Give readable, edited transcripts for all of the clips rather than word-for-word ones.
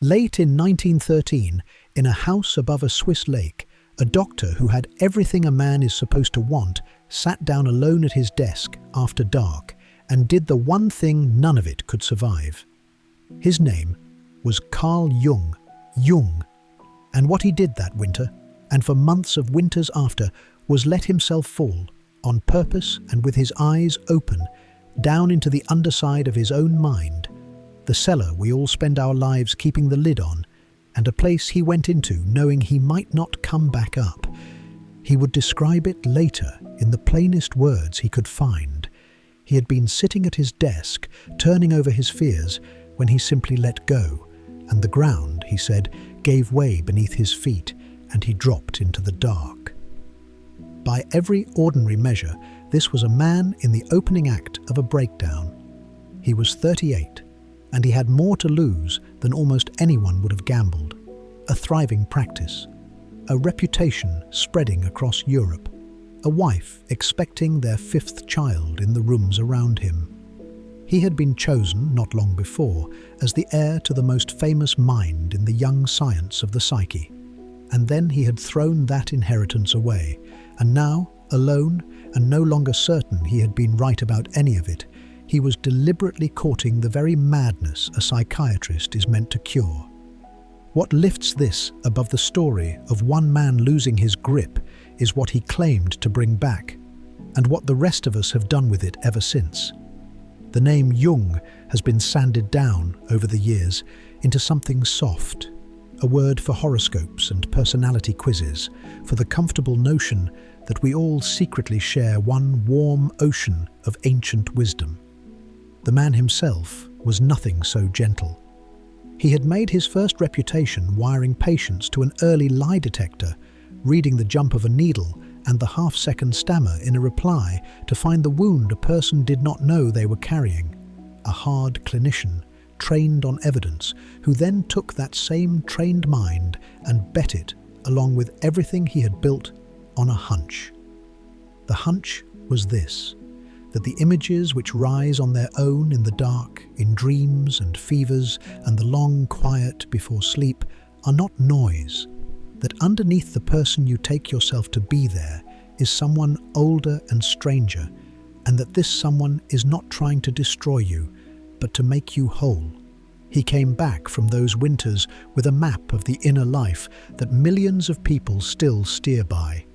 Late in 1913, in a house above a Swiss lake, a doctor who had everything a man is supposed to want sat down alone at his desk after dark and did the one thing none of it could survive. His name was Carl Jung. And what he did that winter, and for months of winters after, was let himself fall, on purpose and with his eyes open, down into the underside of his own mind, the cellar we all spend our lives keeping the lid on, and a place he went into knowing he might not come back up. He would describe it later in the plainest words he could find. He had been sitting at his desk, turning over his fears, when he simply let go, and the ground, he said, gave way beneath his feet, and he dropped into the dark. By every ordinary measure, this was a man in the opening act of a breakdown. He was 38, and he had more to lose than almost anyone would have gambled. A thriving practice, a reputation spreading across Europe, a wife expecting their 5th child in the rooms around him. He had been chosen, not long before, as the heir to the most famous mind in the young science of the psyche. And then he had thrown that inheritance away, and now, alone and no longer certain he had been right about any of it, he was deliberately courting the very madness a psychiatrist is meant to cure. What lifts this above the story of one man losing his grip is what he claimed to bring back, and what the rest of us have done with it ever since. The name Jung has been sanded down over the years into something soft, a word for horoscopes and personality quizzes, for the comfortable notion that we all secretly share one warm ocean of ancient wisdom. The man himself was nothing so gentle. He had made his first reputation wiring patients to an early lie detector, reading the jump of a needle and the half-second stammer in a reply to find the wound a person did not know they were carrying. A hard clinician, trained on evidence, who then took that same trained mind and bet it, along with everything he had built, on a hunch. The hunch was this: that the images which rise on their own in the dark, in dreams and fevers and the long quiet before sleep, are not noise, that underneath the person you take yourself to be there is someone older and stranger, and that this someone is not trying to destroy you, but to make you whole. He came back from those winters with a map of the inner life that millions of people still steer by.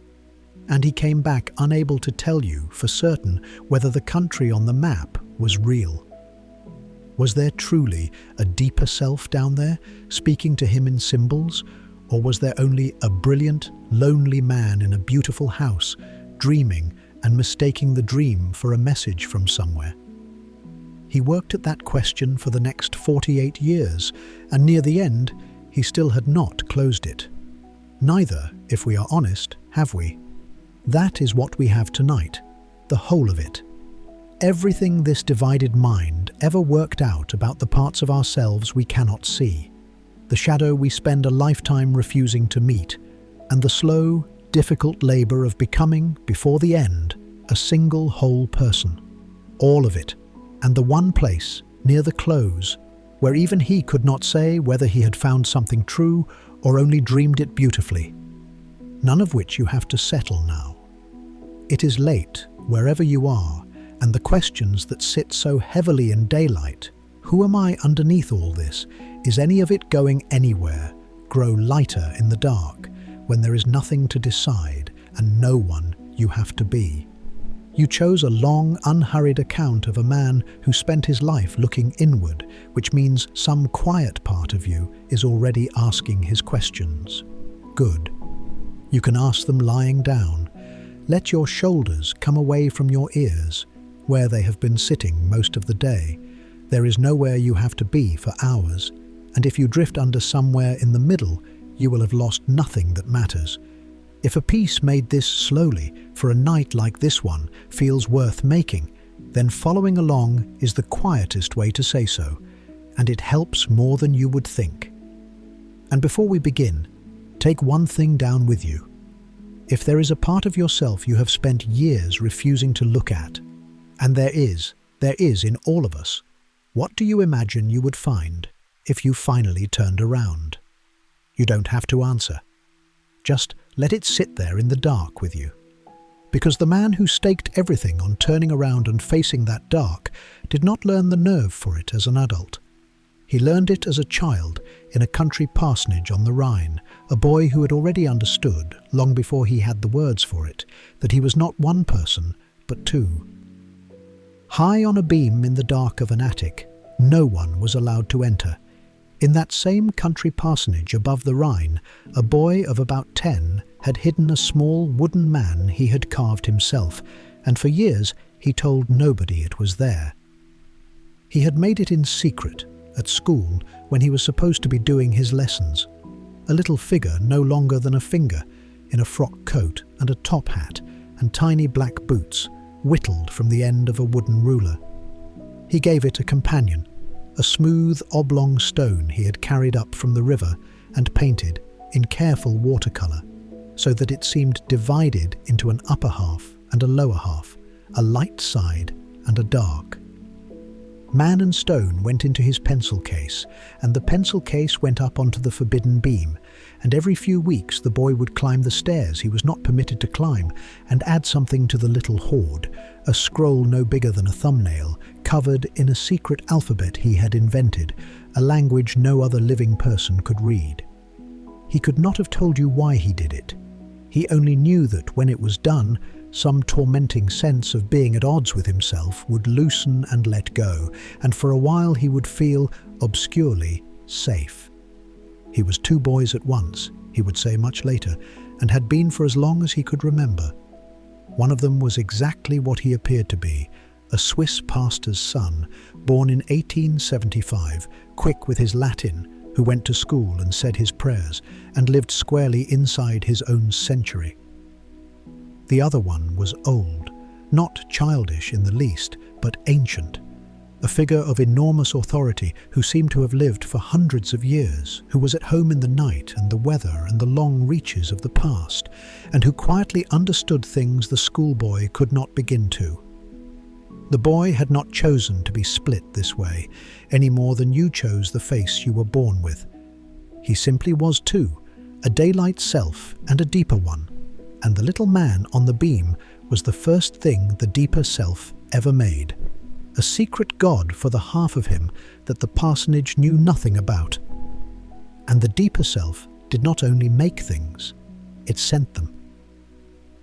And he came back unable to tell you for certain whether the country on the map was real. Was there truly a deeper self down there, speaking to him in symbols, or was there only a brilliant, lonely man in a beautiful house, dreaming and mistaking the dream for a message from somewhere? He worked at that question for the next 48 years, and near the end, he still had not closed it. Neither, if we are honest, have we. That is what we have tonight, the whole of it. Everything this divided mind ever worked out about the parts of ourselves we cannot see, the shadow we spend a lifetime refusing to meet, and the slow, difficult labor of becoming, before the end, a single whole person. All of it, and the one place, near the close, where even he could not say whether he had found something true or only dreamed it beautifully. None of which you have to settle now. It is late, wherever you are, and the questions that sit so heavily in daylight, who am I underneath all this? Is any of it going anywhere? Grow lighter in the dark, when there is nothing to decide and no one you have to be. You chose a long, unhurried account of a man who spent his life looking inward, which means some quiet part of you is already asking his questions. Good. You can ask them lying down. Let your shoulders come away from your ears, where they have been sitting most of the day. There is nowhere you have to be for hours, and if you drift under somewhere in the middle, you will have lost nothing that matters. If a piece made this slowly, for a night like this one, feels worth making, then following along is the quietest way to say so, and it helps more than you would think. And before we begin, take one thing down with you. If there is a part of yourself you have spent years refusing to look at, and there is in all of us, what do you imagine you would find? if you finally turned around? You don't have to answer. Just let it sit there in the dark with you. Because the man who staked everything on turning around and facing that dark did not learn the nerve for it as an adult. He learned it as a child in a country parsonage on the Rhine, a boy who had already understood, long before he had the words for it, that he was not one person, but two. High on a beam in the dark of an attic, no one was allowed to enter. In that same country parsonage above the Rhine, a boy of about 10 had hidden a small wooden man he had carved himself, and for years he told nobody it was there. He had made it in secret, at school, when he was supposed to be doing his lessons. A little figure no longer than a finger, in a frock coat and a top hat and tiny black boots, whittled from the end of a wooden ruler. He gave it a companion, a smooth oblong stone he had carried up from the river and painted in careful watercolour, so that it seemed divided into an upper half and a lower half, a light side and a dark. Man and stone went into his pencil case, and the pencil case went up onto the forbidden beam, and every few weeks the boy would climb the stairs he was not permitted to climb and add something to the little hoard, a scroll no bigger than a thumbnail, covered in a secret alphabet he had invented, a language no other living person could read. He could not have told you why he did it. He only knew that when it was done, some tormenting sense of being at odds with himself would loosen and let go, and for a while he would feel, obscurely, safe. He was two boys at once, he would say much later, and had been for as long as he could remember. One of them was exactly what he appeared to be, a Swiss pastor's son, born in 1875, quick with his Latin, who went to school and said his prayers, and lived squarely inside his own century. The other one was old, not childish in the least, but ancient, a figure of enormous authority who seemed to have lived for hundreds of years, who was at home in the night and the weather and the long reaches of the past, and who quietly understood things the schoolboy could not begin to. The boy had not chosen to be split this way, any more than you chose the face you were born with. He simply was too, a daylight self and a deeper one, and the little man on the beam was the first thing the deeper self ever made, a secret god for the half of him that the parsonage knew nothing about. And the deeper self did not only make things, it sent them.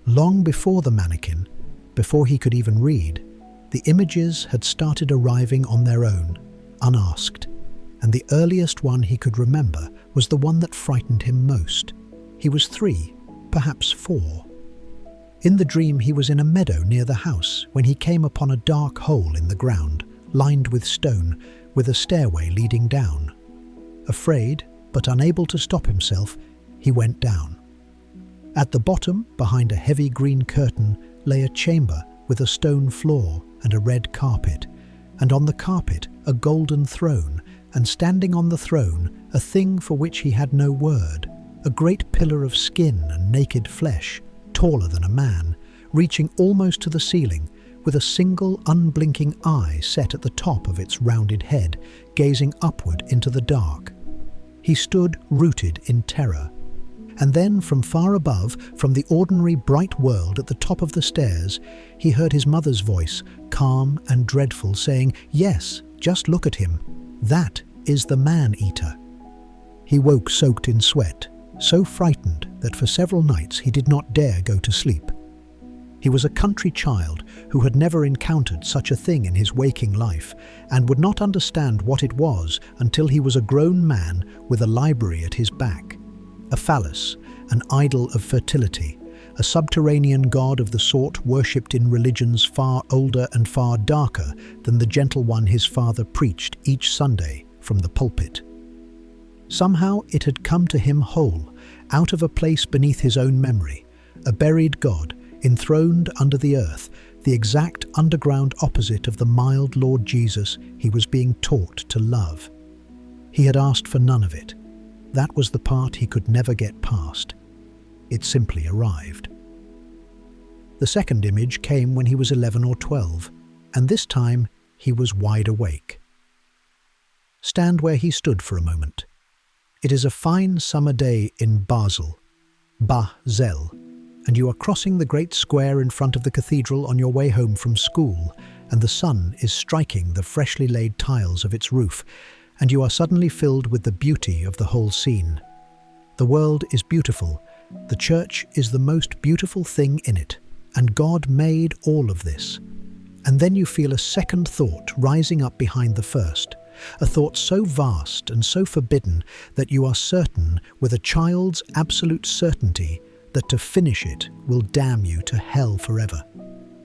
Long before the mannequin, before he could even read, the images had started arriving on their own, unasked, and the earliest one he could remember was the one that frightened him most. He was 3, perhaps 4. In the dream he was in a meadow near the house when he came upon a dark hole in the ground, lined with stone, with a stairway leading down. Afraid, but unable to stop himself, he went down. At the bottom, behind a heavy green curtain, lay a chamber with a stone floor and a red carpet, and on the carpet a golden throne, and standing on the throne a thing for which he had no word, a great pillar of skin and naked flesh, taller than a man, reaching almost to the ceiling, with a single unblinking eye set at the top of its rounded head, gazing upward into the dark. He stood rooted in terror. And then from far above, from the ordinary bright world at the top of the stairs, he heard his mother's voice, calm and dreadful, saying, "Yes, just look at him. That is the man-eater." He woke soaked in sweat, so frightened that for several nights he did not dare go to sleep. He was a country child who had never encountered such a thing in his waking life, and would not understand what it was until he was a grown man with a library at his back. A phallus, an idol of fertility, a subterranean god of the sort worshipped in religions far older and far darker than the gentle one his father preached each Sunday from the pulpit. Somehow it had come to him whole, out of a place beneath his own memory, a buried god, enthroned under the earth, the exact underground opposite of the mild Lord Jesus he was being taught to love. He had asked for none of it. That was the part he could never get past. It simply arrived. The second image came when he was 11 or 12, and this time he was wide awake. stand where he stood for a moment. It is a fine summer day in Basel, and you are crossing the great square in front of the cathedral on your way home from school, and the sun is striking the freshly laid tiles of its roof, and you are suddenly filled with the beauty of the whole scene. The world is beautiful, the church is the most beautiful thing in it, and God made all of this. And then you feel a second thought rising up behind the first, a thought so vast and so forbidden that you are certain, with a child's absolute certainty, that to finish it will damn you to hell forever.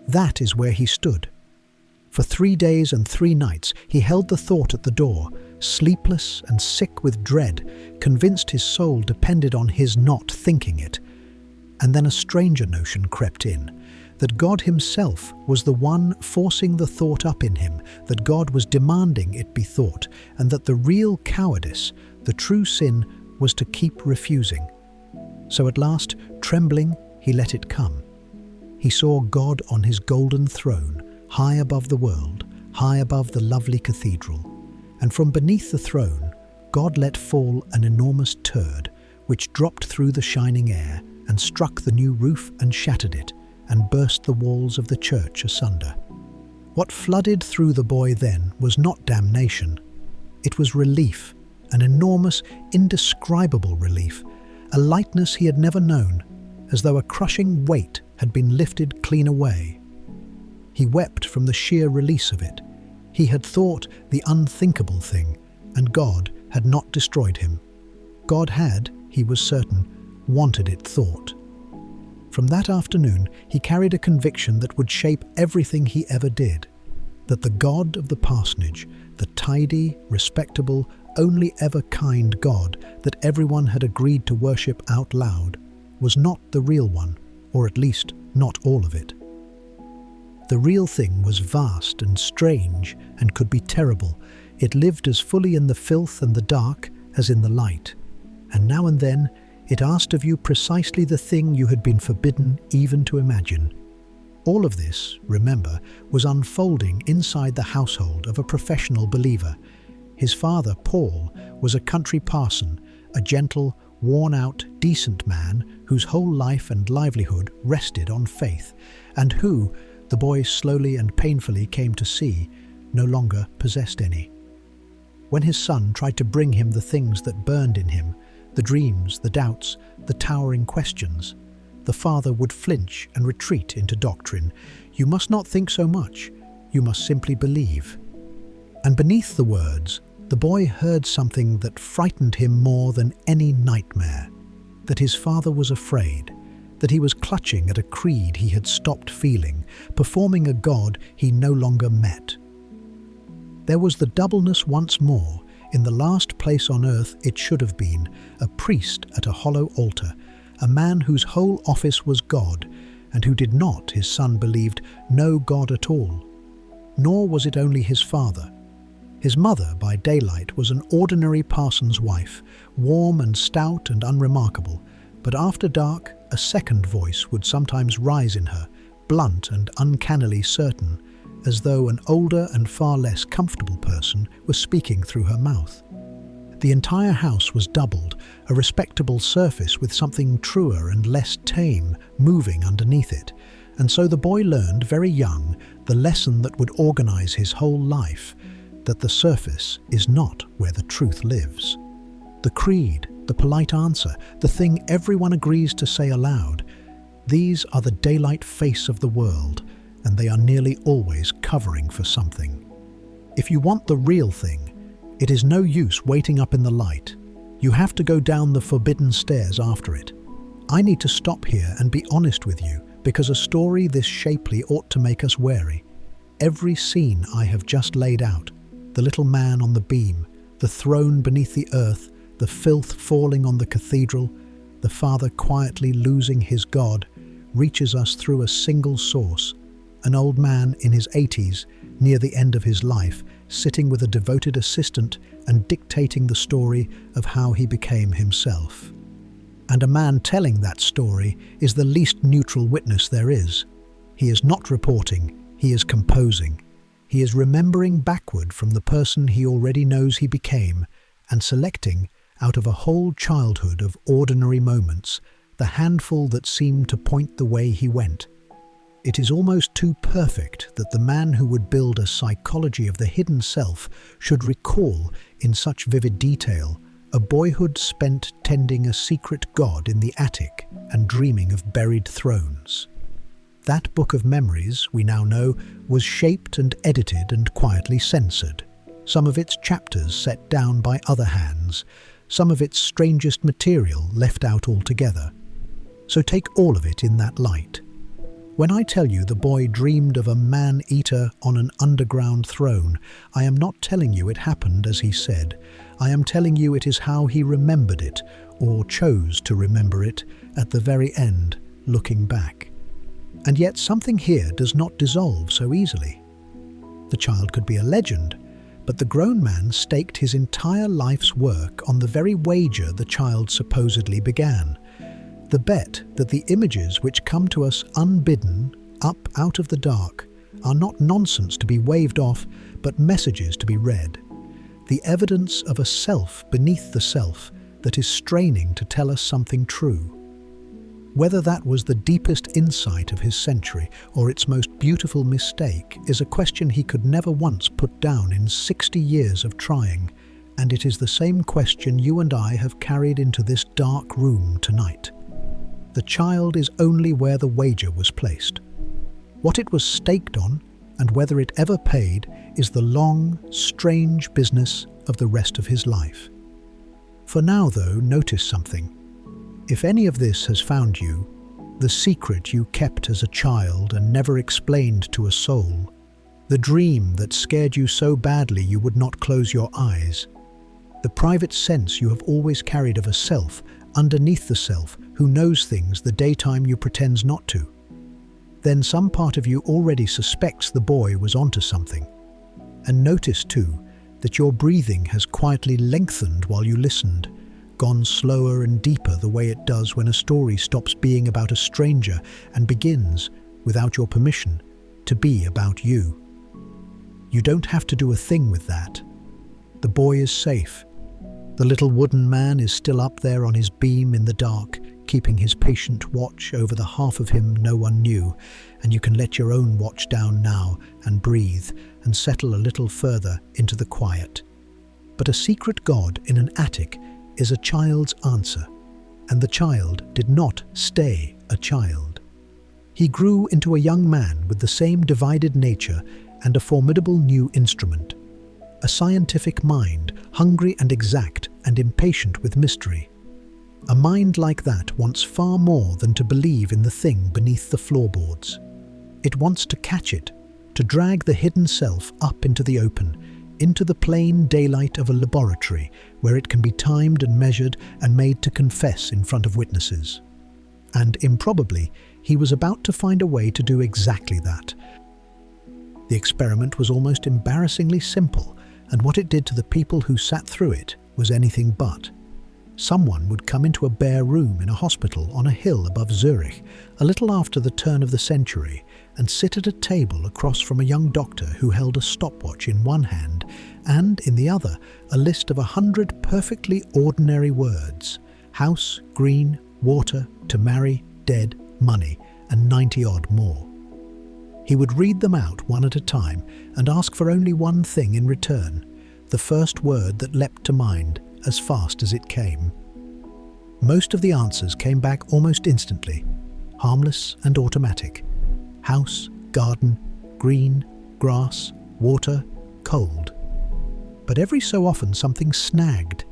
That is where he stood. For 3 days and 3 nights he held the thought at the door, sleepless and sick with dread, convinced his soul depended on his not thinking it. And then a stranger notion crept in, that God himself was the one forcing the thought up in him, that God was demanding it be thought, and that the real cowardice, the true sin, was to keep refusing. So at last, trembling, he let it come. He saw God on his golden throne, high above the world, high above the lovely cathedral. And from beneath the throne, God let fall an enormous turd, which dropped through the shining air and struck the new roof and shattered it, and burst the walls of the church asunder. What flooded through the boy then was not damnation. It was relief, an enormous, indescribable relief, a lightness he had never known, as though a crushing weight had been lifted clean away. He wept from the sheer release of it. He had thought the unthinkable thing, and God had not destroyed him. God had, he was certain, wanted it thought. From that afternoon, he carried a conviction that would shape everything he ever did, that the God of the parsonage, the tidy, respectable, only ever kind God that everyone had agreed to worship out loud, was not the real one, or at least not all of it. The real thing was vast and strange and could be terrible. It lived as fully in the filth and the dark as in the light, and now and then it asked of you precisely the thing you had been forbidden even to imagine. All of this, remember, was unfolding inside the household of a professional believer. His father, Paul, was a country parson, a gentle, worn-out, decent man whose whole life and livelihood rested on faith, and who, the boy slowly and painfully came to see, no longer possessed any. When his son tried to bring him the things that burned in him, the dreams, the doubts, the towering questions, the father would flinch and retreat into doctrine. You must not think so much, you must simply believe. And beneath the words, the boy heard something that frightened him more than any nightmare, that his father was afraid, that he was clutching at a creed he had stopped feeling, performing a God he no longer met. There was the doubleness once more. In the last place on earth it should have been, a priest at a hollow altar, a man whose whole office was God, and who did not, his son believed, know God at all. Nor was it only his father. His mother, by daylight, was an ordinary parson's wife, warm and stout and unremarkable, but after dark a second voice would sometimes rise in her, blunt and uncannily certain, as though an older and far less comfortable person was speaking through her mouth. The entire house was doubled, a respectable surface with something truer and less tame moving underneath it, and so the boy learned very young the lesson that would organize his whole life, that the surface is not where the truth lives. The creed, the polite answer, the thing everyone agrees to say aloud, these are the daylight face of the world, and they are nearly always covering for something. If you want the real thing, it is no use waiting up in the light. You have to go down the forbidden stairs after it. I need to stop here and be honest with you, because a story this shapely ought to make us wary. Every scene I have just laid out, the little man on the beam, the throne beneath the earth, the filth falling on the cathedral, the father quietly losing his God, reaches us through a single source, an old man in his 80s, near the end of his life, sitting with a devoted assistant and dictating the story of how he became himself. And a man telling that story is the least neutral witness there is. He is not reporting, he is composing. He is remembering backward from the person he already knows he became and selecting, out of a whole childhood of ordinary moments, the handful that seemed to point the way he went. It is almost too perfect that the man who would build a psychology of the hidden self should recall, in such vivid detail, a boyhood spent tending a secret god in the attic and dreaming of buried thrones. That book of memories, we now know, was shaped and edited and quietly censored, some of its chapters set down by other hands, some of its strangest material left out altogether. So take all of it in that light. When I tell you the boy dreamed of a man-eater on an underground throne, I am not telling you it happened as he said. I am telling you it is how he remembered it, or chose to remember it, at the very end, looking back. And yet something here does not dissolve so easily. The child could be a legend, but the grown man staked his entire life's work on the very wager the child supposedly began. The bet that the images which come to us unbidden, up out of the dark, are not nonsense to be waved off, but messages to be read. The evidence of a self beneath the self that is straining to tell us something true. Whether that was the deepest insight of his century or its most beautiful mistake is a question he could never once put down in 60 years of trying, and it is the same question you and I have carried into this dark room tonight. The child is only where the wager was placed. What it was staked on, and whether it ever paid, is the long, strange business of the rest of his life. For now, though, notice something. If any of this has found you, the secret you kept as a child and never explained to a soul, the dream that scared you so badly you would not close your eyes, the private sense you have always carried of a self underneath the self who knows things the daytime you pretends not to, then some part of you already suspects the boy was onto something. And notice too that your breathing has quietly lengthened while you listened, gone slower and deeper the way it does when a story stops being about a stranger and begins, without your permission, to be about you. You don't have to do a thing with that. The boy is safe. The little wooden man is still up there on his beam in the dark, keeping his patient watch over the half of him no one knew, and you can let your own watch down now and breathe and settle a little further into the quiet. But a secret god in an attic is a child's answer, and the child did not stay a child. He grew into a young man with the same divided nature and a formidable new instrument. A scientific mind, hungry and exact and impatient with mystery. A mind like that wants far more than to believe in the thing beneath the floorboards. It wants to catch it, to drag the hidden self up into the open, into the plain daylight of a laboratory where it can be timed and measured and made to confess in front of witnesses. And improbably, he was about to find a way to do exactly that. The experiment was almost embarrassingly simple, and what it did to the people who sat through it was anything but. Someone would come into a bare room in a hospital on a hill above Zurich, a little after the turn of the century, and sit at a table across from a young doctor who held a stopwatch in one hand and, in the other, a list of 100 perfectly ordinary words: house, green, water, to marry, dead, money, and 90-odd more. He would read them out one at a time and ask for only one thing in return, the first word that leapt to mind as fast as it came. Most of the answers came back almost instantly, harmless and automatic. House, garden, green, grass, water, cold. But every so often something snagged.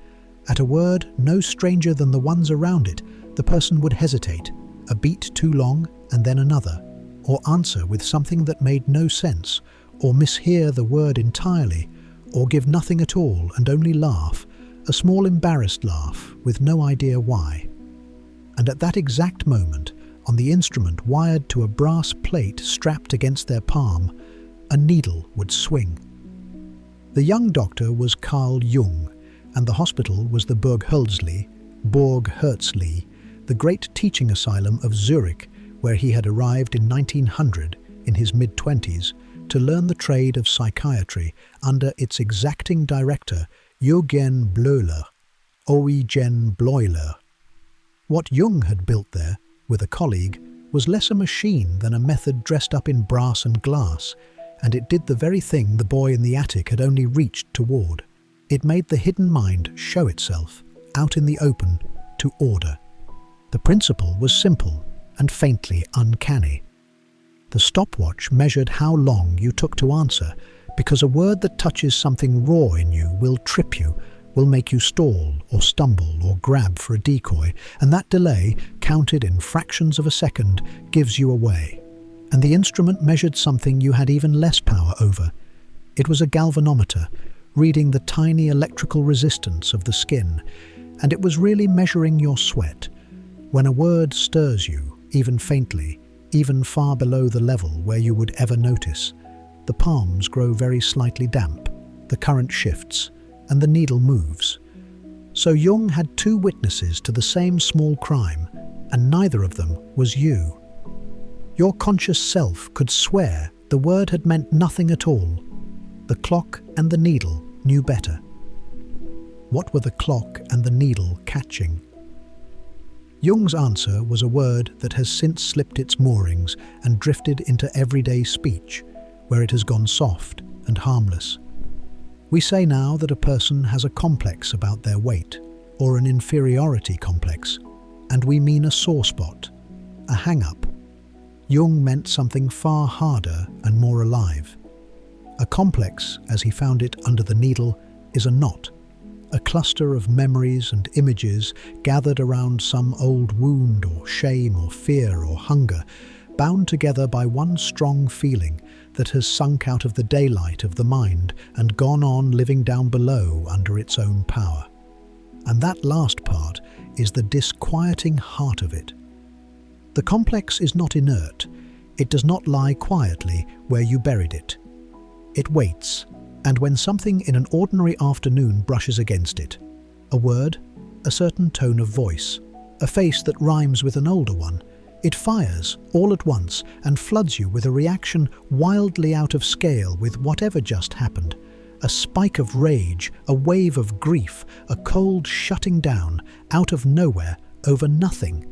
At a word no stranger than the ones around it, the person would hesitate, a beat too long and then another, or answer with something that made no sense, or mishear the word entirely, or give nothing at all and only laugh, a small embarrassed laugh with no idea why. And at that exact moment, on the instrument wired to a brass plate strapped against their palm, a needle would swing. The young doctor was Carl Jung, and the hospital was the Burg Herzli, the great teaching asylum of Zurich, where he had arrived in 1900, in his mid-20s, to learn the trade of psychiatry under its exacting director, Eugen Bleuler. What Jung had built there, with a colleague, was less a machine than a method dressed up in brass and glass, and it did the very thing the boy in the attic had only reached toward. It made the hidden mind show itself, out in the open, to order. The principle was simple and faintly uncanny. The stopwatch measured how long you took to answer, because a word that touches something raw in you will trip you, will make you stall or stumble or grab for a decoy, and that delay, counted in fractions of a second, gives you away. And the instrument measured something you had even less power over. It was a galvanometer, reading the tiny electrical resistance of the skin, and it was really measuring your sweat. When a word stirs you, even faintly, even far below the level where you would ever notice, the palms grow very slightly damp, the current shifts, and the needle moves. So Jung had two witnesses to the same small crime, and neither of them was you. Your conscious self could swear the word had meant nothing at all. The clock and the needle knew better. What were the clock and the needle catching? Jung's answer was a word that has since slipped its moorings and drifted into everyday speech, where it has gone soft and harmless. We say now that a person has a complex about their weight, or an inferiority complex, and we mean a sore spot, a hang-up. Jung meant something far harder and more alive. A complex, as he found it under the needle, is a knot, a cluster of memories and images gathered around some old wound or shame or fear or hunger, bound together by one strong feeling that has sunk out of the daylight of the mind and gone on living down below under its own power. And that last part is the disquieting heart of it. The complex is not inert. It does not lie quietly where you buried it. It waits, and when something in an ordinary afternoon brushes against it, a word, a certain tone of voice, a face that rhymes with an older one, it fires all at once and floods you with a reaction wildly out of scale with whatever just happened. A spike of rage, a wave of grief, a cold shutting down, out of nowhere, over nothing.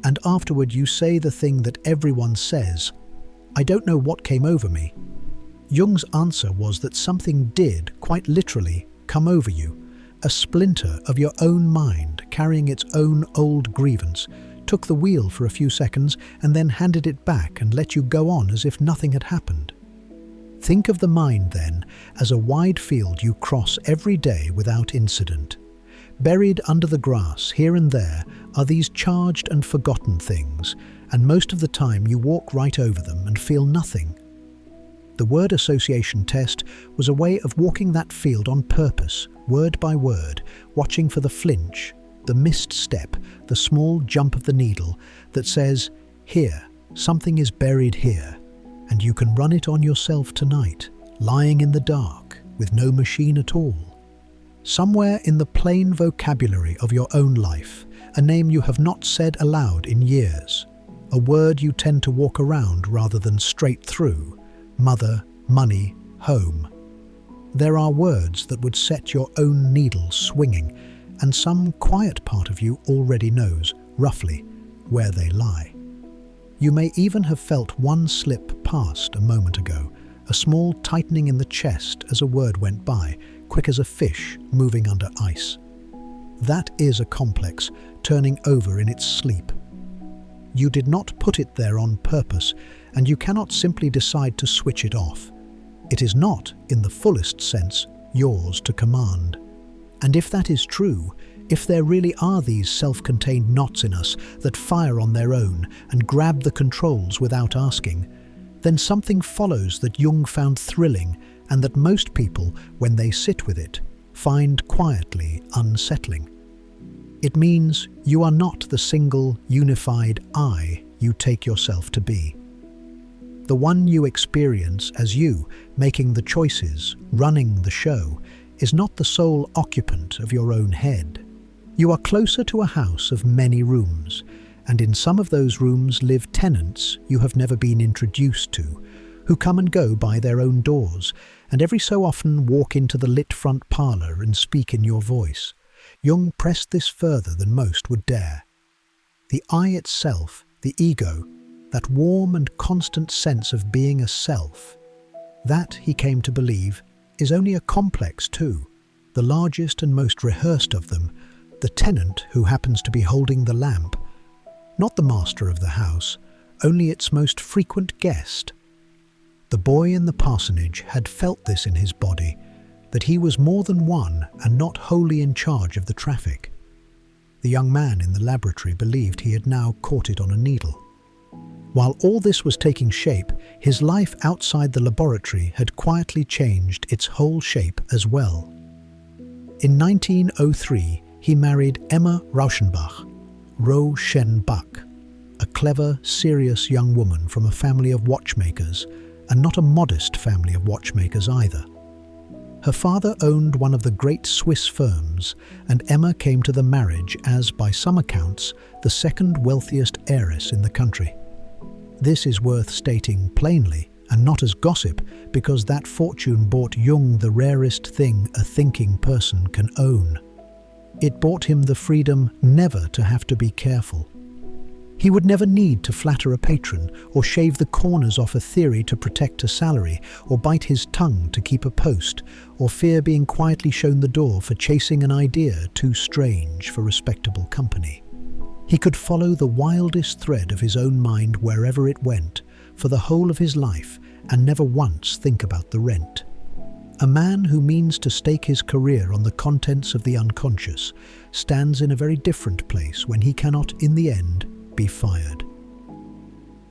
And afterward you say the thing that everyone says, "I don't know what came over me." Jung's answer was that something did, quite literally, come over you. A splinter of your own mind, carrying its own old grievance, took the wheel for a few seconds and then handed it back and let you go on as if nothing had happened. Think of the mind, then, as a wide field you cross every day without incident. Buried under the grass, here and there, are these charged and forgotten things, and most of the time you walk right over them and feel nothing. The word association test was a way of walking that field on purpose, word by word, watching for the flinch, the missed step, the small jump of the needle that says, "Here, something is buried here," and you can run it on yourself tonight, lying in the dark, with no machine at all. Somewhere in the plain vocabulary of your own life, a name you have not said aloud in years, a word you tend to walk around rather than straight through, mother, money, home. There are words that would set your own needle swinging, and some quiet part of you already knows, roughly, where they lie. You may even have felt one slip past a moment ago, a small tightening in the chest as a word went by, quick as a fish moving under ice. That is a complex turning over in its sleep. You did not put it there on purpose, and you cannot simply decide to switch it off. It is not, in the fullest sense, yours to command. And if that is true, if there really are these self-contained knots in us that fire on their own and grab the controls without asking, then something follows that Jung found thrilling and that most people, when they sit with it, find quietly unsettling. It means you are not the single, unified I you take yourself to be. The one you experience as you, making the choices, running the show, is not the sole occupant of your own head. You are closer to a house of many rooms, and in some of those rooms live tenants you have never been introduced to, who come and go by their own doors, and every so often walk into the lit front parlour and speak in your voice. Jung pressed this further than most would dare. The I itself, the ego, that warm and constant sense of being a self, that, he came to believe, is only a complex too, the largest and most rehearsed of them, the tenant who happens to be holding the lamp, not the master of the house, only its most frequent guest. The boy in the parsonage had felt this in his body, that he was more than one and not wholly in charge of the traffic. The young man in the laboratory believed he had now caught it on a needle. While all this was taking shape, his life outside the laboratory had quietly changed its whole shape as well. In 1903, he married Emma Rauschenbach, a clever, serious young woman from a family of watchmakers, and not a modest family of watchmakers either. Her father owned one of the great Swiss firms, and Emma came to the marriage as, by some accounts, the second wealthiest heiress in the country. This is worth stating plainly, and not as gossip, because that fortune bought Jung the rarest thing a thinking person can own. It bought him the freedom never to have to be careful. He would never need to flatter a patron, or shave the corners off a theory to protect a salary, or bite his tongue to keep a post, or fear being quietly shown the door for chasing an idea too strange for respectable company. He could follow the wildest thread of his own mind wherever it went, for the whole of his life, and never once think about the rent. A man who means to stake his career on the contents of the unconscious stands in a very different place when he cannot, in the end, be fired.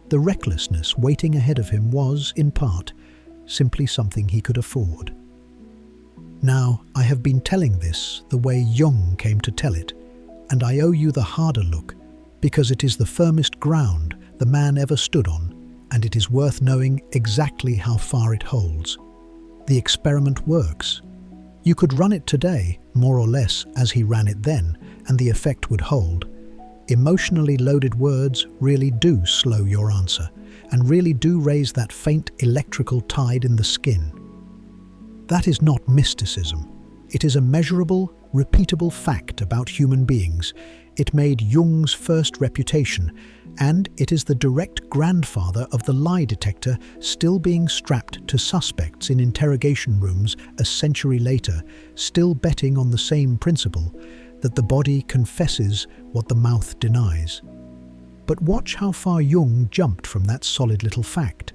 The recklessness waiting ahead of him was, in part, simply something he could afford. Now, I have been telling this the way Jung came to tell it, and I owe you the harder look, because it is the firmest ground the man ever stood on, and it is worth knowing exactly how far it holds. The experiment works. You could run it today, more or less as he ran it then, and the effect would hold. Emotionally loaded words really do slow your answer, and really do raise that faint electrical tide in the skin. That is not mysticism. It is a measurable, repeatable fact about human beings. It made Jung's first reputation, and it is the direct grandfather of the lie detector still being strapped to suspects in interrogation rooms a century later, still betting on the same principle, that the body confesses what the mouth denies. But watch how far Jung jumped from that solid little fact.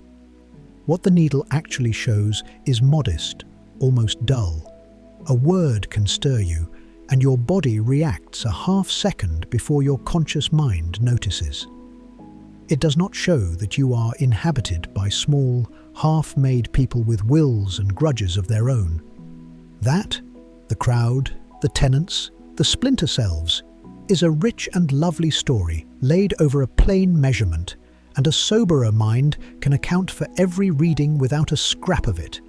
What the needle actually shows is modest, almost dull. A word can stir you, and your body reacts a half-second before your conscious mind notices. It does not show that you are inhabited by small, half-made people with wills and grudges of their own. That, the crowd, the tenants, the splinter selves, is a rich and lovely story laid over a plain measurement, and a soberer mind can account for every reading without a scrap of it.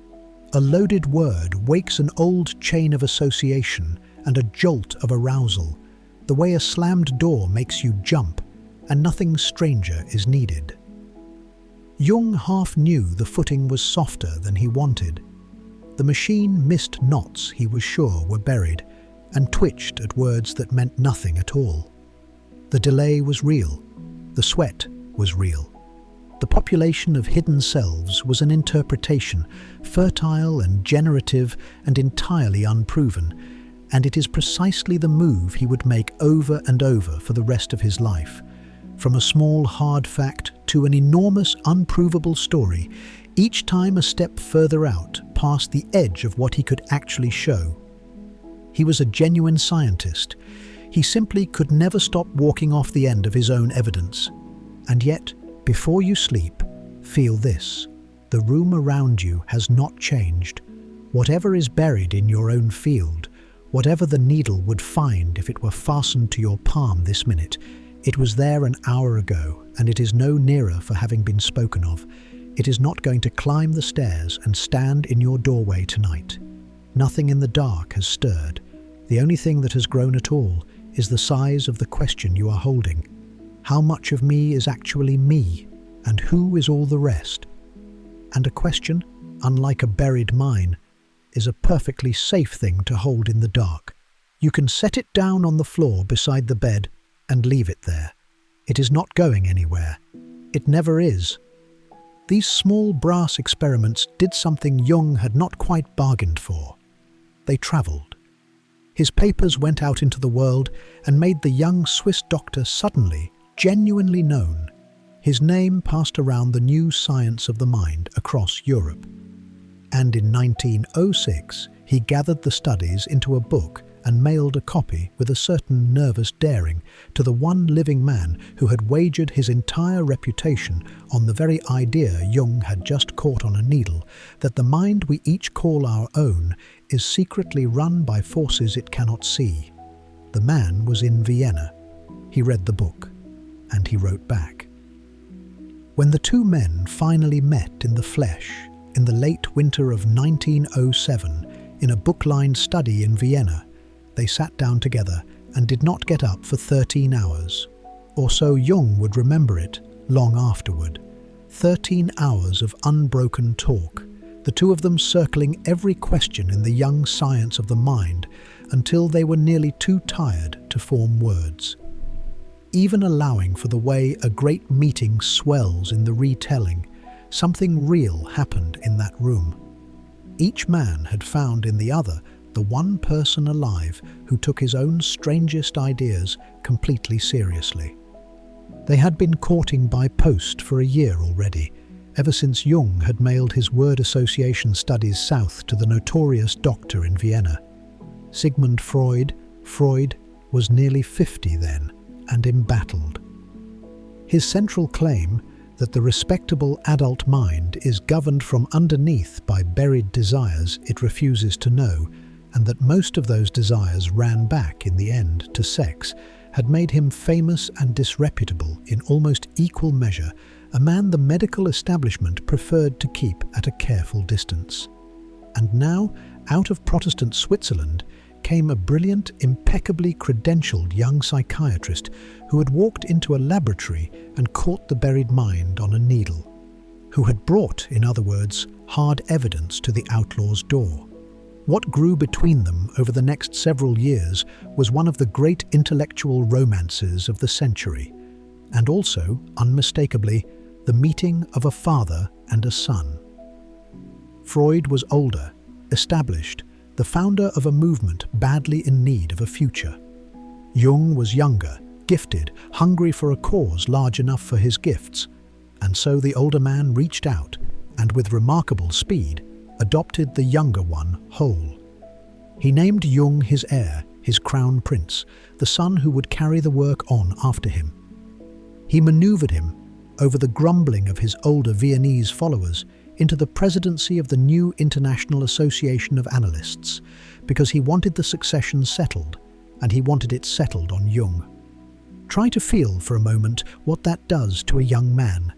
A loaded word wakes an old chain of association and a jolt of arousal, the way a slammed door makes you jump, and nothing stranger is needed. Jung half knew the footing was softer than he wanted. The machine missed knots he was sure were buried, and twitched at words that meant nothing at all. The delay was real. The sweat was real. The population of hidden selves was an interpretation, fertile and generative and entirely unproven, and it is precisely the move he would make over and over for the rest of his life. From a small hard fact to an enormous unprovable story, each time a step further out, past the edge of what he could actually show. He was a genuine scientist. He simply could never stop walking off the end of his own evidence. And yet, before you sleep, feel this. The room around you has not changed. Whatever is buried in your own field, whatever the needle would find if it were fastened to your palm this minute, it was there an hour ago, and it is no nearer for having been spoken of. It is not going to climb the stairs and stand in your doorway tonight. Nothing in the dark has stirred. The only thing that has grown at all is the size of the question you are holding. How much of me is actually me, and who is all the rest? And a question, unlike a buried mine, is a perfectly safe thing to hold in the dark. You can set it down on the floor beside the bed and leave it there. It is not going anywhere. It never is. These small brass experiments did something Jung had not quite bargained for. They travelled. His papers went out into the world and made the young Swiss doctor suddenly, genuinely known. His name passed around the new science of the mind across Europe. And in 1906, he gathered the studies into a book and mailed a copy with a certain nervous daring to the one living man who had wagered his entire reputation on the very idea Jung had just caught on a needle, that the mind we each call our own is secretly run by forces it cannot see. The man was in Vienna. He read the book, and he wrote back. When the two men finally met in the flesh in the late winter of 1907 in a book-lined study in Vienna, they sat down together and did not get up for 13 hours. Or so Jung would remember it long afterward. 13 hours of unbroken talk, the two of them circling every question in the young science of the mind until they were nearly too tired to form words. Even allowing for the way a great meeting swells in the retelling, something real happened in that room. Each man had found in the other the one person alive who took his own strangest ideas completely seriously. They had been courting by post for a year already, ever since Jung had mailed his word association studies south to the notorious doctor in Vienna. Sigmund Freud was nearly 50 then, and embattled. His central claim that the respectable adult mind is governed from underneath by buried desires it refuses to know, and that most of those desires ran back in the end to sex, had made him famous and disreputable in almost equal measure, a man the medical establishment preferred to keep at a careful distance. And now, out of Protestant Switzerland, came a brilliant, impeccably credentialed young psychiatrist who had walked into a laboratory and caught the buried mind on a needle, who had brought, in other words, hard evidence to the outlaw's door. What grew between them over the next several years was one of the great intellectual romances of the century, and also, unmistakably, the meeting of a father and a son. Freud was older, established, the founder of a movement badly in need of a future. Jung was younger, gifted, hungry for a cause large enough for his gifts, and so the older man reached out, and with remarkable speed, adopted the younger one whole. He named Jung his heir, his crown prince, the son who would carry the work on after him. He maneuvered him, over the grumbling of his older Viennese followers, into the presidency of the new International Association of Analysts, because he wanted the succession settled, and he wanted it settled on Jung. Try to feel for a moment what that does to a young man.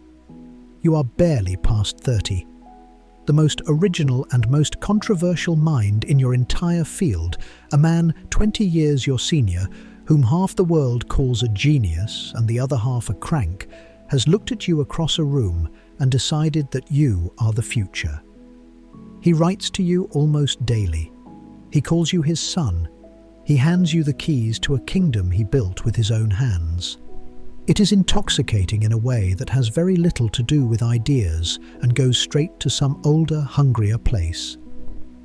You are barely past 30. The most original and most controversial mind in your entire field, a man 20 years your senior, whom half the world calls a genius and the other half a crank, has looked at you across a room and decided that you are the future. He writes to you almost daily. He calls you his son. He hands you the keys to a kingdom he built with his own hands. It is intoxicating in a way that has very little to do with ideas and goes straight to some older, hungrier place.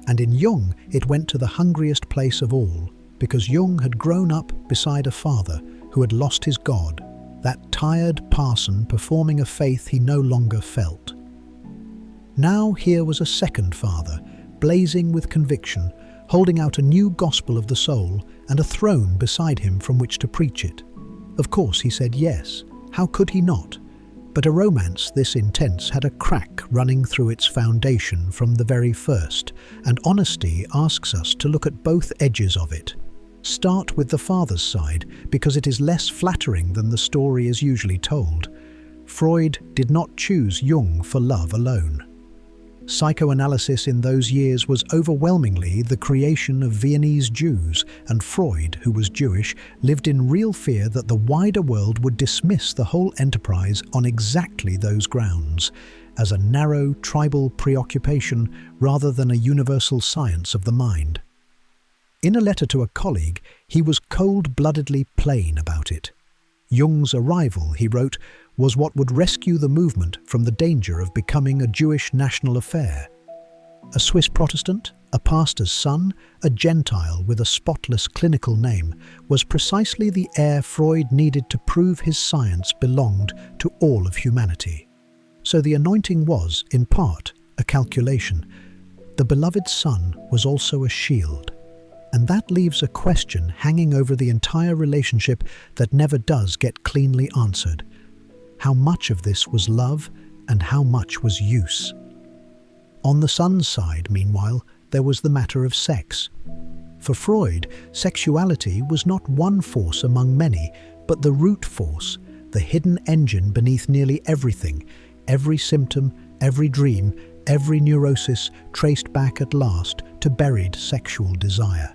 And in Jung, it went to the hungriest place of all, because Jung had grown up beside a father who had lost his God, that tired parson performing a faith he no longer felt. Now here was a second father, blazing with conviction, holding out a new gospel of the soul and a throne beside him from which to preach it. Of course he said yes. How could he not? But a romance this intense had a crack running through its foundation from the very first, and honesty asks us to look at both edges of it. Start with the father's side, because it is less flattering than the story is usually told. Freud did not choose Jung for love alone. Psychoanalysis in those years was overwhelmingly the creation of Viennese Jews, and Freud, who was Jewish, lived in real fear that the wider world would dismiss the whole enterprise on exactly those grounds. as a narrow, tribal preoccupation rather than a universal science of the mind. In a letter to a colleague, he was cold-bloodedly plain about it. Jung's arrival, he wrote, was what would rescue the movement from the danger of becoming a Jewish national affair. A Swiss Protestant, a pastor's son, a Gentile with a spotless clinical name, was precisely the heir Freud needed to prove his science belonged to all of humanity. So the anointing was, in part, a calculation. The beloved son was also a shield. And that leaves a question hanging over the entire relationship that never does get cleanly answered. How much of this was love and how much was use? On the son's side, meanwhile, there was the matter of sex. For Freud, sexuality was not one force among many, but the root force, the hidden engine beneath nearly everything, every symptom, every dream, every neurosis traced back at last to buried sexual desire.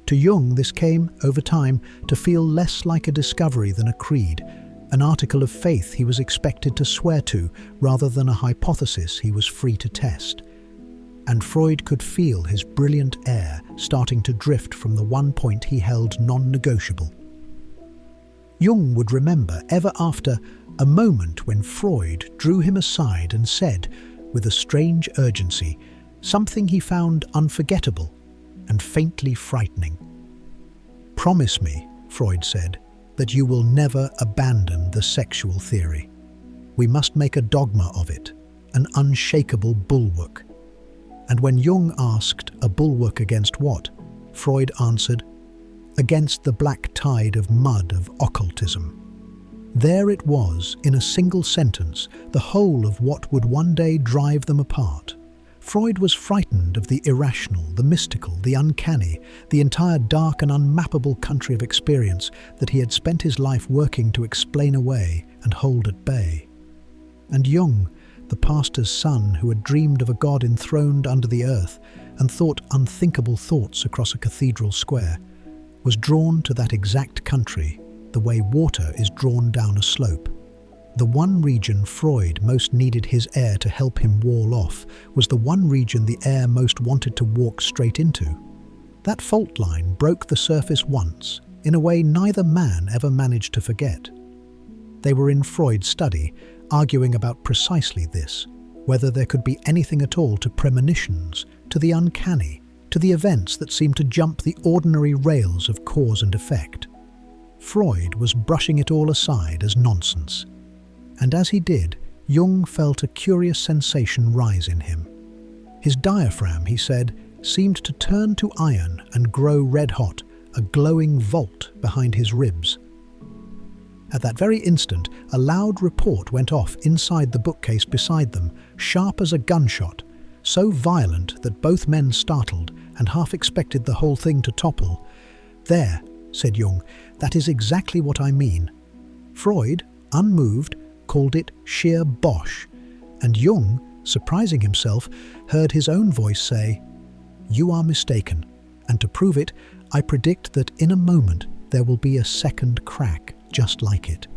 To Jung, this came, over time, to feel less like a discovery than a creed, an article of faith he was expected to swear to rather than a hypothesis he was free to test. And Freud could feel his brilliant heir starting to drift from the one point he held non-negotiable. Jung would remember, ever after, a moment when Freud drew him aside and said, with a strange urgency, something he found unforgettable and faintly frightening. "Promise me," Freud said, "that you will never abandon the sexual theory. We must make a dogma of it, an unshakable bulwark." And when Jung asked, a bulwark against what, Freud answered, against the black tide of mud of occultism. There it was, in a single sentence, the whole of what would one day drive them apart. Freud was frightened of the irrational, the mystical, the uncanny, the entire dark and unmappable country of experience that he had spent his life working to explain away and hold at bay. And Jung, the pastor's son who had dreamed of a god enthroned under the earth and thought unthinkable thoughts across a cathedral square, was drawn to that exact country the way water is drawn down a slope. The one region Freud most needed his heir to help him wall off was the one region the heir most wanted to walk straight into. That fault line broke the surface once, in a way neither man ever managed to forget. They were in Freud's study, arguing about precisely this, whether there could be anything at all to premonitions, to the uncanny, to the events that seemed to jump the ordinary rails of cause and effect. Freud was brushing it all aside as nonsense. And as he did, Jung felt a curious sensation rise in him. His diaphragm, he said, seemed to turn to iron and grow red-hot, a glowing volt behind his ribs. At that very instant, a loud report went off inside the bookcase beside them, sharp as a gunshot, so violent that both men startled and half expected the whole thing to topple. "There," said Jung, "that is exactly what I mean." Freud, unmoved, called it sheer bosh, and Jung, surprising himself, heard his own voice say, "You are mistaken, and to prove it, I predict that in a moment there will be a second crack just like it."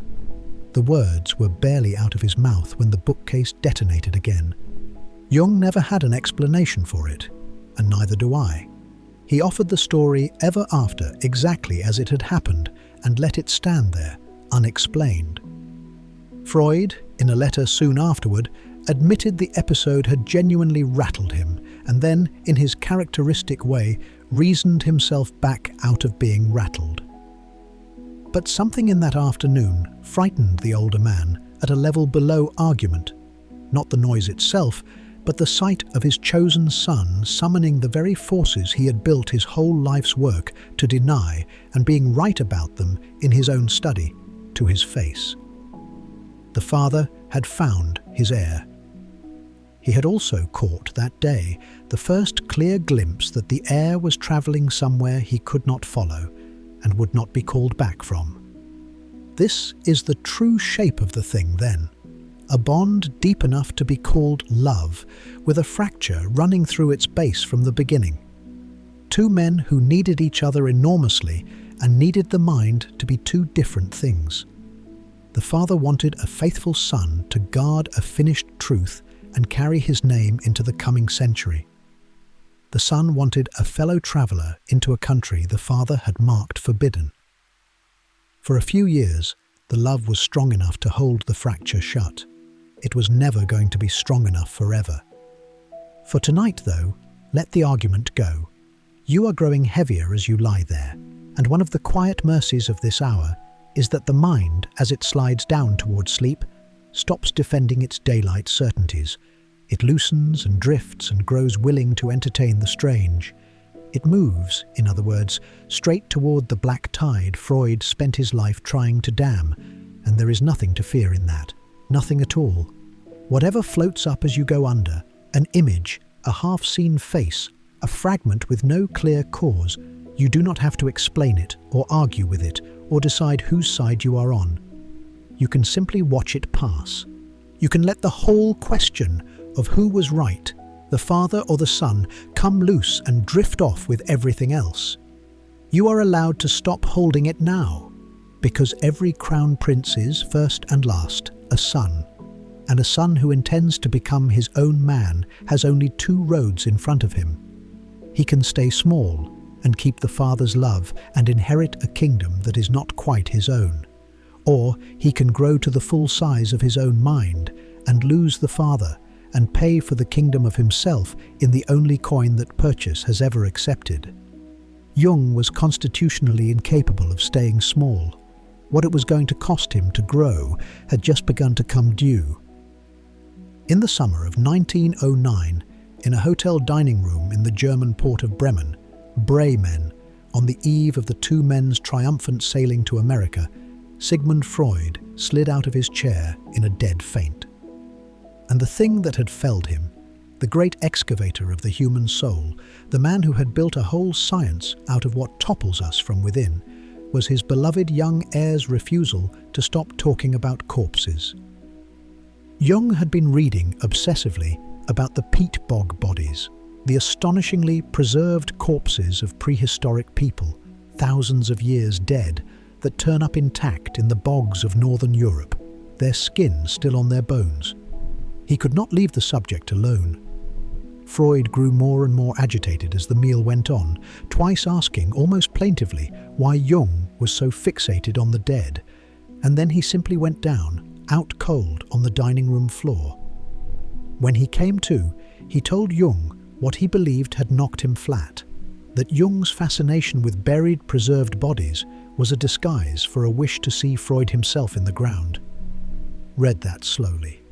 The words were barely out of his mouth when the bookcase detonated again. Jung never had an explanation for it, and neither do I. He offered the story ever after exactly as it had happened and let it stand there, unexplained. Freud, in a letter soon afterward, admitted the episode had genuinely rattled him and then, in his characteristic way, reasoned himself back out of being rattled. But something in that afternoon frightened the older man at a level below argument, not the noise itself, but the sight of his chosen son summoning the very forces he had built his whole life's work to deny and being right about them in his own study, to his face. The father had found his heir. He had also caught that day the first clear glimpse that the heir was travelling somewhere he could not follow and would not be called back from. This is the true shape of the thing then. A bond deep enough to be called love, with a fracture running through its base from the beginning. Two men who needed each other enormously and needed the mind to be two different things. The father wanted a faithful son to guard a finished truth and carry his name into the coming century. The son wanted a fellow traveler into a country the father had marked forbidden. For a few years, the love was strong enough to hold the fracture shut. It was never going to be strong enough forever. For tonight, though, let the argument go. You are growing heavier as you lie there, and one of the quiet mercies of this hour is that the mind, as it slides down towards sleep, stops defending its daylight certainties. It loosens and drifts and grows willing to entertain the strange. It moves, in other words, straight toward the black tide Freud spent his life trying to dam, and there is nothing to fear in that. Nothing at all. Whatever floats up as you go under, an image, a half-seen face, a fragment with no clear cause, you do not have to explain it or argue with it or decide whose side you are on. You can simply watch it pass. You can let the whole question of who was right, the father or the son, come loose and drift off with everything else. You are allowed to stop holding it now, because every crown prince is, first and last, a son. And a son who intends to become his own man has only two roads in front of him. He can stay small and keep the father's love and inherit a kingdom that is not quite his own. Or he can grow to the full size of his own mind and lose the father and pay for the kingdom of himself in the only coin that purchase has ever accepted. Jung was constitutionally incapable of staying small. What it was going to cost him to grow had just begun to come due. In the summer of 1909, in a hotel dining room in the German port of Bremen, Bremen, on the eve of the two men's triumphant sailing to America, Sigmund Freud slid out of his chair in a dead faint. And the thing that had felled him, the great excavator of the human soul, the man who had built a whole science out of what topples us from within, was his beloved young heir's refusal to stop talking about corpses. Jung had been reading obsessively about the peat bog bodies, the astonishingly preserved corpses of prehistoric people, thousands of years dead, that turn up intact in the bogs of northern Europe, their skin still on their bones. He could not leave the subject alone. Freud grew more and more agitated as the meal went on, twice asking, almost plaintively, why Jung was so fixated on the dead, and then he simply went down, out cold, on the dining room floor. When he came to, he told Jung what he believed had knocked him flat, that Jung's fascination with buried, preserved bodies was a disguise for a wish to see Freud himself in the ground. Read that slowly.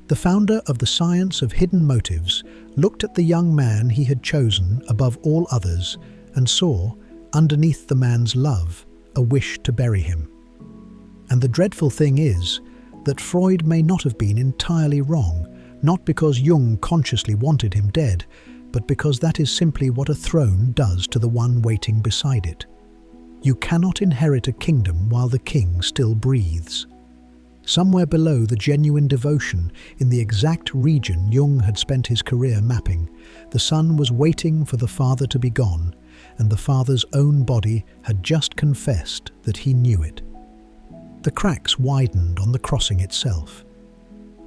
The founder of the science of hidden motives looked at the young man he had chosen above all others and saw, underneath the man's love, a wish to bury him. And the dreadful thing is that Freud may not have been entirely wrong, not because Jung consciously wanted him dead, but because that is simply what a throne does to the one waiting beside it. You cannot inherit a kingdom while the king still breathes. Somewhere below the genuine devotion, in the exact region Jung had spent his career mapping, the son was waiting for the father to be gone, and the father's own body had just confessed that he knew it. The cracks widened on the crossing itself.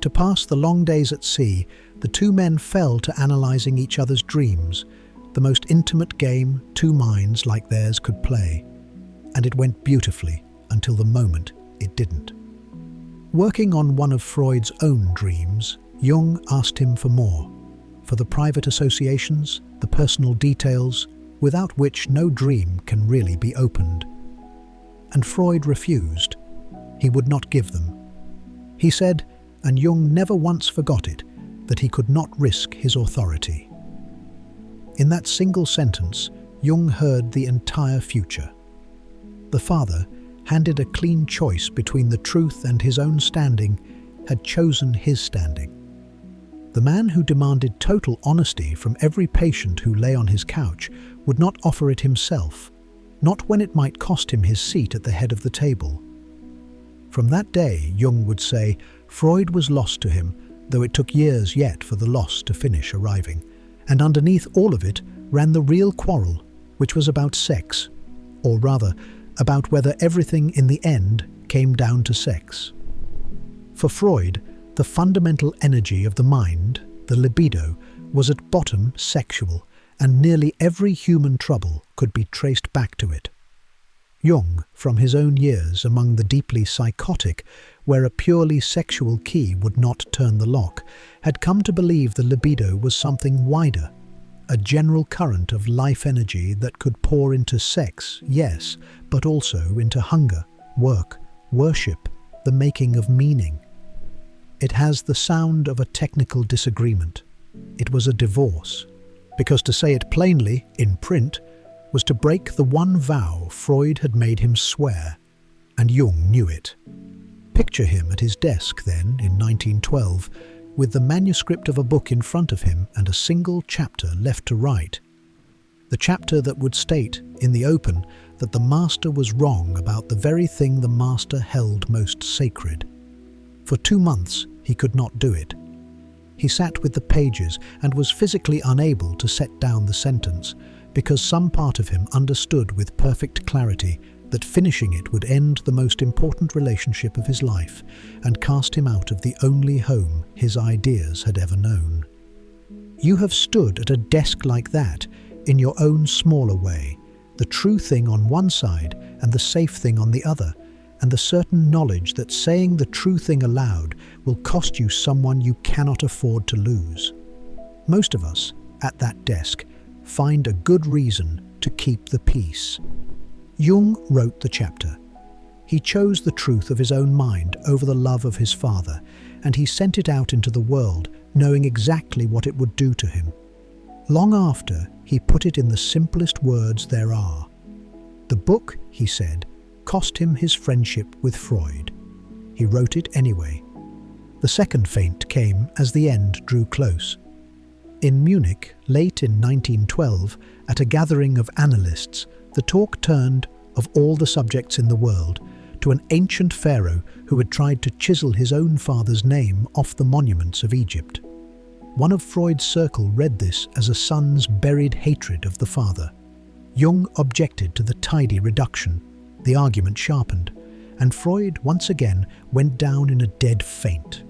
To pass the long days at sea, the two men fell to analysing each other's dreams, the most intimate game two minds like theirs could play. And it went beautifully until the moment it didn't. Working on one of Freud's own dreams, Jung asked him for more, for the private associations, the personal details, without which no dream can really be opened. And Freud refused. He would not give them. He said, and Jung never once forgot it, that he could not risk his authority. In that single sentence, Jung heard the entire future. The father, handed a clean choice between the truth and his own standing, had chosen his standing. The man who demanded total honesty from every patient who lay on his couch would not offer it himself, not when it might cost him his seat at the head of the table. From that day, Jung would say, Freud was lost to him, though it took years yet for the loss to finish arriving. And underneath all of it ran the real quarrel, which was about sex, or rather, about whether everything in the end came down to sex. For Freud, the fundamental energy of the mind, the libido, was at bottom sexual, and nearly every human trouble could be traced back to it. Jung, from his own years among the deeply psychotic, where a purely sexual key would not turn the lock, had come to believe the libido was something wider, a general current of life energy that could pour into sex, yes, but also into hunger, work, worship, the making of meaning. It has the sound of a technical disagreement. It was a divorce, because to say it plainly, in print, was to break the one vow Freud had made him swear, and Jung knew it. Picture him at his desk then, in 1912, with the manuscript of a book in front of him and a single chapter left to write. The chapter that would state, in the open, that the master was wrong about the very thing the master held most sacred. For 2 months, he could not do it. He sat with the pages and was physically unable to set down the sentence, because some part of him understood with perfect clarity that finishing it would end the most important relationship of his life and cast him out of the only home his ideas had ever known. You have stood at a desk like that, in your own smaller way, the true thing on one side and the safe thing on the other, and the certain knowledge that saying the true thing aloud will cost you someone you cannot afford to lose. Most of us, at that desk, find a good reason to keep the peace. Jung wrote the chapter. He chose the truth of his own mind over the love of his father, and he sent it out into the world, knowing exactly what it would do to him. Long after, he put it in the simplest words there are. The book, he said, cost him his friendship with Freud. He wrote it anyway. The second faint came as the end drew close. In Munich, late in 1912, at a gathering of analysts, the talk turned, of all the subjects in the world, to an ancient pharaoh who had tried to chisel his own father's name off the monuments of Egypt. One of Freud's circle read this as a son's buried hatred of the father. Jung objected to the tidy reduction. The argument sharpened, and Freud once again went down in a dead faint.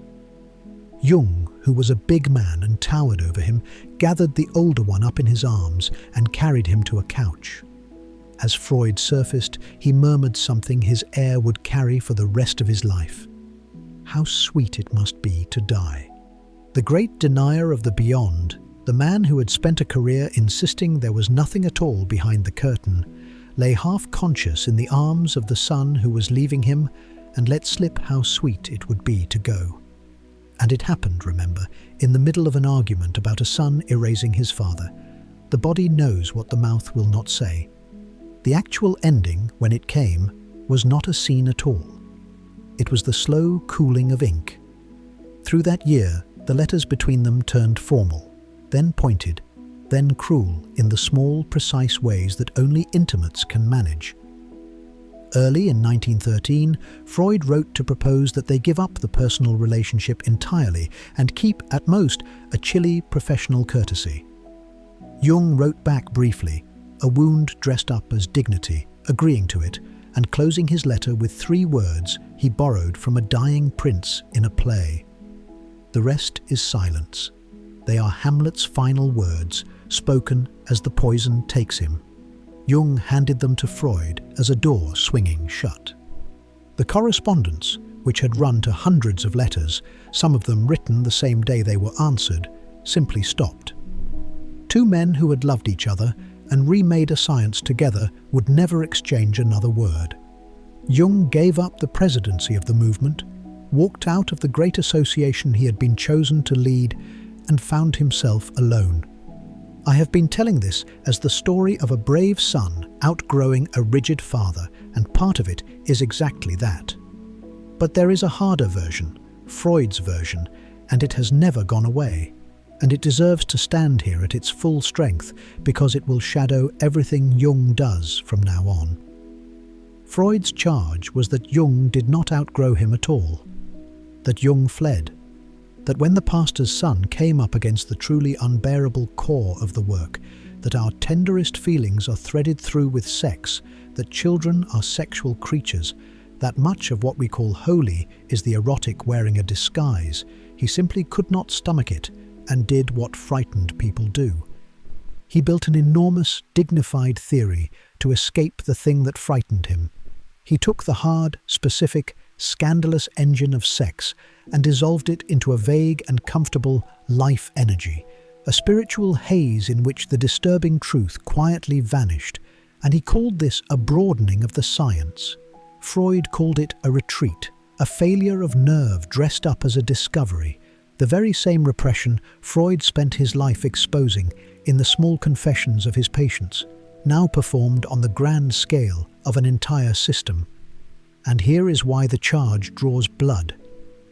Jung, who was a big man and towered over him, gathered the older one up in his arms and carried him to a couch. As Freud surfaced, he murmured something his heir would carry for the rest of his life. How sweet it must be to die. The great denier of the beyond, the man who had spent a career insisting there was nothing at all behind the curtain, lay half-conscious in the arms of the son who was leaving him and let slip how sweet it would be to go. And it happened, remember, in the middle of an argument about a son erasing his father. The body knows what the mouth will not say. The actual ending, when it came, was not a scene at all. It was the slow cooling of ink. Through that year, the letters between them turned formal, then pointed, then cruel in the small, precise ways that only intimates can manage. Early in 1913, Freud wrote to propose that they give up the personal relationship entirely and keep, at most, a chilly professional courtesy. Jung wrote back briefly, a wound dressed up as dignity, agreeing to it, and closing his letter with 3 words he borrowed from a dying prince in a play. The rest is silence. They are Hamlet's final words, spoken as the poison takes him. Jung handed them to Freud as a door swinging shut. The correspondence, which had run to hundreds of letters, some of them written the same day they were answered, simply stopped. 2 men who had loved each other and remade a science together would never exchange another word. Jung gave up the presidency of the movement, walked out of the great association he had been chosen to lead, and found himself alone. I have been telling this as the story of a brave son outgrowing a rigid father, and part of it is exactly that. But there is a harder version, Freud's version, and it has never gone away. And it deserves to stand here at its full strength because it will shadow everything Jung does from now on. Freud's charge was that Jung did not outgrow him at all, that Jung fled, that when the pastor's son came up against the truly unbearable core of the work, that our tenderest feelings are threaded through with sex, that children are sexual creatures, that much of what we call holy is the erotic wearing a disguise, he simply could not stomach it and did what frightened people do. He built an enormous, dignified theory to escape the thing that frightened him. He took the hard, specific, scandalous engine of sex and dissolved it into a vague and comfortable life energy, a spiritual haze in which the disturbing truth quietly vanished, and he called this a broadening of the science. Freud called it a retreat, a failure of nerve dressed up as a discovery, the very same repression Freud spent his life exposing in the small confessions of his patients, now performed on the grand scale of an entire system. And here is why the charge draws blood.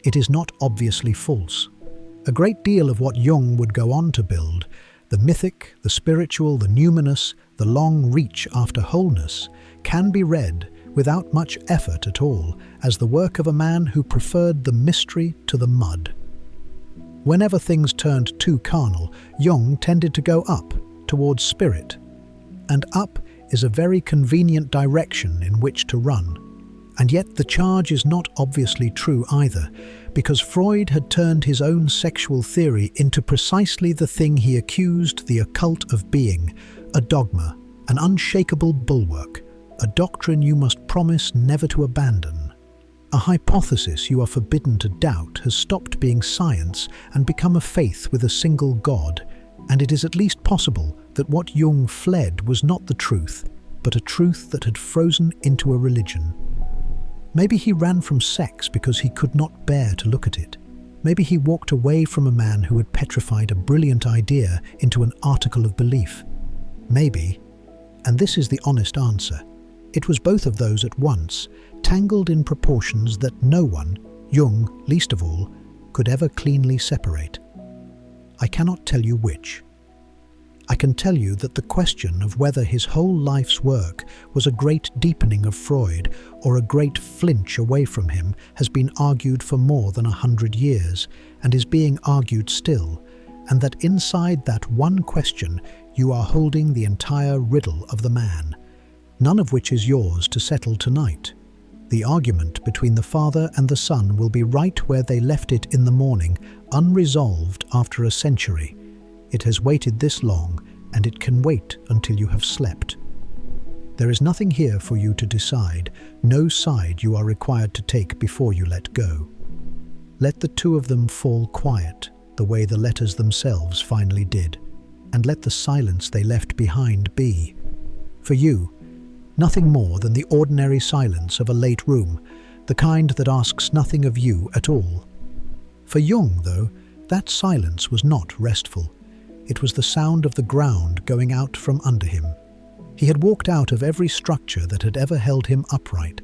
It is not obviously false. A great deal of what Jung would go on to build, the mythic, the spiritual, the numinous, the long reach after wholeness, can be read without much effort at all as the work of a man who preferred the mystery to the mud. Whenever things turned too carnal, Jung tended to go up, towards spirit. And up is a very convenient direction in which to run. And yet the charge is not obviously true either, because Freud had turned his own sexual theory into precisely the thing he accused the occult of being, a dogma, an unshakable bulwark, a doctrine you must promise never to abandon. A hypothesis you are forbidden to doubt has stopped being science and become a faith with a single God, and it is at least possible that what Jung fled was not the truth, but a truth that had frozen into a religion. Maybe he ran from sex because he could not bear to look at it. Maybe he walked away from a man who had petrified a brilliant idea into an article of belief. Maybe, and this is the honest answer, it was both of those at once, tangled in proportions that no one, Jung least of all, could ever cleanly separate. I cannot tell you which. I can tell you that the question of whether his whole life's work was a great deepening of Freud or a great flinch away from him has been argued for more than 100 years and is being argued still, and that inside that one question you are holding the entire riddle of the man, none of which is yours to settle tonight. The argument between the father and the son will be right where they left it in the morning, unresolved after a century. It has waited this long, and it can wait until you have slept. There is nothing here for you to decide, no side you are required to take before you let go. Let the two of them fall quiet, the way the letters themselves finally did, and let the silence they left behind be, for you, nothing more than the ordinary silence of a late room, the kind that asks nothing of you at all. For Jung, though, that silence was not restful. It was the sound of the ground going out from under him. He had walked out of every structure that had ever held him upright.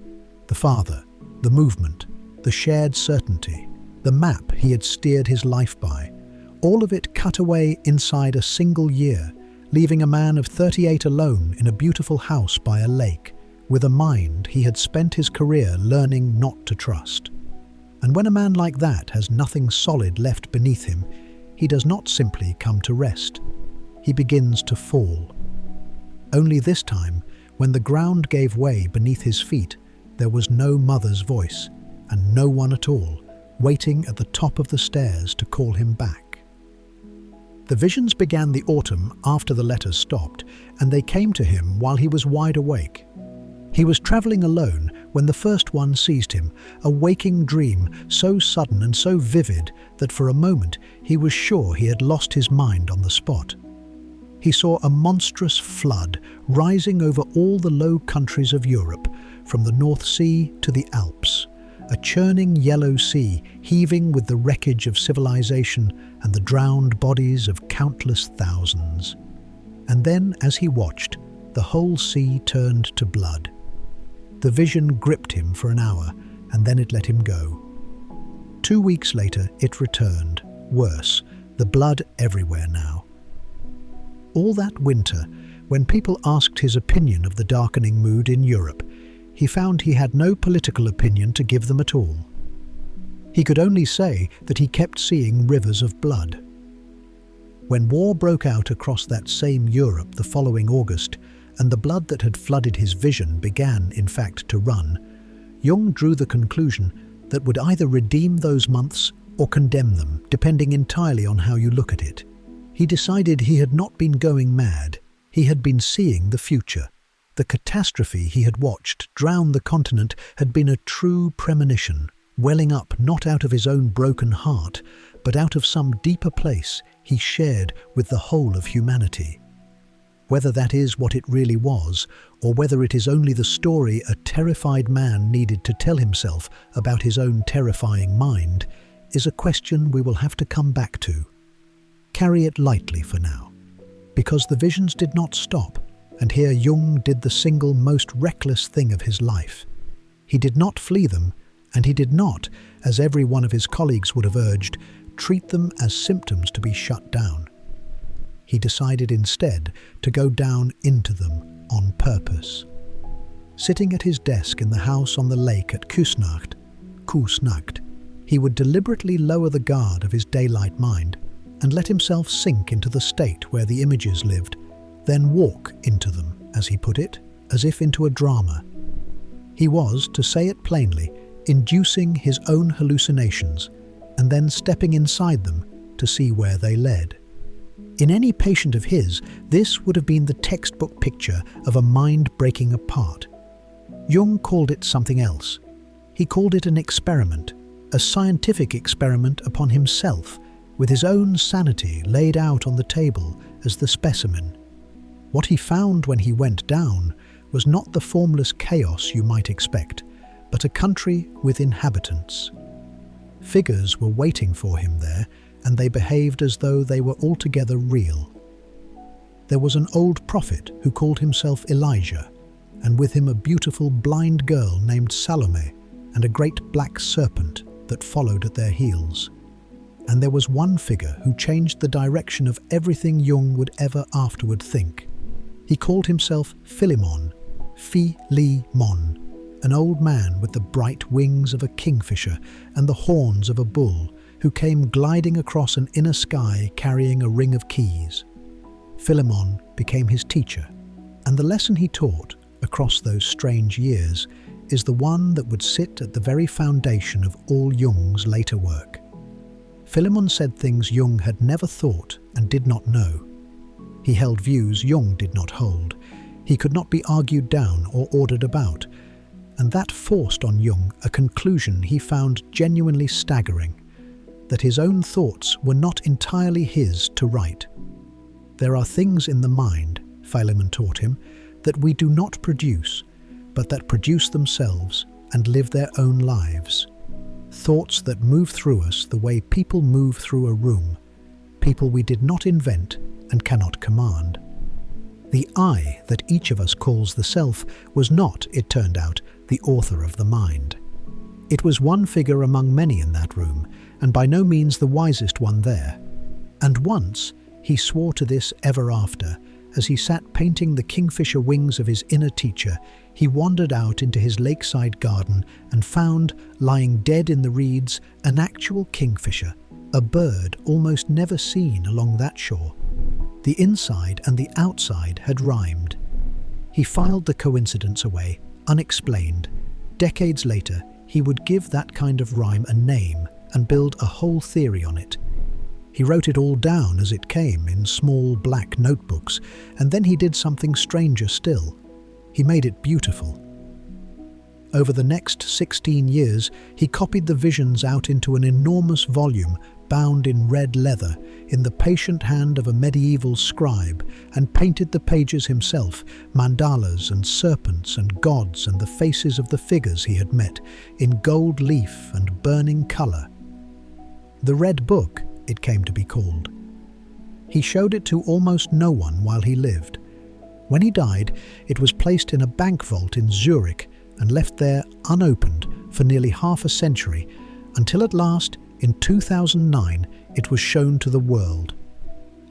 The father, the movement, the shared certainty, the map he had steered his life by, all of it cut away inside a single year, leaving a man of 38 alone in a beautiful house by a lake, with a mind he had spent his career learning not to trust. And when a man like that has nothing solid left beneath him, he does not simply come to rest. He begins to fall. Only this time, when the ground gave way beneath his feet, there was no mother's voice, and no one at all, waiting at the top of the stairs to call him back. The visions began the autumn after the letters stopped, and they came to him while he was wide awake. He was travelling alone when the first one seized him, a waking dream so sudden and so vivid that for a moment he was sure he had lost his mind on the spot. He saw a monstrous flood rising over all the low countries of Europe, from the North Sea to the Alps, a churning yellow sea heaving with the wreckage of civilization and the drowned bodies of countless thousands. And then, as he watched, the whole sea turned to blood. The vision gripped him for an hour, and then it let him go. 2 weeks later, it returned, worse, the blood everywhere now. All that winter, when people asked his opinion of the darkening mood in Europe, he found he had no political opinion to give them at all. He could only say that he kept seeing rivers of blood. When war broke out across that same Europe the following August, and the blood that had flooded his vision began, in fact, to run, Jung drew the conclusion that would either redeem those months or condemn them, depending entirely on how you look at it. He decided he had not been going mad. He had been seeing the future. The catastrophe he had watched drown the continent had been a true premonition, welling up not out of his own broken heart, but out of some deeper place he shared with the whole of humanity. Whether that is what it really was, or whether it is only the story a terrified man needed to tell himself about his own terrifying mind, is a question we will have to come back to. Carry it lightly for now, because the visions did not stop, and here Jung did the single most reckless thing of his life. He did not flee them, and he did not, as every one of his colleagues would have urged, treat them as symptoms to be shut down. He decided instead to go down into them on purpose. Sitting at his desk in the house on the lake at Kusnacht, he would deliberately lower the guard of his daylight mind and let himself sink into the state where the images lived, then walk into them, as he put it, as if into a drama. He was, to say it plainly, inducing his own hallucinations and then stepping inside them to see where they led. In any patient of his, this would have been the textbook picture of a mind breaking apart. Jung called it something else. He called it an experiment, a scientific experiment upon himself, with his own sanity laid out on the table as the specimen. What he found when he went down was not the formless chaos you might expect, but a country with inhabitants. Figures were waiting for him there, and they behaved as though they were altogether real. There was an old prophet who called himself Elijah, and with him a beautiful blind girl named Salome, and a great black serpent that followed at their heels. And there was one figure who changed the direction of everything Jung would ever afterward think. He called himself Philemon, Phi-li-mon, an old man with the bright wings of a kingfisher and the horns of a bull, who came gliding across an inner sky carrying a ring of keys. Philemon became his teacher, and the lesson he taught, across those strange years, is the one that would sit at the very foundation of all Jung's later work. Philemon said things Jung had never thought and did not know. He held views Jung did not hold. He could not be argued down or ordered about, and that forced on Jung a conclusion he found genuinely staggering, that his own thoughts were not entirely his to write. There are things in the mind, Philemon taught him, that we do not produce, but that produce themselves and live their own lives. Thoughts that move through us the way people move through a room, people we did not invent and cannot command. The I that each of us calls the self was not, it turned out, the author of the mind. It was one figure among many in that room, and by no means the wisest one there. And once he swore to this ever after, as he sat painting the kingfisher wings of his inner teacher, he wandered out into his lakeside garden and found, lying dead in the reeds, an actual kingfisher, a bird almost never seen along that shore. The inside and the outside had rhymed. He filed the coincidence away, unexplained. Decades later, he would give that kind of rhyme a name and build a whole theory on it. He wrote it all down as it came in small black notebooks, and then he did something stranger still. He made it beautiful. Over the next 16 years, he copied the visions out into an enormous volume bound in red leather in the patient hand of a medieval scribe, and painted the pages himself, mandalas and serpents and gods and the faces of the figures he had met, in gold leaf and burning colour. The Red Book, it came to be called. He showed it to almost no one while he lived. When he died, it was placed in a bank vault in Zurich and left there unopened for nearly half a century, until at last, in 2009, it was shown to the world.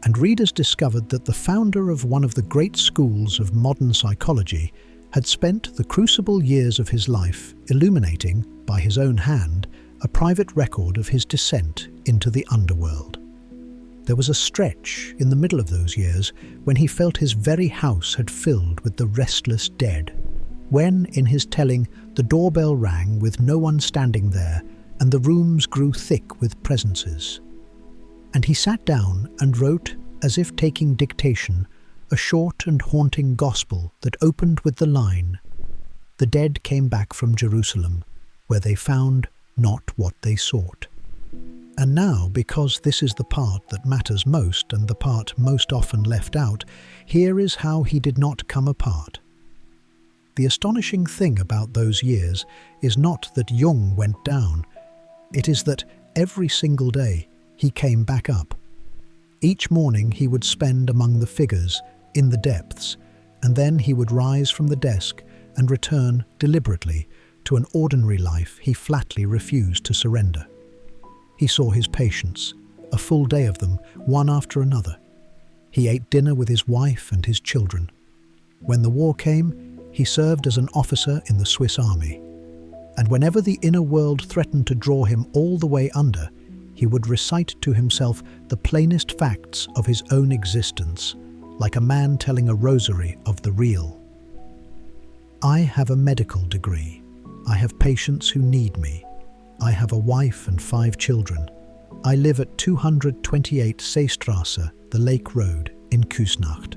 And readers discovered that the founder of one of the great schools of modern psychology had spent the crucible years of his life illuminating, by his own hand, a private record of his descent into the underworld. There was a stretch in the middle of those years when he felt his very house had filled with the restless dead, when, in his telling, the doorbell rang with no one standing there, and the rooms grew thick with presences. And he sat down and wrote, as if taking dictation, a short and haunting gospel that opened with the line, "The dead came back from Jerusalem, where they found not what they sought." And now, because this is the part that matters most and the part most often left out, here is how he did not come apart. The astonishing thing about those years is not that Jung went down, it is that every single day he came back up. Each morning he would spend among the figures, in the depths, and then he would rise from the desk and return deliberately to an ordinary life he flatly refused to surrender. He saw his patients, a full day of them, one after another. He ate dinner with his wife and his children. When the war came, he served as an officer in the Swiss army. And whenever the inner world threatened to draw him all the way under, he would recite to himself the plainest facts of his own existence, like a man telling a rosary of the real. "I have a medical degree. I have patients who need me. I have a wife and 5 children. I live at 228 Seestrasse, the Lake Road, in Küsnacht."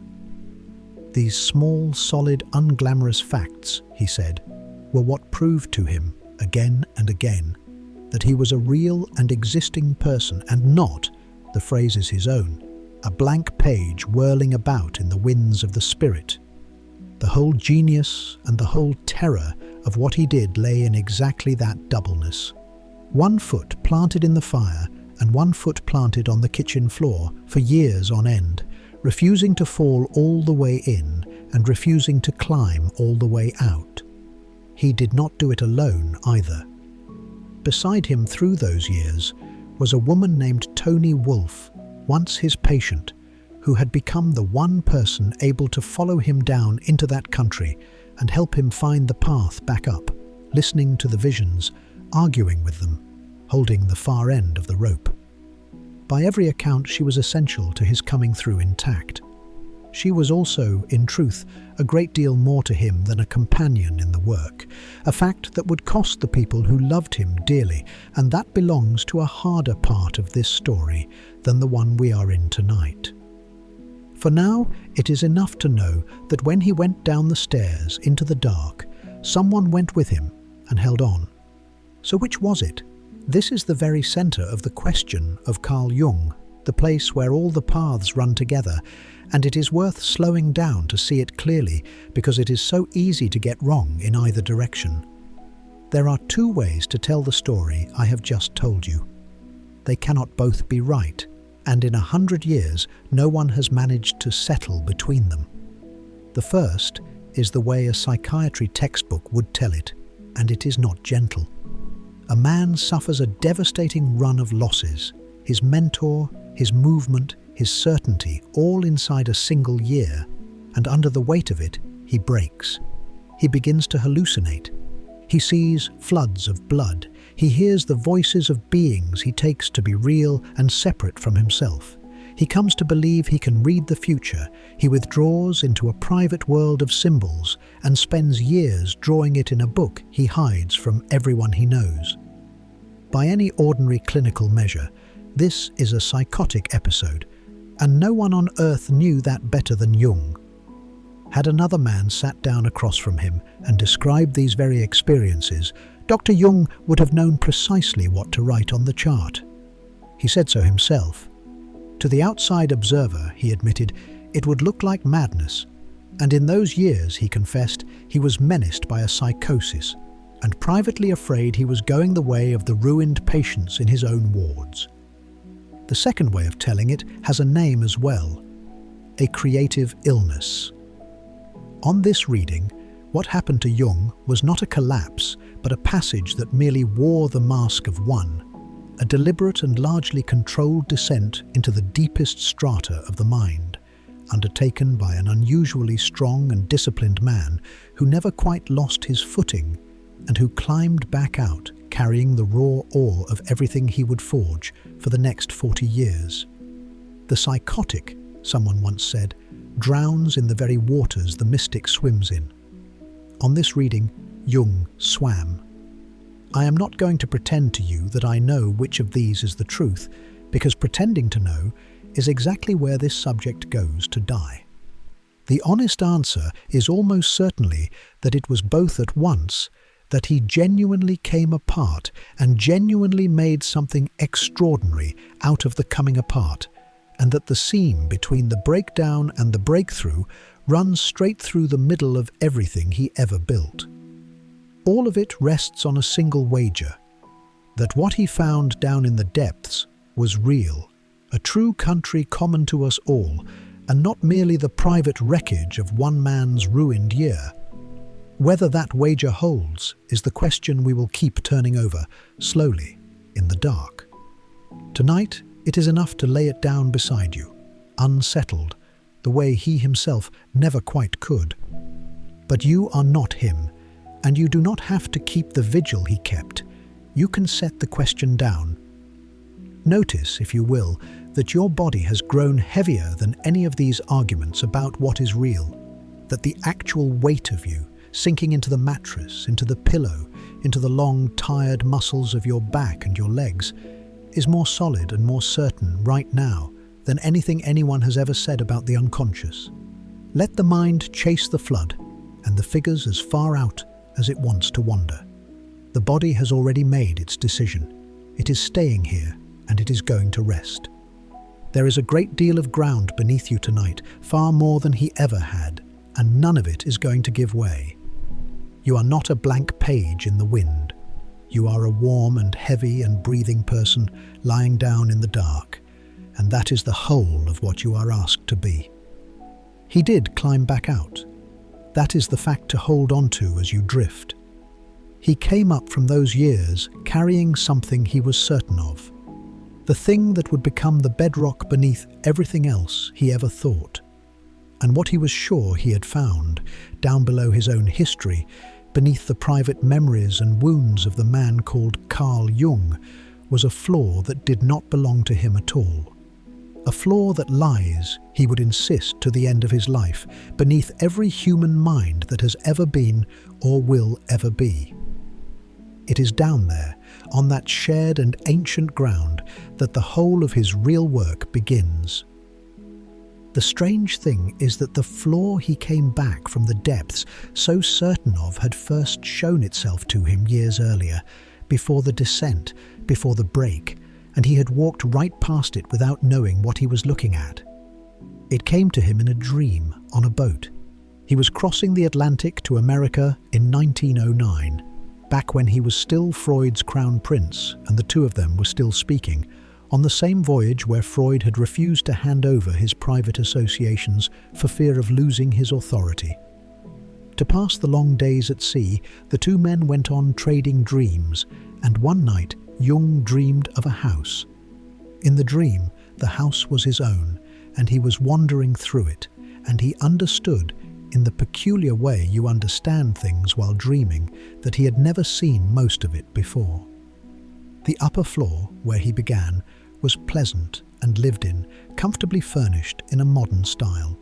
These small, solid, unglamorous facts, he said, were what proved to him, again and again, that he was a real and existing person and not, the phrase is his own, a blank page whirling about in the winds of the spirit. The whole genius and the whole terror of what he did lay in exactly that doubleness. One foot planted in the fire and one foot planted on the kitchen floor for years on end, refusing to fall all the way in and refusing to climb all the way out. He did not do it alone either. Beside him through those years was a woman named Toni Wolff, once his patient, who had become the one person able to follow him down into that country and help him find the path back up, listening to the visions, arguing with them, holding the far end of the rope. By every account, she was essential to his coming through intact. She was also, in truth, a great deal more to him than a companion in the work, a fact that would cost the people who loved him dearly, and that belongs to a harder part of this story than the one we are in tonight. For now, it is enough to know that when he went down the stairs into the dark, someone went with him and held on. So which was it? This is the very centre of the question of Carl Jung, the place where all the paths run together, and it is worth slowing down to see it clearly because it is so easy to get wrong in either direction. There are 2 ways to tell the story I have just told you. They cannot both be right, and in 100 years no one has managed to settle between them. The first is the way a psychiatry textbook would tell it, and it is not gentle. A man suffers a devastating run of losses, his mentor, his movement, his certainty, all inside a single year, and under the weight of it, he breaks. He begins to hallucinate. He sees floods of blood. He hears the voices of beings he takes to be real and separate from himself. He comes to believe he can read the future. He withdraws into a private world of symbols and spends years drawing it in a book he hides from everyone he knows. By any ordinary clinical measure, this is a psychotic episode, and no one on earth knew that better than Jung. Had another man sat down across from him and described these very experiences, Dr. Jung would have known precisely what to write on the chart. He said so himself. To the outside observer, he admitted, it would look like madness, and in those years, he confessed, he was menaced by a psychosis, and privately afraid he was going the way of the ruined patients in his own wards. The second way of telling it has a name as well, a creative illness. On this reading, what happened to Jung was not a collapse, but a passage that merely wore the mask of one, a deliberate and largely controlled descent into the deepest strata of the mind, undertaken by an unusually strong and disciplined man who never quite lost his footing and who climbed back out, carrying the raw ore of everything he would forge for the next 40 years. The psychotic, someone once said, drowns in the very waters the mystic swims in. On this reading, Jung swam. I am not going to pretend to you that I know which of these is the truth, because pretending to know is exactly where this subject goes to die. The honest answer is almost certainly that it was both at once, that he genuinely came apart and genuinely made something extraordinary out of the coming apart, and that the seam between the breakdown and the breakthrough runs straight through the middle of everything he ever built. All of it rests on a single wager, that what he found down in the depths was real, a true country common to us all, and not merely the private wreckage of one man's ruined year. Whether that wager holds is the question we will keep turning over, slowly, in the dark. Tonight, it is enough to lay it down beside you, unsettled, the way he himself never quite could. But you are not him, and you do not have to keep the vigil he kept. You can set the question down. Notice, if you will, that your body has grown heavier than any of these arguments about what is real, that the actual weight of you, sinking into the mattress, into the pillow, into the long, tired muscles of your back and your legs, is more solid and more certain right now than anything anyone has ever said about the unconscious. Let the mind chase the flood, and the figures as far out as it wants to wander. The body has already made its decision. It is staying here, and it is going to rest. There is a great deal of ground beneath you tonight, far more than he ever had, and none of it is going to give way. You are not a blank page in the wind. You are a warm and heavy and breathing person lying down in the dark, and that is the whole of what you are asked to be. He did climb back out. That is the fact to hold on to as you drift. He came up from those years carrying something he was certain of, the thing that would become the bedrock beneath everything else he ever thought. And what he was sure he had found, down below his own history, beneath the private memories and wounds of the man called Carl Jung, was a flaw that did not belong to him at all. A flaw that lies, he would insist to the end of his life, beneath every human mind that has ever been or will ever be. It is down there, on that shared and ancient ground, that the whole of his real work begins. The strange thing is that the flaw he came back from the depths so certain of had first shown itself to him years earlier, before the descent, before the break, and he had walked right past it without knowing what he was looking at. It came to him in a dream, on a boat. He was crossing the Atlantic to America in 1909, back when he was still Freud's crown prince and the two of them were still speaking, on the same voyage where Freud had refused to hand over his private associations for fear of losing his authority. To pass the long days at sea, the two men went on trading dreams, and one night Jung dreamed of a house. In the dream, the house was his own, and he was wandering through it, and he understood, in the peculiar way you understand things while dreaming, that he had never seen most of it before. The upper floor, where he began, was pleasant and lived in, comfortably furnished in a modern style.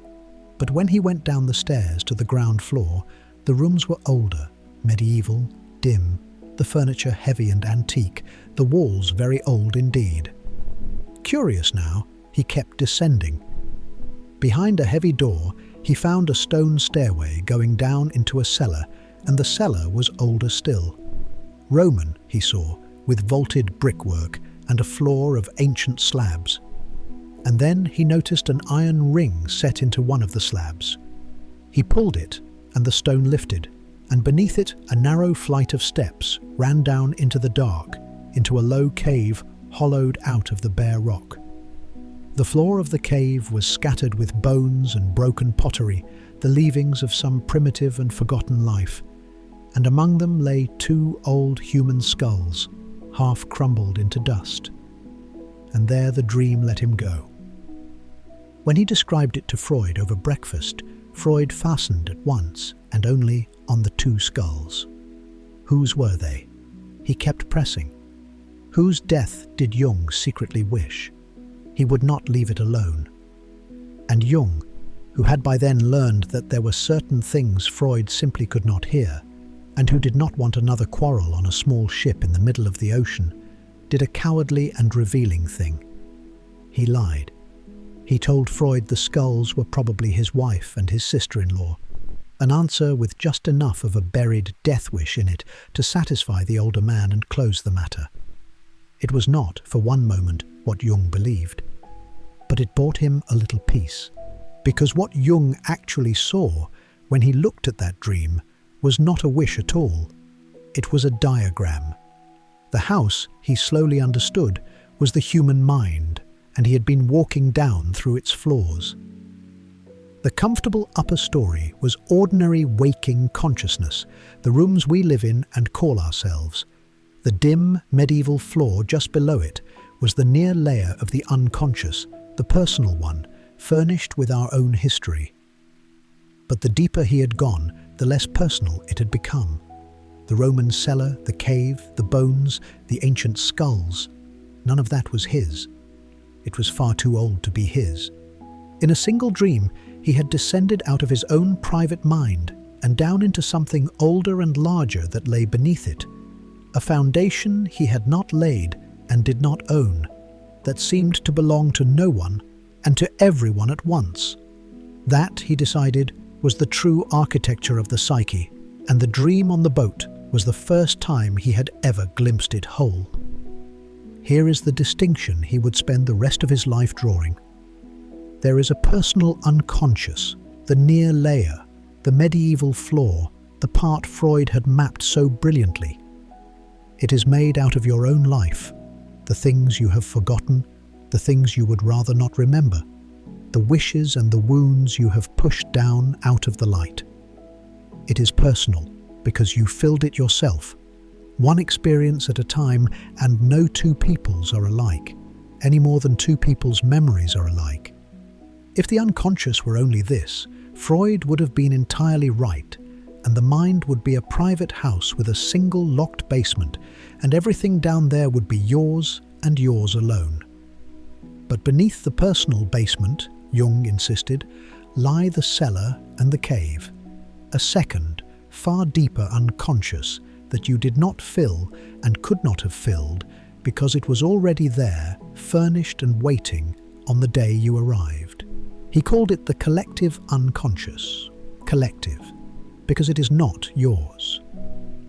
But when he went down the stairs to the ground floor, the rooms were older, medieval, dim, the furniture heavy and antique, the walls very old indeed. Curious now, he kept descending. Behind a heavy door, he found a stone stairway going down into a cellar, and the cellar was older still. Roman, he saw, with vaulted brickwork and a floor of ancient slabs. And then he noticed an iron ring set into one of the slabs. He pulled it, and the stone lifted, and beneath it a narrow flight of steps ran down into the dark, into a low cave hollowed out of the bare rock. The floor of the cave was scattered with bones and broken pottery, the leavings of some primitive and forgotten life, and among them lay two old human skulls, half crumbled into dust. And there the dream let him go. When he described it to Freud over breakfast, Freud fastened at once and only on the two skulls. Whose were they? He kept pressing. Whose death did Jung secretly wish? He would not leave it alone. And Jung, who had by then learned that there were certain things Freud simply could not hear, and who did not want another quarrel on a small ship in the middle of the ocean, did a cowardly and revealing thing. He lied. He told Freud the skulls were probably his wife and his sister-in-law, an answer with just enough of a buried death wish in it to satisfy the older man and close the matter. It was not, for one moment, what Jung believed, but it brought him a little peace, because what Jung actually saw when he looked at that dream was not a wish at all. It was a diagram. The house, he slowly understood, was the human mind, and he had been walking down through its floors. The comfortable upper story was ordinary waking consciousness, the rooms we live in and call ourselves. The dim, medieval floor just below it was the near layer of the unconscious, the personal one, furnished with our own history. But the deeper he had gone, the less personal it had become. The Roman cellar, the cave, the bones, the ancient skulls, none of that was his. It was far too old to be his. In a single dream, he had descended out of his own private mind and down into something older and larger that lay beneath it, a foundation he had not laid and did not own, that seemed to belong to no one and to everyone at once. That, he decided, was the true architecture of the psyche, and the dream on the boat was the first time he had ever glimpsed it whole. Here is the distinction he would spend the rest of his life drawing. There is a personal unconscious, the near layer, the medieval floor, the part Freud had mapped so brilliantly. It is made out of your own life, the things you have forgotten, the things you would rather not remember, the wishes and the wounds you have pushed down out of the light. It is personal because you filled it yourself, one experience at a time, and no two peoples are alike, any more than two people's memories are alike. If the unconscious were only this, Freud would have been entirely right, and the mind would be a private house with a single locked basement, and everything down there would be yours and yours alone. But beneath the personal basement, Jung insisted, lie the cellar and the cave, a second, far deeper unconscious that you did not fill and could not have filled because it was already there, furnished and waiting on the day you arrived. He called it the collective unconscious, collective, because it is not yours.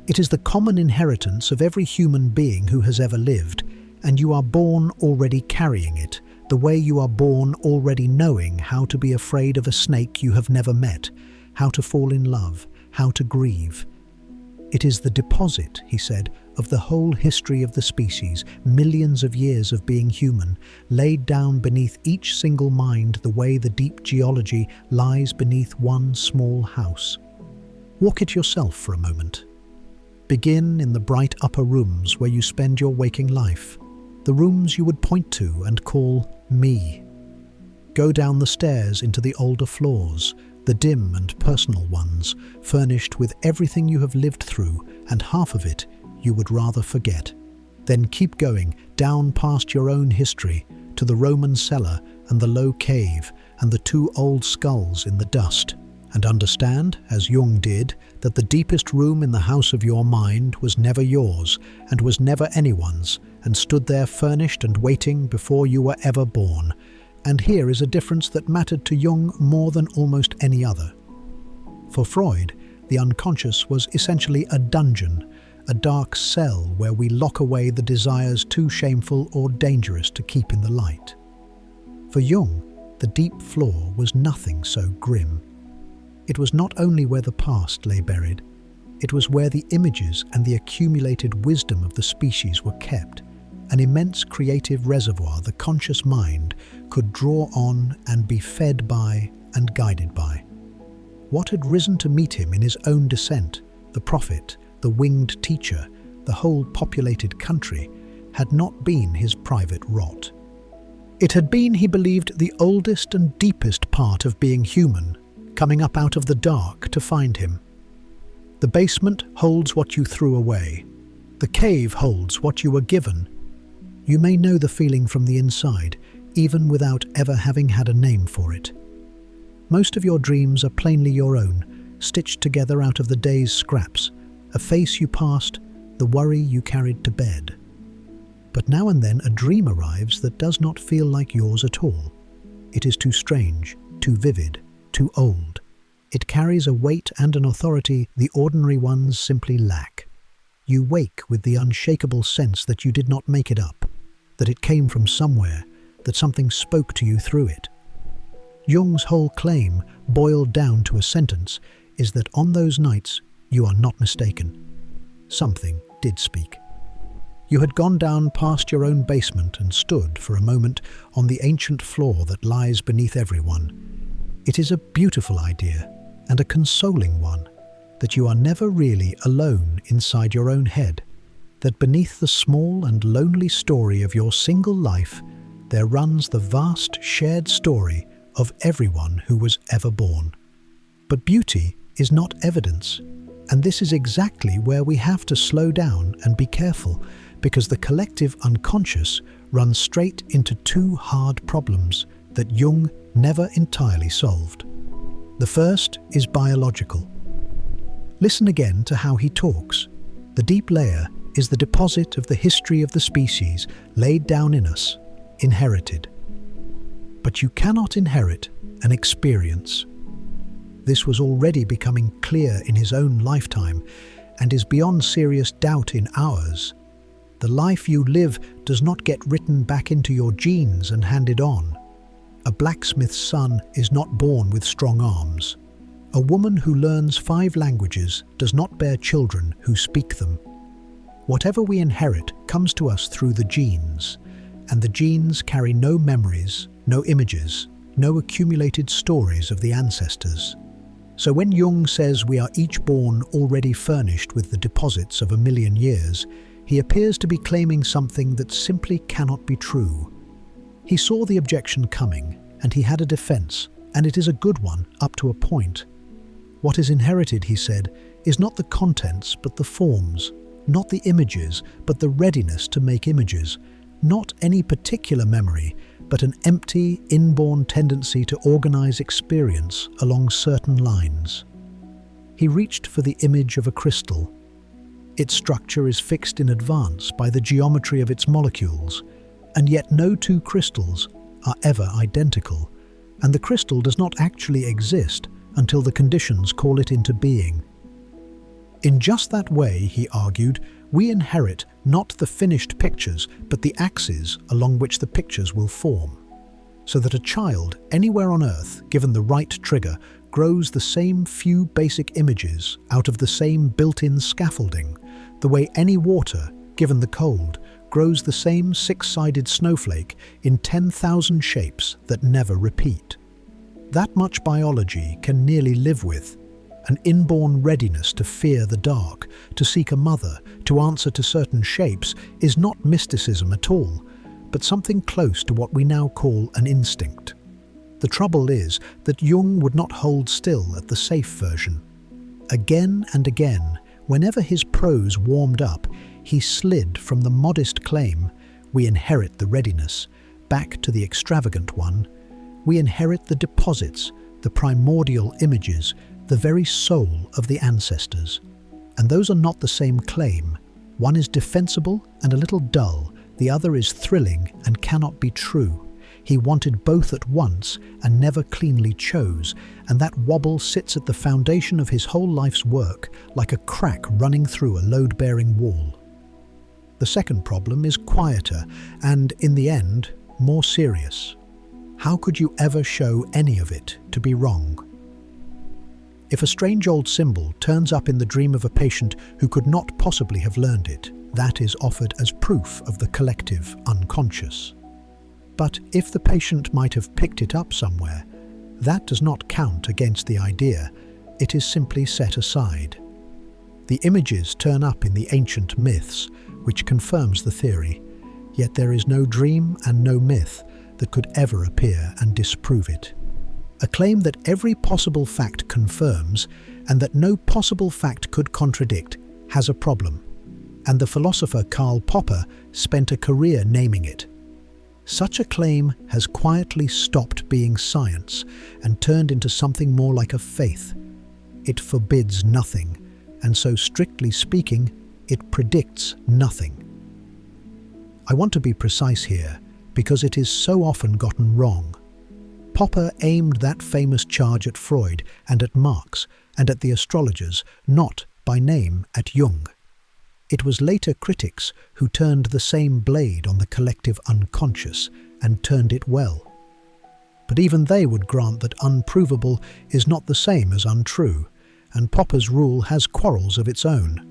It is the common inheritance of every human being who has ever lived, and you are born already carrying it, the way you are born already knowing how to be afraid of a snake you have never met, how to fall in love, how to grieve. It is the deposit, he said, of the whole history of the species, millions of years of being human, laid down beneath each single mind the way the deep geology lies beneath one small house. Walk it yourself for a moment. Begin in the bright upper rooms where you spend your waking life, the rooms you would point to and call me. Go down the stairs into the older floors, the dim and personal ones, furnished with everything you have lived through, and half of it you would rather forget. Then keep going, down past your own history, to the Roman cellar and the low cave and the two old skulls in the dust, and understand, as Jung did, that the deepest room in the house of your mind was never yours and was never anyone's, and stood there furnished and waiting before you were ever born. And here is a difference that mattered to Jung more than almost any other. For Freud, the unconscious was essentially a dungeon, a dark cell where we lock away the desires too shameful or dangerous to keep in the light. For Jung, the deep floor was nothing so grim. It was not only where the past lay buried, it was where the images and the accumulated wisdom of the species were kept, an immense creative reservoir the conscious mind could draw on and be fed by and guided by. What had risen to meet him in his own descent, the prophet, the winged teacher, the whole populated country, had not been his private rot. It had been, he believed, the oldest and deepest part of being human, coming up out of the dark to find him. The basement holds what you threw away. The cave holds what you were given. You may know the feeling from the inside, even without ever having had a name for it. Most of your dreams are plainly your own, stitched together out of the day's scraps, a face you passed, the worry you carried to bed. But now and then a dream arrives that does not feel like yours at all. It is too strange, too vivid, too old. It carries a weight and an authority the ordinary ones simply lack. You wake with the unshakable sense that you did not make it up, that it came from somewhere, that something spoke to you through it. Jung's whole claim, boiled down to a sentence, is that on those nights you are not mistaken. Something did speak. You had gone down past your own basement and stood for a moment on the ancient floor that lies beneath everyone. It is a beautiful idea, and a consoling one, that you are never really alone inside your own head, that beneath the small and lonely story of your single life, there runs the vast shared story of everyone who was ever born. But beauty is not evidence, and this is exactly where we have to slow down and be careful, because the collective unconscious runs straight into two hard problems that Jung never entirely solved. The first is biological. Listen again to how he talks. The deep layer is the deposit of the history of the species laid down in us, inherited. But you cannot inherit an experience. This was already becoming clear in his own lifetime and is beyond serious doubt in ours. The life you live does not get written back into your genes and handed on. A blacksmith's son is not born with strong arms. A woman who learns 5 languages does not bear children who speak them. Whatever we inherit comes to us through the genes, and the genes carry no memories, no images, no accumulated stories of the ancestors. So when Jung says we are each born already furnished with the deposits of 1,000,000 years, he appears to be claiming something that simply cannot be true. He saw the objection coming, and he had a defense, and it is a good one up to a point. What is inherited, he said, is not the contents but the forms, not the images but the readiness to make images, not any particular memory, but an empty, inborn tendency to organize experience along certain lines. He reached for the image of a crystal. Its structure is fixed in advance by the geometry of its molecules, and yet no two crystals are ever identical, and the crystal does not actually exist until the conditions call it into being. In just that way, he argued, we inherit not the finished pictures, but the axes along which the pictures will form. So that a child anywhere on Earth, given the right trigger, grows the same few basic images out of the same built-in scaffolding, the way any water, given the cold, grows the same 6-sided snowflake in 10,000 shapes that never repeat. That much biology can nearly live with. An inborn readiness to fear the dark, to seek a mother, to answer to certain shapes is not mysticism at all, but something close to what we now call an instinct. The trouble is that Jung would not hold still at the safe version. Again and again, whenever his prose warmed up, he slid from the modest claim, we inherit the readiness, back to the extravagant one, we inherit the deposits, the primordial images, the very soul of the ancestors. And those are not the same claim. One is defensible and a little dull, the other is thrilling and cannot be true. He wanted both at once and never cleanly chose, and that wobble sits at the foundation of his whole life's work, like a crack running through a load-bearing wall. The second problem is quieter and, in the end, more serious. How could you ever show any of it to be wrong? If a strange old symbol turns up in the dream of a patient who could not possibly have learned it, that is offered as proof of the collective unconscious. But if the patient might have picked it up somewhere, that does not count against the idea, it is simply set aside. The images turn up in the ancient myths, which confirms the theory, yet there is no dream and no myth that could ever appear and disprove it. A claim that every possible fact confirms and that no possible fact could contradict has a problem, and the philosopher Karl Popper spent a career naming it. Such a claim has quietly stopped being science and turned into something more like a faith. It forbids nothing, and so strictly speaking, it predicts nothing. I want to be precise here because it is so often gotten wrong. Popper aimed that famous charge at Freud and at Marx and at the astrologers, not, by name, at Jung. It was later critics who turned the same blade on the collective unconscious and turned it well. But even they would grant that unprovable is not the same as untrue, and Popper's rule has quarrels of its own.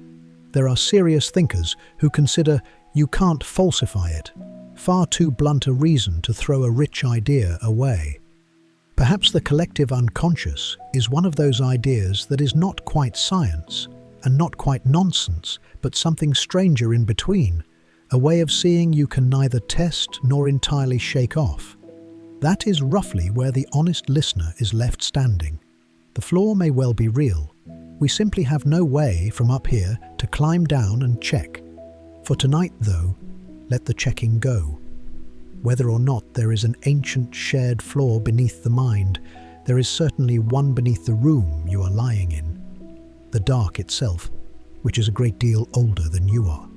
There are serious thinkers who consider you can't falsify it, far too blunt a reason to throw a rich idea away. Perhaps the collective unconscious is one of those ideas that is not quite science and not quite nonsense, but something stranger in between, a way of seeing you can neither test nor entirely shake off. That is roughly where the honest listener is left standing. The flaw may well be real. We simply have no way from up here to climb down and check. For tonight, though, let the checking go. Whether or not there is an ancient shared flaw beneath the mind, there is certainly one beneath the room you are lying in. The dark itself, which is a great deal older than you are.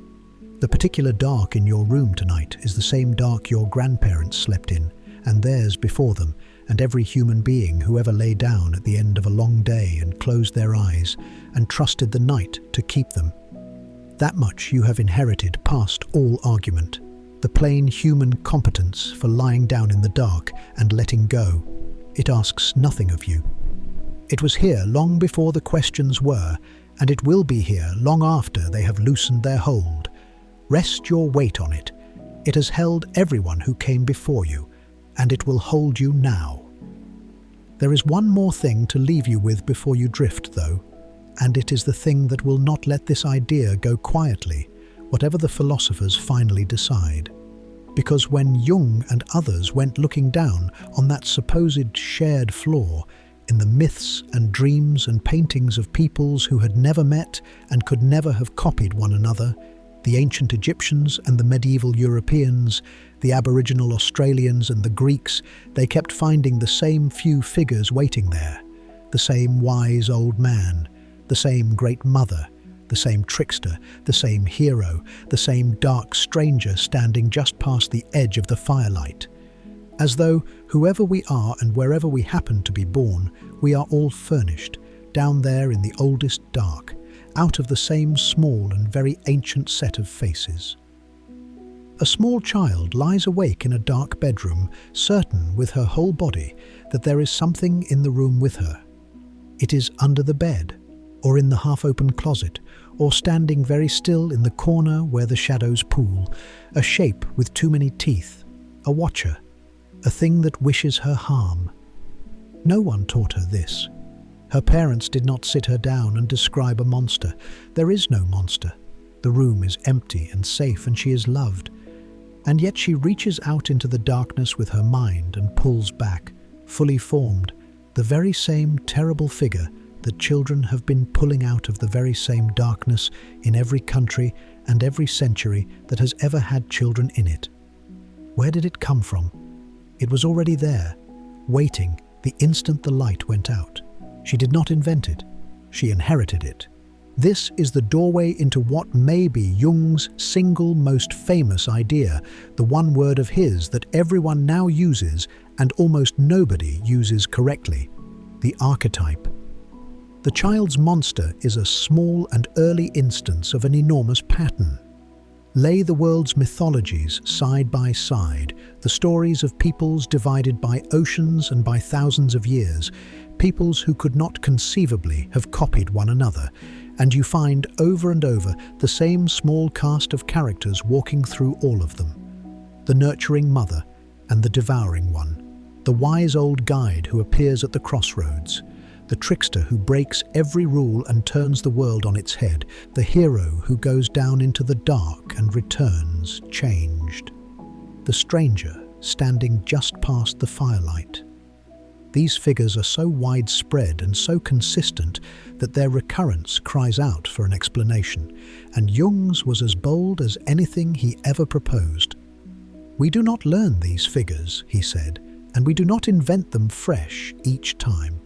The particular dark in your room tonight is the same dark your grandparents slept in, and theirs before them, and every human being who ever lay down at the end of a long day and closed their eyes and trusted the night to keep them. That much you have inherited past all argument, the plain human competence for lying down in the dark and letting go. It asks nothing of you. It was here long before the questions were, and it will be here long after they have loosened their hold. Rest your weight on it. It has held everyone who came before you, and it will hold you now. There is one more thing to leave you with before you drift, though, and it is the thing that will not let this idea go quietly, whatever the philosophers finally decide. Because when Jung and others went looking down on that supposed shared flaw in the myths and dreams and paintings of peoples who had never met and could never have copied one another, the ancient Egyptians and the medieval Europeans, the Aboriginal Australians and the Greeks, they kept finding the same few figures waiting there, the same wise old man, the same great mother, the same trickster, the same hero, the same dark stranger standing just past the edge of the firelight. As though, whoever we are and wherever we happen to be born, we are all furnished, down there in the oldest dark, out of the same small and very ancient set of faces. A small child lies awake in a dark bedroom, certain with her whole body that there is something in the room with her. It is under the bed, or in the half-open closet, or standing very still in the corner where the shadows pool, a shape with too many teeth, a watcher, a thing that wishes her harm. No one taught her this. Her parents did not sit her down and describe a monster. There is no monster. The room is empty and safe, and she is loved. And yet she reaches out into the darkness with her mind and pulls back, fully formed, the very same terrible figure that children have been pulling out of the very same darkness in every country and every century that has ever had children in it. Where did it come from? It was already there, waiting the instant the light went out. She did not invent it. She inherited it. This is the doorway into what may be Jung's single most famous idea, the one word of his that everyone now uses and almost nobody uses correctly, the archetype. The child's monster is a small and early instance of an enormous pattern. Lay the world's mythologies side by side, the stories of peoples divided by oceans and by thousands of years, peoples who could not conceivably have copied one another, and you find over and over the same small cast of characters walking through all of them. The nurturing mother and the devouring one, the wise old guide who appears at the crossroads, the trickster who breaks every rule and turns the world on its head, the hero who goes down into the dark and returns changed, the stranger standing just past the firelight. These figures are so widespread and so consistent that their recurrence cries out for an explanation, and Jung's was as bold as anything he ever proposed. "We do not learn these figures," he said, "and we do not invent them fresh each time.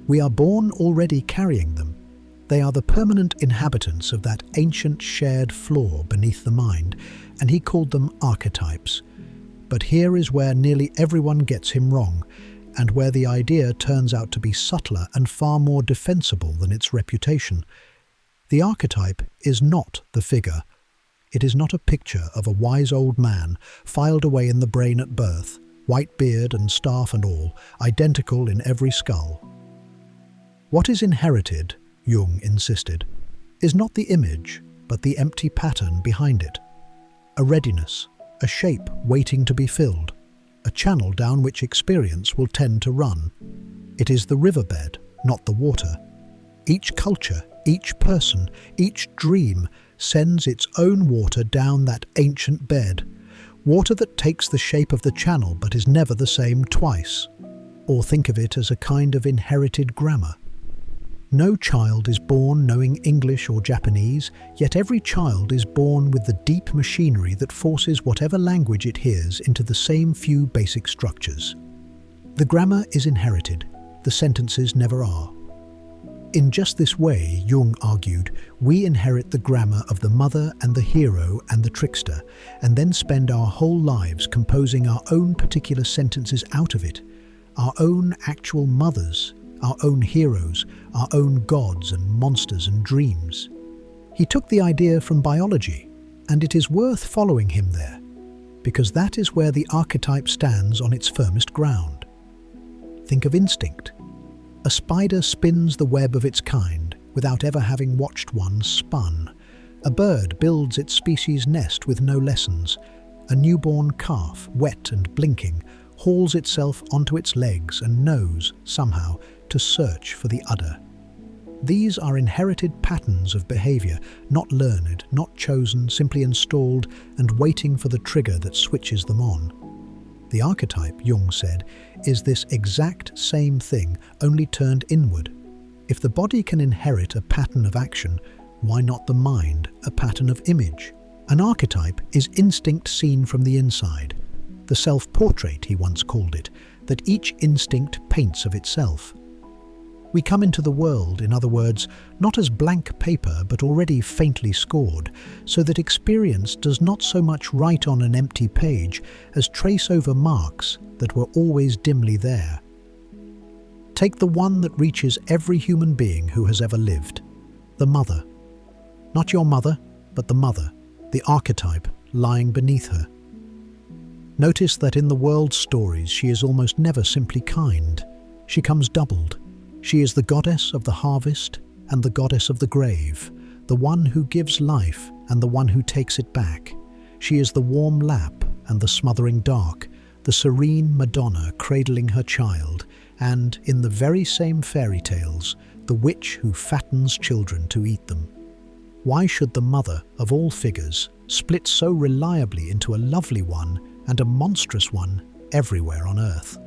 We are born already carrying them. They are the permanent inhabitants of that ancient shared floor beneath the mind," and he called them archetypes. But here is where nearly everyone gets him wrong, and where the idea turns out to be subtler and far more defensible than its reputation. The archetype is not the figure. It is not a picture of a wise old man filed away in the brain at birth, white beard and staff and all, identical in every skull. What is inherited, Jung insisted, is not the image, but the empty pattern behind it. A readiness, a shape waiting to be filled, a channel down which experience will tend to run. It is the riverbed, not the water. Each culture, each person, each dream sends its own water down that ancient bed, water that takes the shape of the channel but is never the same twice. Or think of it as a kind of inherited grammar. No child is born knowing English or Japanese, yet every child is born with the deep machinery that forces whatever language it hears into the same few basic structures. The grammar is inherited, the sentences never are. In just this way, Jung argued, we inherit the grammar of the mother and the hero and the trickster, and then spend our whole lives composing our own particular sentences out of it, our own actual mothers, our own heroes, our own gods and monsters and dreams. He took the idea from biology, and it is worth following him there, because that is where the archetype stands on its firmest ground. Think of instinct. A spider spins the web of its kind without ever having watched one spun. A bird builds its species' nest with no lessons. A newborn calf, wet and blinking, hauls itself onto its legs and knows, somehow, to search for the udder. These are inherited patterns of behavior, not learned, not chosen, simply installed and waiting for the trigger that switches them on. The archetype, Jung said, is this exact same thing, only turned inward. If the body can inherit a pattern of action, why not the mind, a pattern of image? An archetype is instinct seen from the inside. The self-portrait, he once called it, that each instinct paints of itself. We come into the world, in other words, not as blank paper but already faintly scored, so that experience does not so much write on an empty page as trace over marks that were always dimly there. Take the one that reaches every human being who has ever lived, the mother. Not your mother, but the mother, the archetype lying beneath her. Notice that in the world's stories she is almost never simply kind. She comes doubled. She is the goddess of the harvest and the goddess of the grave, the one who gives life and the one who takes it back. She is the warm lap and the smothering dark, the serene Madonna cradling her child, and, in the very same fairy tales, the witch who fattens children to eat them. Why should the mother of all figures split so reliably into a lovely one and a monstrous one everywhere on earth?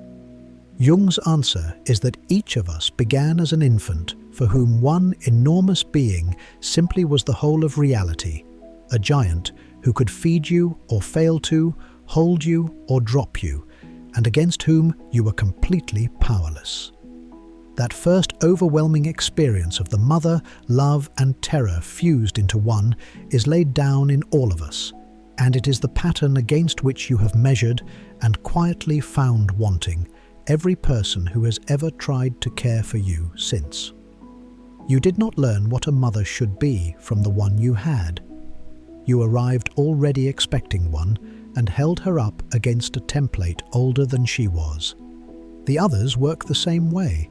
Jung's answer is that each of us began as an infant for whom one enormous being simply was the whole of reality, a giant who could feed you or fail to, hold you or drop you, and against whom you were completely powerless. That first overwhelming experience of the mother, love and terror fused into one is laid down in all of us, and it is the pattern against which you have measured and quietly found wanting every person who has ever tried to care for you since. You did not learn what a mother should be from the one you had. You arrived already expecting one and held her up against a template older than she was. The others work the same way.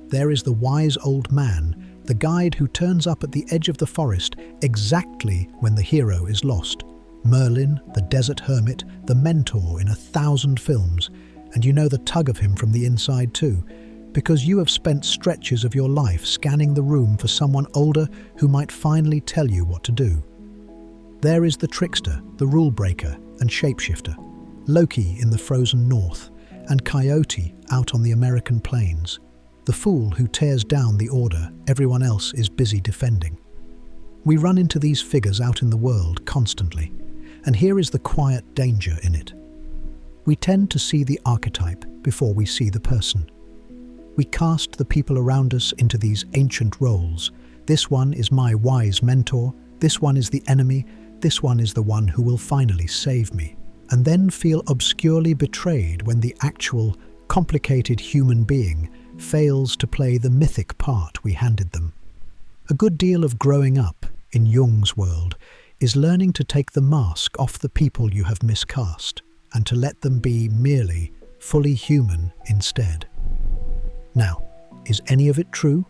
There is the wise old man, the guide who turns up at the edge of the forest exactly when the hero is lost. Merlin, the desert hermit, the mentor in 1,000 films, and you know the tug of him from the inside too, because you have spent stretches of your life scanning the room for someone older who might finally tell you what to do. There is the trickster, the rule breaker and shapeshifter, Loki in the frozen north, and Coyote out on the American plains, the fool who tears down the order everyone else is busy defending. We run into these figures out in the world constantly, and here is the quiet danger in it. We tend to see the archetype before we see the person. We cast the people around us into these ancient roles. This one is my wise mentor, this one is the enemy, this one is the one who will finally save me, and then feel obscurely betrayed when the actual, complicated human being fails to play the mythic part we handed them. A good deal of growing up, in Jung's world, is learning to take the mask off the people you have miscast and to let them be merely fully human instead. Now, is any of it true?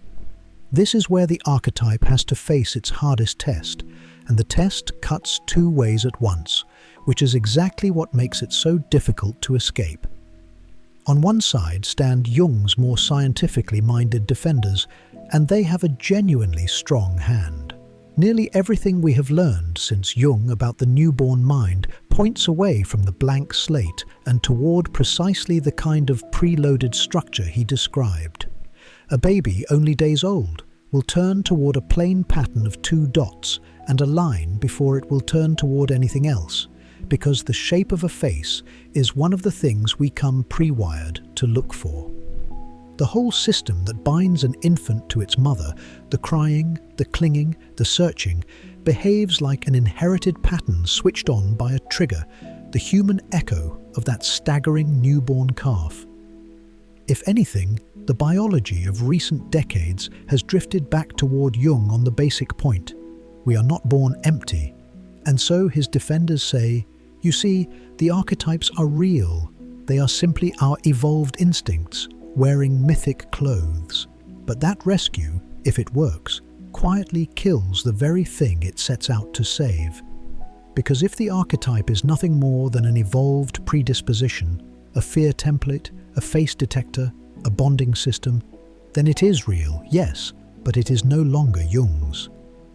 This is where the archetype has to face its hardest test, and the test cuts two ways at once, which is exactly what makes it so difficult to escape. On one side stand Jung's more scientifically minded defenders, and they have a genuinely strong hand. Nearly everything we have learned since Jung about the newborn mind points away from the blank slate and toward precisely the kind of preloaded structure he described. A baby only days old will turn toward a plain pattern of two dots and a line before it will turn toward anything else, because the shape of a face is one of the things we come pre-wired to look for. The whole system that binds an infant to its mother, the crying, the clinging, the searching, behaves like an inherited pattern switched on by a trigger, the human echo of that staggering newborn calf. If anything, the biology of recent decades has drifted back toward Jung on the basic point. We are not born empty. And so his defenders say, you see, the archetypes are real. They are simply our evolved instincts, wearing mythic clothes. But that rescue, if it works, quietly kills the very thing it sets out to save. Because if the archetype is nothing more than an evolved predisposition, a fear template, a face detector, a bonding system, then it is real, yes, but it is no longer Jung's.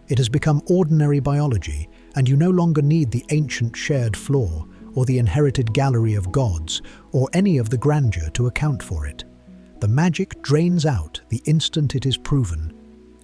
It has become ordinary biology, and you no longer need the ancient shared flaw, or the inherited gallery of gods, or any of the grandeur to account for it. The magic drains out the instant it is proven.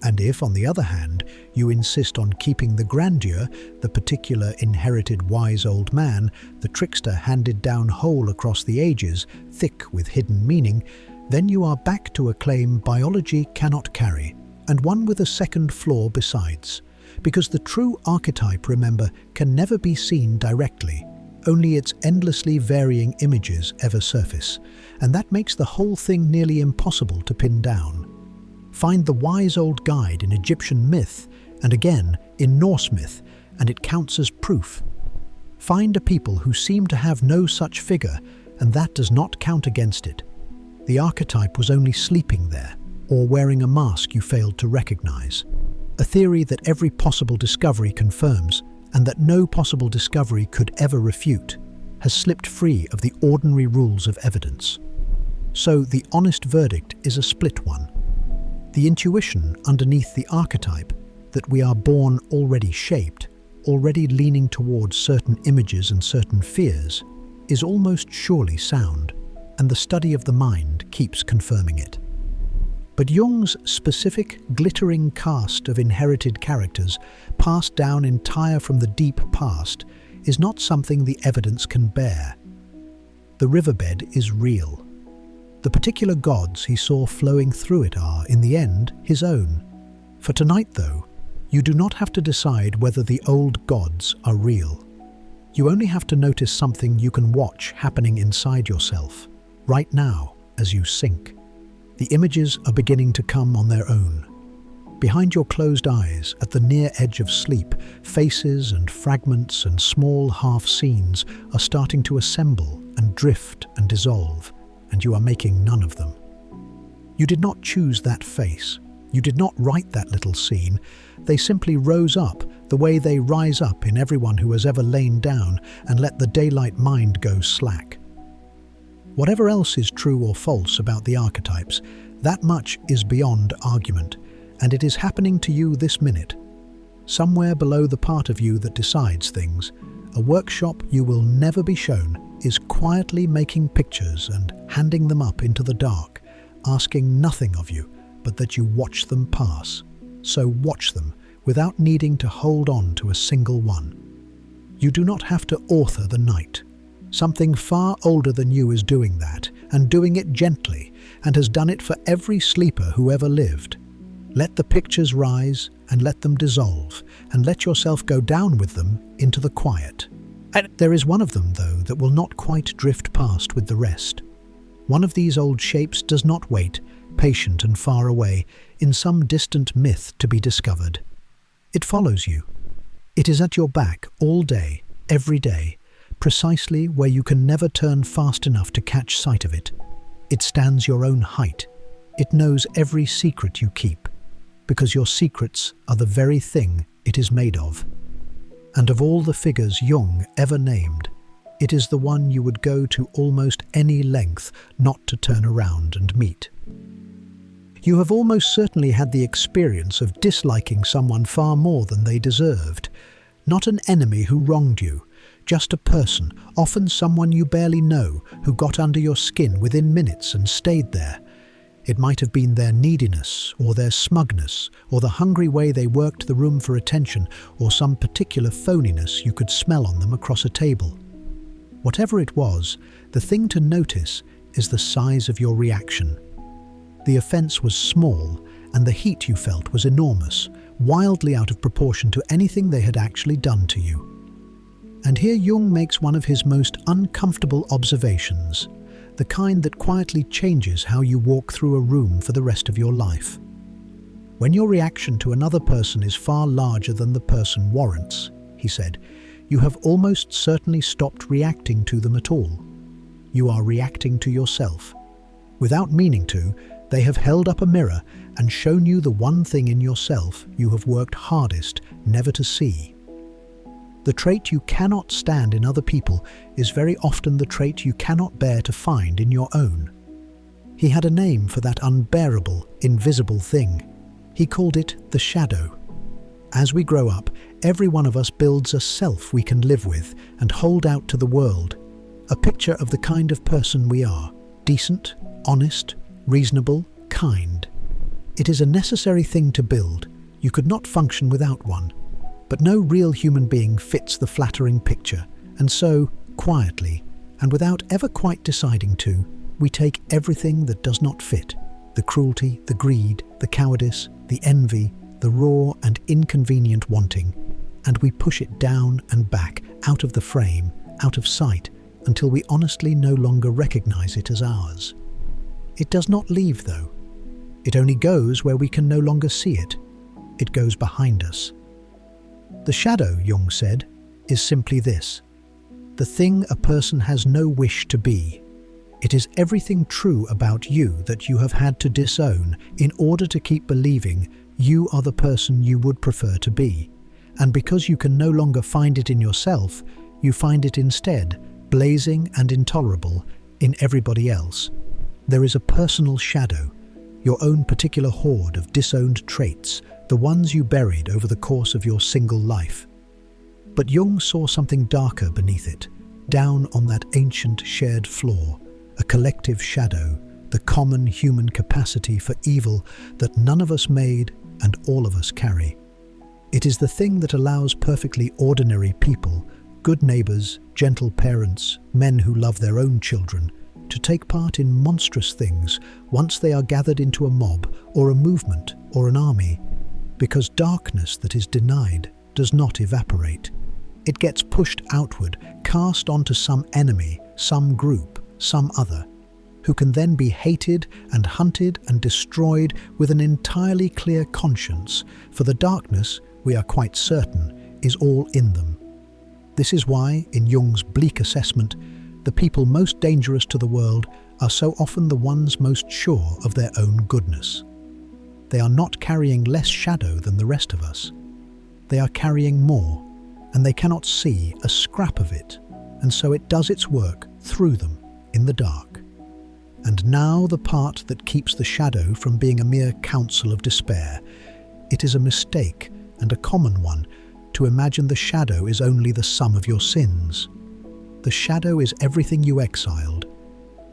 And if, on the other hand, you insist on keeping the grandeur, the particular inherited wise old man, the trickster handed down whole across the ages, thick with hidden meaning, then you are back to a claim biology cannot carry, and one with a second flaw besides. Because the true archetype, remember, can never be seen directly. Only its endlessly varying images ever surface, and that makes the whole thing nearly impossible to pin down. Find the wise old guide in Egyptian myth, and again in Norse myth, and it counts as proof. Find a people who seem to have no such figure, and that does not count against it. The archetype was only sleeping there, or wearing a mask you failed to recognize. A theory that every possible discovery confirms, and that no possible discovery could ever refute, has slipped free of the ordinary rules of evidence. So the honest verdict is a split one. The intuition underneath the archetype, that we are born already shaped, already leaning towards certain images and certain fears, is almost surely sound, and the study of the mind keeps confirming it. But Jung's specific, glittering cast of inherited characters, passed down entire from the deep past, is not something the evidence can bear. The riverbed is real. The particular gods he saw flowing through it are, in the end, his own. For tonight, though, you do not have to decide whether the old gods are real. You only have to notice something you can watch happening inside yourself, right now, as you sink. The images are beginning to come on their own. Behind your closed eyes, at the near edge of sleep, faces and fragments and small half-scenes are starting to assemble and drift and dissolve, and you are making none of them. You did not choose that face. You did not write that little scene. They simply rose up the way they rise up in everyone who has ever lain down and let the daylight mind go slack. Whatever else is true or false about the archetypes, that much is beyond argument, and it is happening to you this minute. Somewhere below the part of you that decides things, a workshop you will never be shown is quietly making pictures and handing them up into the dark, asking nothing of you but that you watch them pass. So watch them without needing to hold on to a single one. You do not have to author the night. Something far older than you is doing that, and doing it gently, and has done it for every sleeper who ever lived. Let the pictures rise, and let them dissolve, and let yourself go down with them into the quiet. There is one of them, though, that will not quite drift past with the rest. One of these old shapes does not wait, patient and far away, in some distant myth to be discovered. It follows you. It is at your back all day, every day, precisely where you can never turn fast enough to catch sight of it. It stands your own height. It knows every secret you keep, because your secrets are the very thing it is made of. And of all the figures Jung ever named, it is the one you would go to almost any length not to turn around and meet. You have almost certainly had the experience of disliking someone far more than they deserved. Not an enemy who wronged you, just a person, often someone you barely know, who got under your skin within minutes and stayed there. It might have been their neediness, or their smugness, or the hungry way they worked the room for attention, or some particular phoniness you could smell on them across a table. Whatever it was, the thing to notice is the size of your reaction. The offense was small, and the heat you felt was enormous, wildly out of proportion to anything they had actually done to you. And here Jung makes one of his most uncomfortable observations, the kind that quietly changes how you walk through a room for the rest of your life. When your reaction to another person is far larger than the person warrants, he said, you have almost certainly stopped reacting to them at all. You are reacting to yourself. Without meaning to, they have held up a mirror and shown you the one thing in yourself you have worked hardest never to see. The trait you cannot stand in other people is very often the trait you cannot bear to find in your own. He had a name for that unbearable, invisible thing. He called it the shadow. As we grow up, every one of us builds a self we can live with and hold out to the world, a picture of the kind of person we are, decent, honest, reasonable, kind. It is a necessary thing to build. You could not function without one. But no real human being fits the flattering picture, and so, quietly, and without ever quite deciding to, we take everything that does not fit, the cruelty, the greed, the cowardice, the envy, the raw and inconvenient wanting, and we push it down and back, out of the frame, out of sight, until we honestly no longer recognize it as ours. It does not leave, though. It only goes where we can no longer see it. It goes behind us. The shadow, Jung said, is simply this: the thing a person has no wish to be. It is everything true about you that you have had to disown in order to keep believing you are the person you would prefer to be. And because you can no longer find it in yourself, you find it instead, blazing and intolerable, in everybody else. There is a personal shadow, your own particular hoard of disowned traits, the ones you buried over the course of your single life. But Jung saw something darker beneath it, down on that ancient shared floor, a collective shadow, the common human capacity for evil that none of us made and all of us carry. It is the thing that allows perfectly ordinary people, good neighbors, gentle parents, men who love their own children, to take part in monstrous things once they are gathered into a mob or a movement or an army, because darkness that is denied does not evaporate. It gets pushed outward, cast onto some enemy, some group, some other, who can then be hated and hunted and destroyed with an entirely clear conscience, for the darkness, we are quite certain, is all in them. This is why, in Jung's bleak assessment, the people most dangerous to the world are so often the ones most sure of their own goodness. They are not carrying less shadow than the rest of us. They are carrying more, and they cannot see a scrap of it, and so it does its work through them in the dark. And now the part that keeps the shadow from being a mere counsel of despair. It is a mistake, and a common one, to imagine the shadow is only the sum of your sins. The shadow is everything you exiled.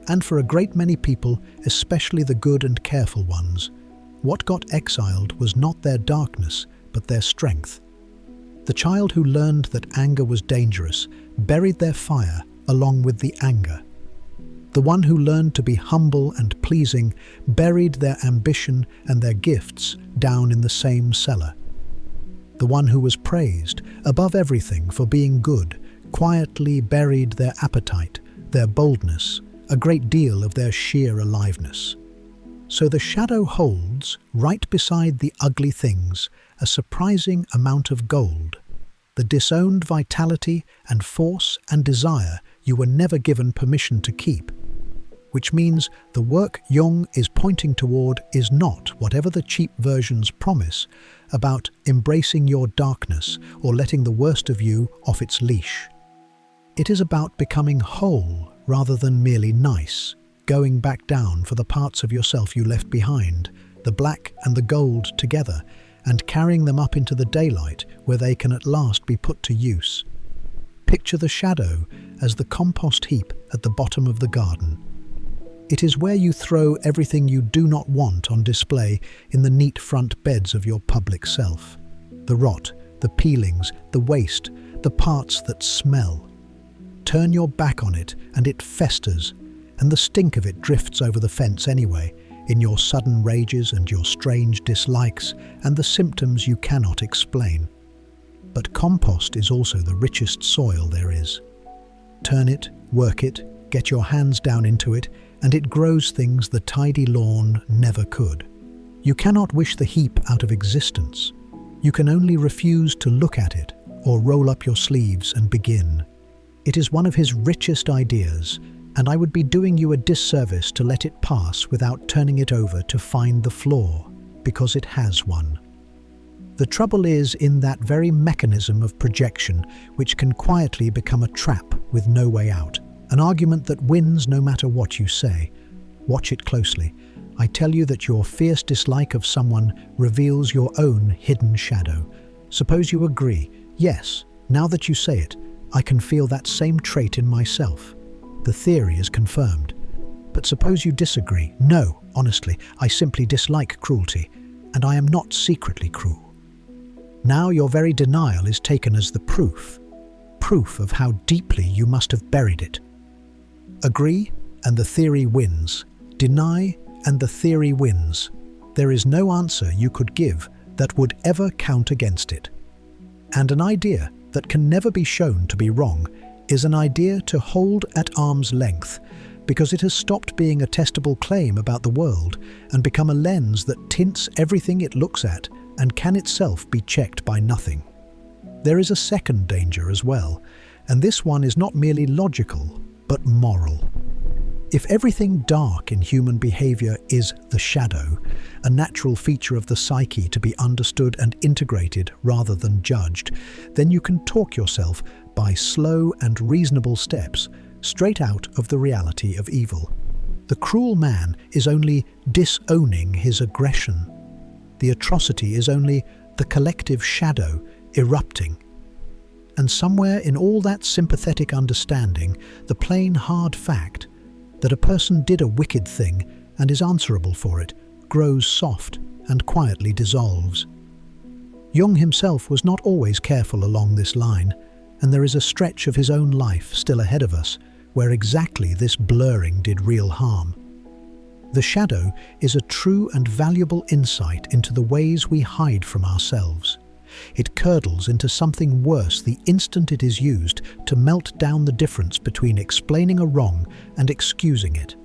And for a great many people, especially the good and careful ones, what got exiled was not their darkness, but their strength. The child who learned that anger was dangerous buried their fire along with the anger. The one who learned to be humble and pleasing buried their ambition and their gifts down in the same cellar. The one who was praised above everything for being good quietly buried their appetite, their boldness, a great deal of their sheer aliveness. So the shadow holds, right beside the ugly things, a surprising amount of gold, the disowned vitality and force and desire you were never given permission to keep. Which means the work Jung is pointing toward is not whatever the cheap versions promise about embracing your darkness or letting the worst of you off its leash. It is about becoming whole rather than merely nice, going back down for the parts of yourself you left behind, the black and the gold together, and carrying them up into the daylight where they can at last be put to use. Picture the shadow as the compost heap at the bottom of the garden. It is where you throw everything you do not want on display in the neat front beds of your public self. The rot, the peelings, the waste, the parts that smell. Turn your back on it and it festers, and the stink of it drifts over the fence anyway, in your sudden rages and your strange dislikes and the symptoms you cannot explain. But compost is also the richest soil there is. Turn it, work it, get your hands down into it, and it grows things the tidy lawn never could. You cannot wish the heap out of existence. You can only refuse to look at it or roll up your sleeves and begin. It is one of his richest ideas, and I would be doing you a disservice to let it pass without turning it over to find the flaw, because it has one. The trouble is in that very mechanism of projection, which can quietly become a trap with no way out. An argument that wins no matter what you say. Watch it closely. I tell you that your fierce dislike of someone reveals your own hidden shadow. Suppose you agree. Yes, now that you say it, I can feel that same trait in myself. The theory is confirmed. But suppose you disagree. No, honestly, I simply dislike cruelty, and I am not secretly cruel. Now your very denial is taken as the proof of how deeply you must have buried it. Agree, and the theory wins. Deny, and the theory wins. There is no answer you could give that would ever count against it. And an idea that can never be shown to be wrong is an idea to hold at arm's length, because it has stopped being a testable claim about the world and become a lens that tints everything it looks at and can itself be checked by nothing. There is a second danger as well, and this one is not merely logical, but moral. If everything dark in human behavior is the shadow, a natural feature of the psyche to be understood and integrated rather than judged, then you can talk yourself by slow and reasonable steps straight out of the reality of evil. The cruel man is only disowning his aggression. The atrocity is only the collective shadow erupting. And somewhere in all that sympathetic understanding, the plain hard fact that a person did a wicked thing and is answerable for it grows soft and quietly dissolves. Jung himself was not always careful along this line, and there is a stretch of his own life still ahead of us where exactly this blurring did real harm. The shadow is a true and valuable insight into the ways we hide from ourselves. It curdles into something worse the instant it is used to melt down the difference between explaining a wrong and excusing it.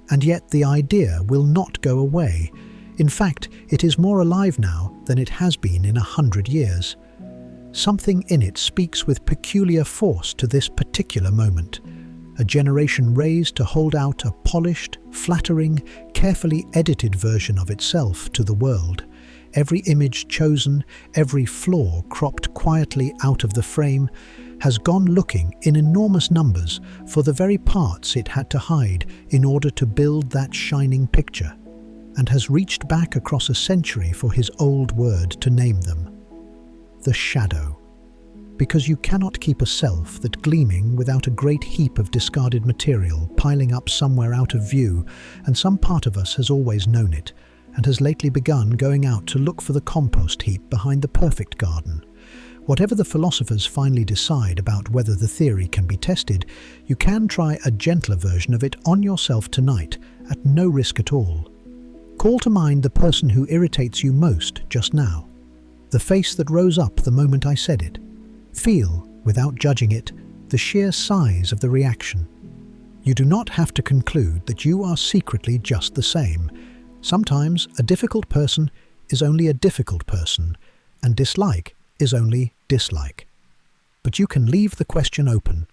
And yet the idea will not go away. In fact, it is more alive now than it has been in 100 years. Something in it speaks with peculiar force to this particular moment. A generation raised to hold out a polished, flattering, carefully edited version of itself to the world. Every image chosen, every flaw cropped quietly out of the frame, has gone looking in enormous numbers for the very parts it had to hide in order to build that shining picture, and has reached back across a century for his old word to name them. The shadow. Because you cannot keep a self that gleaming without a great heap of discarded material piling up somewhere out of view, and some part of us has always known it, and has lately begun going out to look for the compost heap behind the perfect garden, Whatever the philosophers finally decide about whether the theory can be tested, you can try a gentler version of it on yourself tonight, at no risk at all. Call to mind the person who irritates you most just now, the face that rose up the moment I said it. Feel, without judging it, the sheer size of the reaction. You do not have to conclude that you are secretly just the same. Sometimes a difficult person is only a difficult person, and dislike is only dislike. But you can leave the question open,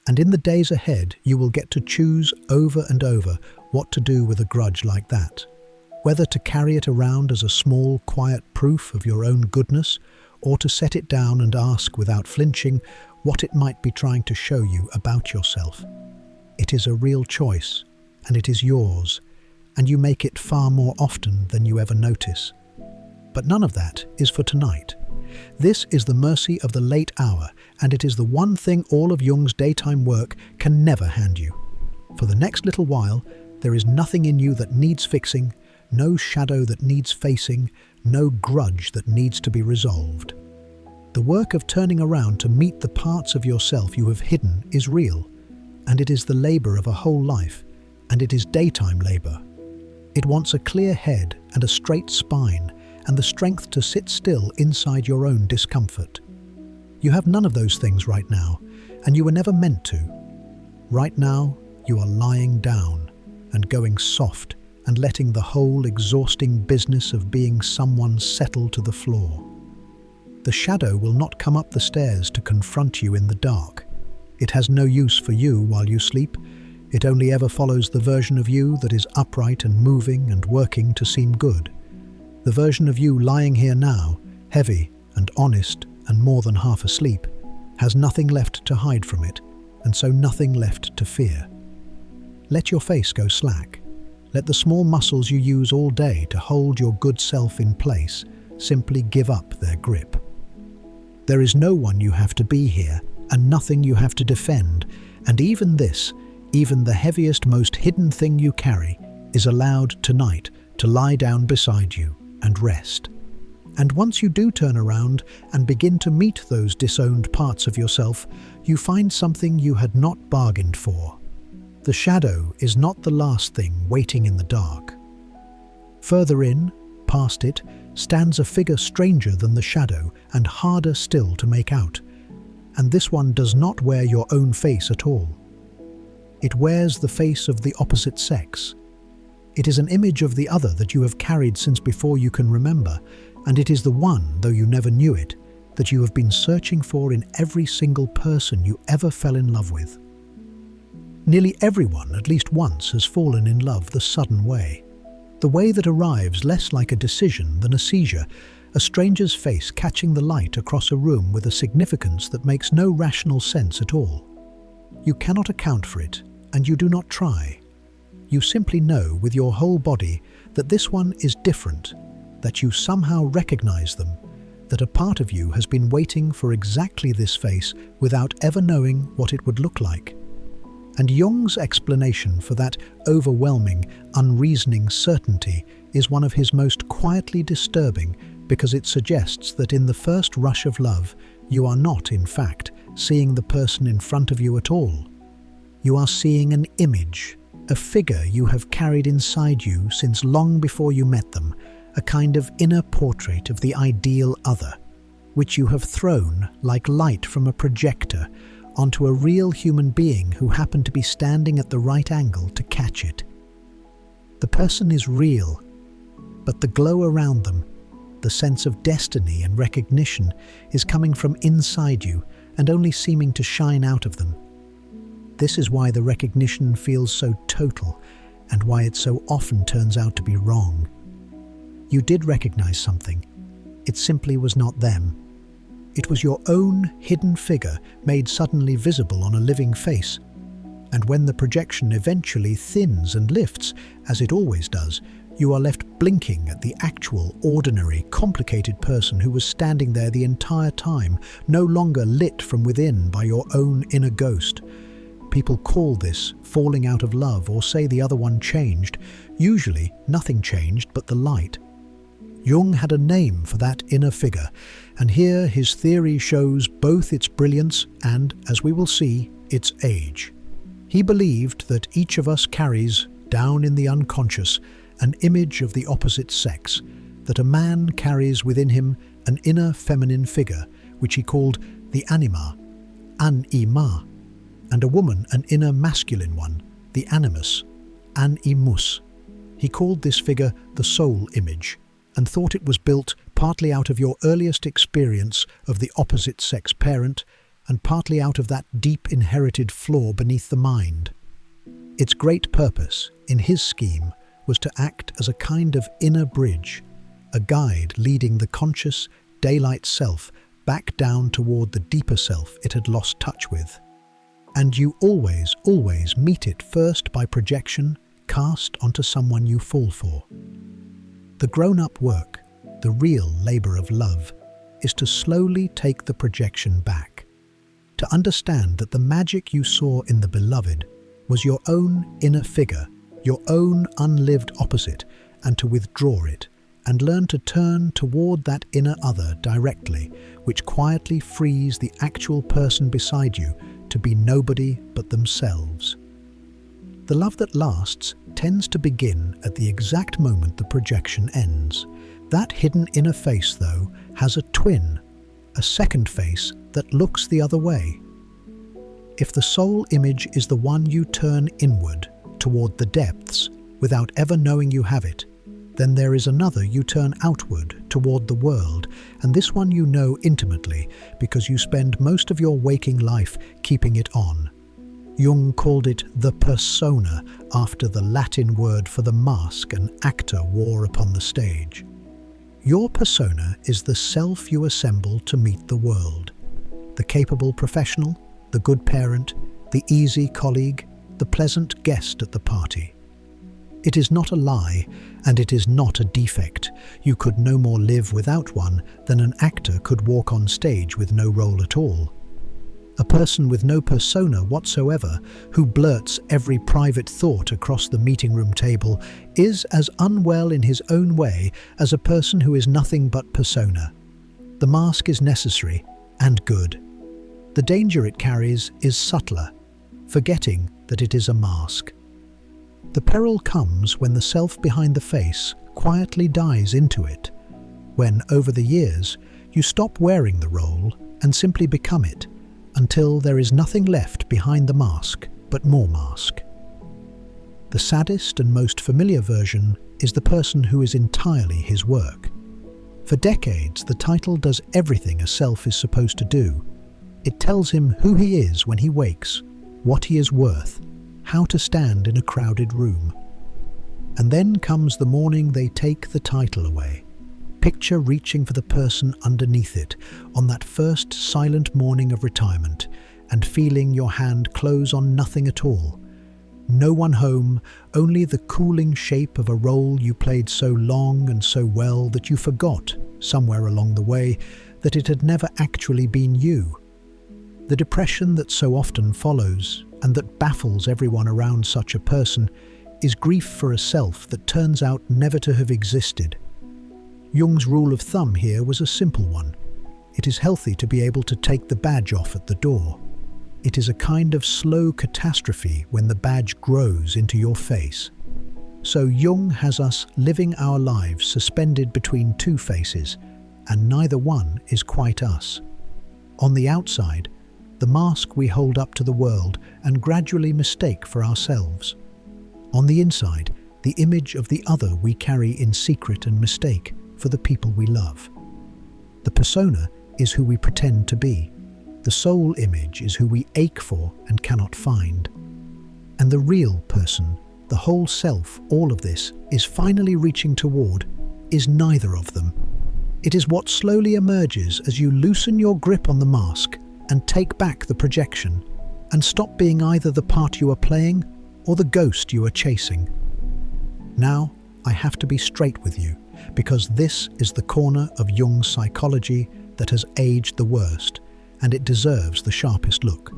and in the days ahead you will get to choose over and over what to do with a grudge like that. Whether to carry it around as a small, quiet proof of your own goodness, or to set it down and ask without flinching what it might be trying to show you about yourself. It is a real choice, and it is yours, and you make it far more often than you ever notice. But none of that is for tonight. This is the mercy of the late hour, and it is the one thing all of Jung's daytime work can never hand you. For the next little while, there is nothing in you that needs fixing, no shadow that needs facing, no grudge that needs to be resolved. The work of turning around to meet the parts of yourself you have hidden is real, and it is the labor of a whole life, and it is daytime labor. It wants a clear head and a straight spine, and the strength to sit still inside your own discomfort. You have none of those things right now, and you were never meant to. Right now, you are lying down and going soft and letting the whole exhausting business of being someone settle to the floor. The shadow will not come up the stairs to confront you in the dark. It has no use for you while you sleep. It only ever follows the version of you that is upright and moving and working to seem good. The version of you lying here now, heavy and honest and more than half asleep, has nothing left to hide from it, and so nothing left to fear. Let your face go slack. Let the small muscles you use all day to hold your good self in place simply give up their grip. There is no one you have to be here, and nothing you have to defend, and even this, even the heaviest, most hidden thing you carry, is allowed tonight to lie down beside you and rest. And once you do turn around and begin to meet those disowned parts of yourself, you find something you had not bargained for. The shadow is not the last thing waiting in the dark. Further in, past it, stands a figure stranger than the shadow and harder still to make out. And this one does not wear your own face at all. It wears the face of the opposite sex. It is an image of the other that you have carried since before you can remember, and it is the one, though you never knew it, that you have been searching for in every single person you ever fell in love with. Nearly everyone, at least once, has fallen in love the sudden way. The way that arrives less like a decision than a seizure, a stranger's face catching the light across a room with a significance that makes no rational sense at all. You cannot account for it, and you do not try. You simply know with your whole body that this one is different, that you somehow recognize them, that a part of you has been waiting for exactly this face without ever knowing what it would look like. And Jung's explanation for that overwhelming, unreasoning certainty is one of his most quietly disturbing, because it suggests that in the first rush of love, you are not, in fact, seeing the person in front of you at all. You are seeing an image, a figure you have carried inside you since long before you met them, a kind of inner portrait of the ideal other, which you have thrown, like light from a projector, onto a real human being who happened to be standing at the right angle to catch it. The person is real, but the glow around them, the sense of destiny and recognition, is coming from inside you and only seeming to shine out of them. This is why the recognition feels so total and why it so often turns out to be wrong. You did recognize something. It simply was not them. It was your own hidden figure made suddenly visible on a living face. And when the projection eventually thins and lifts, as it always does, you are left blinking at the actual, ordinary, complicated person who was standing there the entire time, no longer lit from within by your own inner ghost. People call this falling out of love or say the other one changed. Usually, nothing changed but the light. Jung had a name for that inner figure, And here his theory shows both its brilliance and, as we will see, its age. He believed that each of us carries, down in the unconscious, an image of the opposite sex, that a man carries within him an inner feminine figure, which he called the anima, an-ima, and a woman an inner masculine one, the animus, an-imus. He called this figure the soul image, and thought it was built partly out of your earliest experience of the opposite sex parent, and partly out of that deep inherited flaw beneath the mind. Its great purpose, in his scheme, was to act as a kind of inner bridge, a guide leading the conscious, daylight self back down toward the deeper self it had lost touch with. And you always meet it first by projection, cast onto someone you fall for. The grown-up work, the real labor of love, is to slowly take the projection back, to understand that the magic you saw in the beloved was your own inner figure, your own unlived opposite, and to withdraw it, and learn to turn toward that inner other directly, which quietly frees the actual person beside you to be nobody but themselves. The love that lasts tends to begin at the exact moment the projection ends. That hidden inner face, though, has a twin, a second face that looks the other way. If the soul image is the one you turn inward, toward the depths, without ever knowing you have it, then there is another you turn outward, toward the world, and this one you know intimately because you spend most of your waking life keeping it on. Jung called it the persona, after the Latin word for the mask an actor wore upon the stage. Your persona is the self you assemble to meet the world. The capable professional, the good parent, the easy colleague, the pleasant guest at the party. It is not a lie, and it is not a defect. You could no more live without one than an actor could walk on stage with no role at all. A person with no persona whatsoever, who blurts every private thought across the meeting room table, is as unwell in his own way as a person who is nothing but persona. The mask is necessary and good. The danger it carries is subtler, forgetting that it is a mask. The peril comes when the self behind the face quietly dies into it, when, over the years, you stop wearing the role and simply become it, until there is nothing left behind the mask but more mask. The saddest and most familiar version is the person who is entirely his work. For decades, the title does everything a self is supposed to do. It tells him who he is when he wakes, what he is worth, how to stand in a crowded room. And then comes the morning they take the title away. Picture reaching for the person underneath it on that first silent morning of retirement and feeling your hand close on nothing at all. No one home, only the cooling shape of a role you played so long and so well that you forgot, somewhere along the way, that it had never actually been you. The depression that so often follows, and that baffles everyone around such a person, is grief for a self that turns out never to have existed. Jung's rule of thumb here was a simple one. It is healthy to be able to take the badge off at the door. It is a kind of slow catastrophe when the badge grows into your face. So Jung has us living our lives suspended between two faces, and neither one is quite us. On the outside, the mask we hold up to the world and gradually mistake for ourselves. On the inside, the image of the other we carry in secret and mistake for the people we love. The persona is who we pretend to be. The soul image is who we ache for and cannot find. And the real person, the whole self, all of this, is finally reaching toward, is neither of them. It is what slowly emerges as you loosen your grip on the mask and take back the projection, and stop being either the part you are playing or the ghost you are chasing. Now, I have to be straight with you, because this is the corner of Jung's psychology that has aged the worst, and it deserves the sharpest look.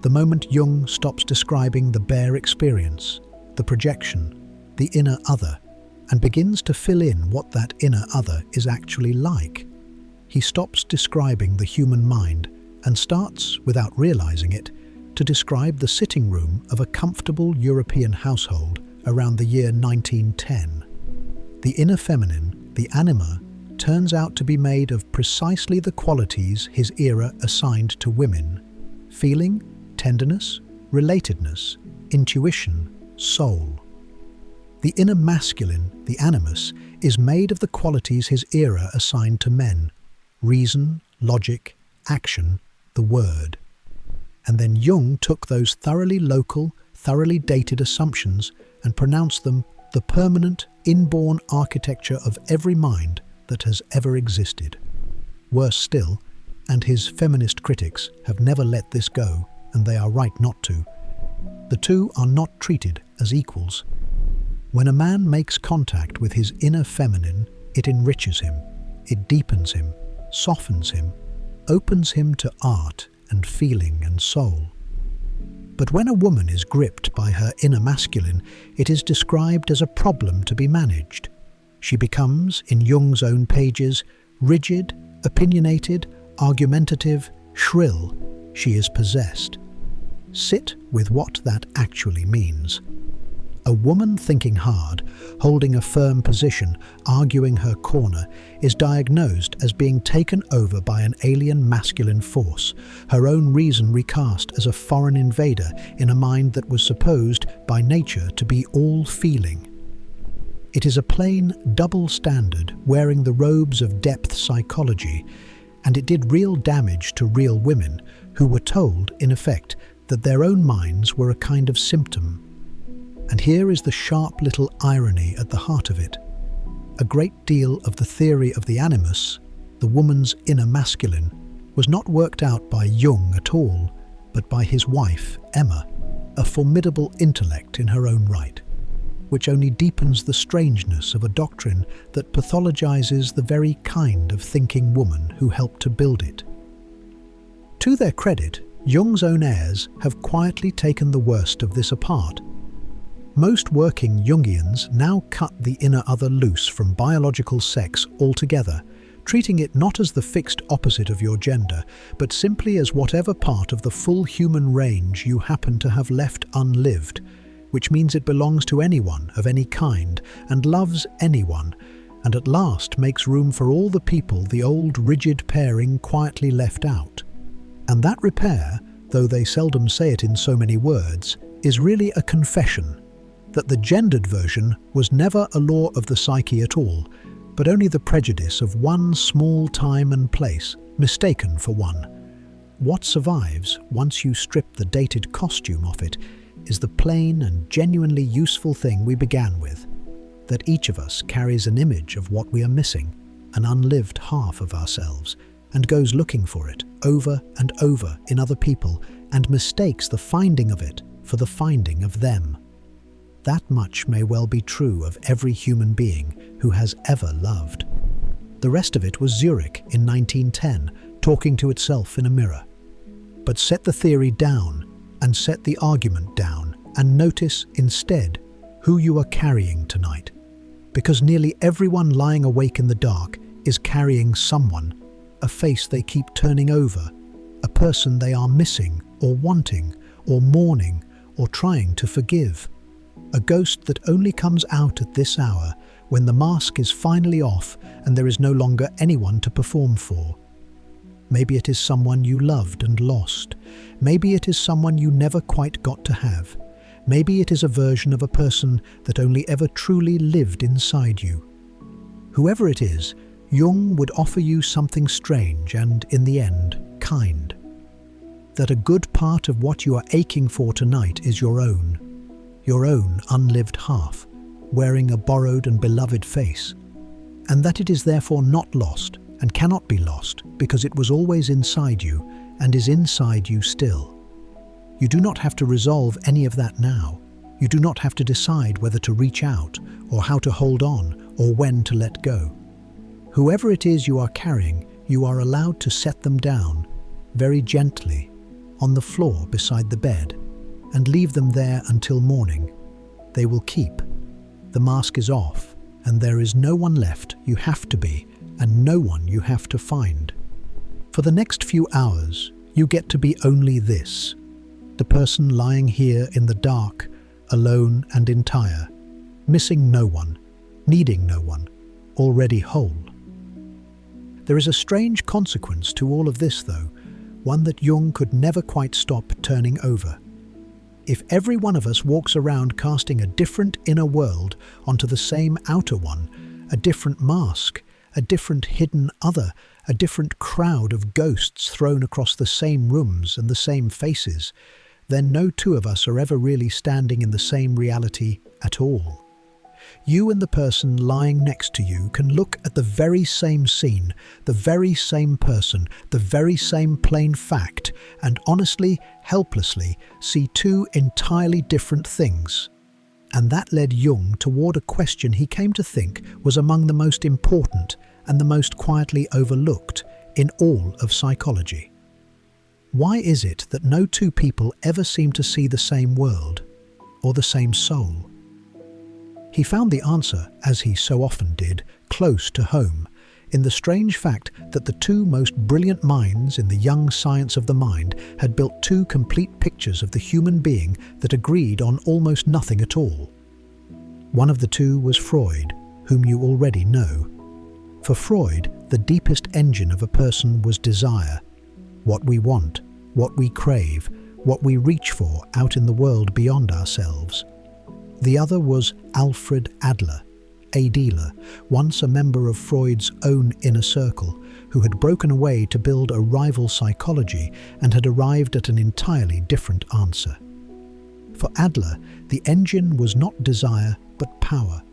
The moment Jung stops describing the bare experience, the projection, the inner other, and begins to fill in what that inner other is actually like, he stops describing the human mind and starts, without realizing it, to describe the sitting room of a comfortable European household around the year 1910. The inner feminine, the anima, turns out to be made of precisely the qualities his era assigned to women: feeling, tenderness, relatedness, intuition, soul. The inner masculine, the animus, is made of the qualities his era assigned to men: reason, logic, action, the word. And then Jung took those thoroughly local, thoroughly dated assumptions and pronounced them the permanent, inborn architecture of every mind that has ever existed. Worse still, and his feminist critics have never let this go, and they are right not to, the two are not treated as equals. When a man makes contact with his inner feminine, it enriches him, it deepens him, softens him, opens him to art and feeling and soul. But when a woman is gripped by her inner masculine, it is described as a problem to be managed. She becomes, in Jung's own pages, rigid, opinionated, argumentative, shrill. She is possessed. Sit with what that actually means. A woman thinking hard, holding a firm position, arguing her corner, is diagnosed as being taken over by an alien masculine force, her own reason recast as a foreign invader in a mind that was supposed by nature to be all feeling. It is a plain double standard wearing the robes of depth psychology, and it did real damage to real women who were told, in effect, that their own minds were a kind of symptom. And here is the sharp little irony at the heart of it. A great deal of the theory of the animus, the woman's inner masculine, was not worked out by Jung at all, but by his wife, Emma, a formidable intellect in her own right, which only deepens the strangeness of a doctrine that pathologizes the very kind of thinking woman who helped to build it. To their credit, Jung's own heirs have quietly taken the worst of this apart. Most working Jungians now cut the inner other loose from biological sex altogether, treating it not as the fixed opposite of your gender, but simply as whatever part of the full human range you happen to have left unlived, which means it belongs to anyone of any kind and loves anyone, and at last makes room for all the people the old rigid pairing quietly left out. And that repair, though they seldom say it in so many words, is really a confession that the gendered version was never a law of the psyche at all, but only the prejudice of one small time and place, mistaken for one. What survives, once you strip the dated costume off it, is the plain and genuinely useful thing we began with, that each of us carries an image of what we are missing, an unlived half of ourselves, and goes looking for it over and over in other people, and mistakes the finding of it for the finding of them. That much may well be true of every human being who has ever loved. The rest of it was Zurich in 1910, talking to itself in a mirror. But set the theory down, and set the argument down, and notice instead who you are carrying tonight. Because nearly everyone lying awake in the dark is carrying someone, a face they keep turning over, a person they are missing, or wanting, or mourning, or trying to forgive. A ghost that only comes out at this hour, when the mask is finally off and there is no longer anyone to perform for. Maybe it is someone you loved and lost. Maybe it is someone you never quite got to have. Maybe it is a version of a person that only ever truly lived inside you. Whoever it is, Jung would offer you something strange and, in the end, kind. That a good part of what you are aching for tonight is your own unlived half, wearing a borrowed and beloved face, and that it is therefore not lost and cannot be lost because it was always inside you and is inside you still. You do not have to resolve any of that now. You do not have to decide whether to reach out or how to hold on or when to let go. Whoever it is you are carrying, you are allowed to set them down very gently on the floor beside the bed and leave them there until morning. They will keep. The mask is off and there is no one left you have to be and no one you have to find. For the next few hours, you get to be only this, the person lying here in the dark, alone and entire, missing no one, needing no one, already whole. There is a strange consequence to all of this, though, one that Jung could never quite stop turning over. If every one of us walks around casting a different inner world onto the same outer one, a different mask, a different hidden other, a different crowd of ghosts thrown across the same rooms and the same faces, then no two of us are ever really standing in the same reality at all. You and the person lying next to you can look at the very same scene, the very same person, the very same plain fact, and honestly, helplessly, see two entirely different things. And that led Jung toward a question he came to think was among the most important and the most quietly overlooked in all of psychology. Why is it that no two people ever seem to see the same world or the same soul? He found the answer, as he so often did, close to home, in the strange fact that the two most brilliant minds in the young science of the mind had built two complete pictures of the human being that agreed on almost nothing at all. One of the two was Freud, whom you already know. For Freud, the deepest engine of a person was desire, what we want, what we crave, what we reach for out in the world beyond ourselves. The other was Alfred Adler, a dealer, once a member of Freud's own inner circle, who had broken away to build a rival psychology and had arrived at an entirely different answer. For Adler, the engine was not desire but power,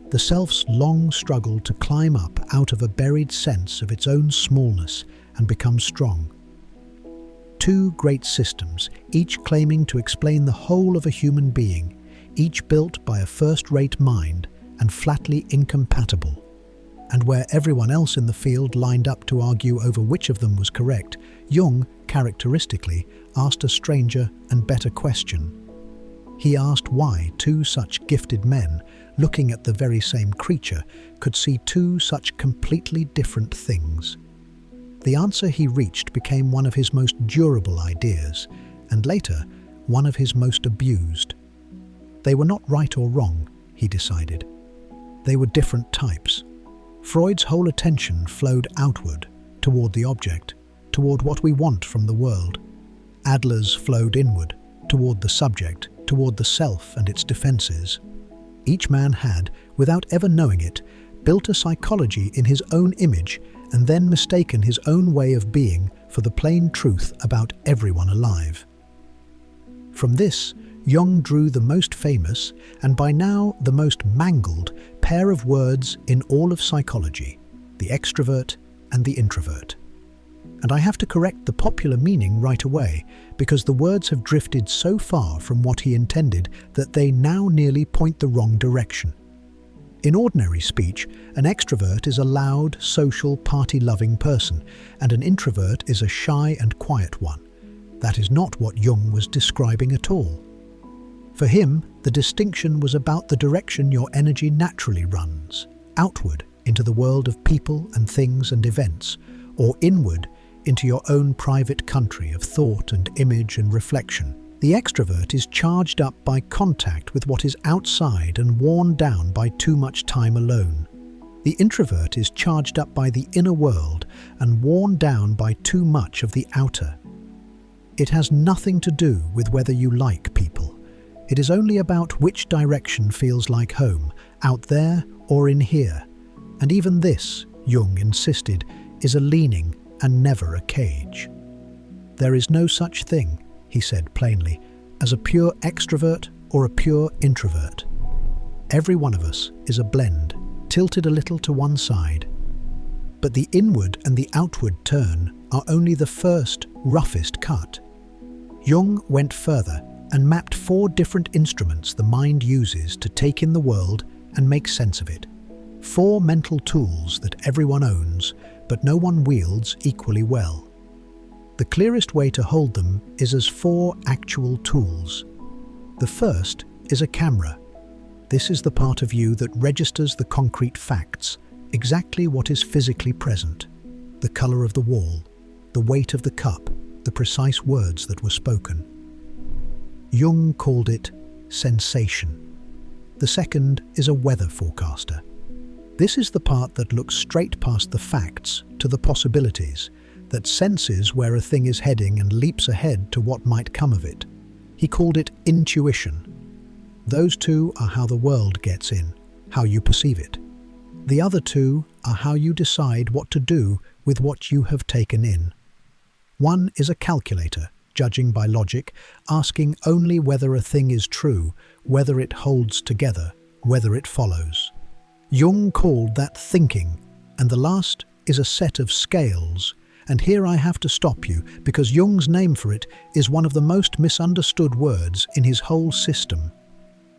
the self's long struggle to climb up out of a buried sense of its own smallness and become strong. Two great systems, each claiming to explain the whole of a human being, each built by a first-rate mind and flatly incompatible, and where everyone else in the field lined up to argue over which of them was correct, Jung, characteristically, asked a stranger and better question. He asked why two such gifted men, looking at the very same creature, could see two such completely different things. The answer he reached became one of his most durable ideas, and later, one of his most abused. They were not right or wrong, he decided. They were different types. Freud's whole attention flowed outward, toward the object, toward what we want from the world. Adler's flowed inward, toward the subject, toward the self and its defenses. Each man had, without ever knowing it, built a psychology in his own image and then mistaken his own way of being for the plain truth about everyone alive. From this, Jung drew the most famous, and by now the most mangled, pair of words in all of psychology, the extrovert and the introvert. And I have to correct the popular meaning right away, because the words have drifted so far from what he intended that they now nearly point the wrong direction. In ordinary speech, an extrovert is a loud, social, party-loving person, and an introvert is a shy and quiet one. That is not what Jung was describing at all. For him, the distinction was about the direction your energy naturally runs, outward into the world of people and things and events, or inward into your own private country of thought and image and reflection. The extrovert is charged up by contact with what is outside and worn down by too much time alone. The introvert is charged up by the inner world and worn down by too much of the outer. It has nothing to do with whether you like people. It is only about which direction feels like home, out there or in here. And even this, Jung insisted, is a leaning and never a cage. There is no such thing, he said plainly, as a pure extrovert or a pure introvert. Every one of us is a blend, tilted a little to one side. But the inward and the outward turn are only the first, roughest cut. Jung went further and mapped 4 different instruments the mind uses to take in the world and make sense of it. 4 mental tools that everyone owns, but no one wields equally well. The clearest way to hold them is as 4 actual tools. The first is a camera. This is the part of you that registers the concrete facts, exactly what is physically present, the color of the wall, the weight of the cup, the precise words that were spoken. Jung called it sensation. The second is a weather forecaster. This is the part that looks straight past the facts to the possibilities, that senses where a thing is heading and leaps ahead to what might come of it. He called it intuition. Those two are how the world gets in, how you perceive it. The other two are how you decide what to do with what you have taken in. One is a calculator, judging by logic, asking only whether a thing is true, whether it holds together, whether it follows. Jung called that thinking, and the last is a set of scales. And here I have to stop you, because Jung's name for it is one of the most misunderstood words in his whole system.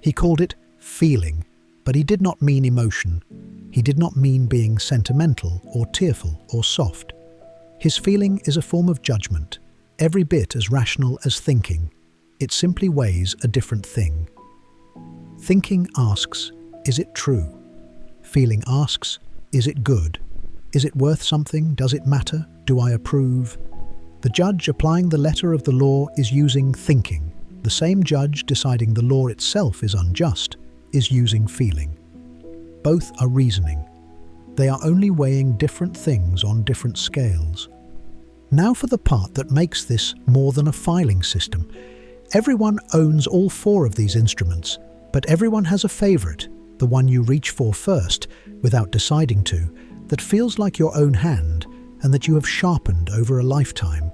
He called it feeling, but he did not mean emotion. He did not mean being sentimental or tearful or soft. His feeling is a form of judgment, every bit as rational as thinking. It simply weighs a different thing. Thinking asks, is it true? Feeling asks, is it good? Is it worth something? Does it matter? Do I approve? The judge applying the letter of the law is using thinking. The same judge deciding the law itself is unjust is using feeling. Both are reasoning. They are only weighing different things on different scales. Now for the part that makes this more than a filing system. Everyone owns all four of these instruments, but everyone has a favorite, the one you reach for first, without deciding to, that feels like your own hand and that you have sharpened over a lifetime.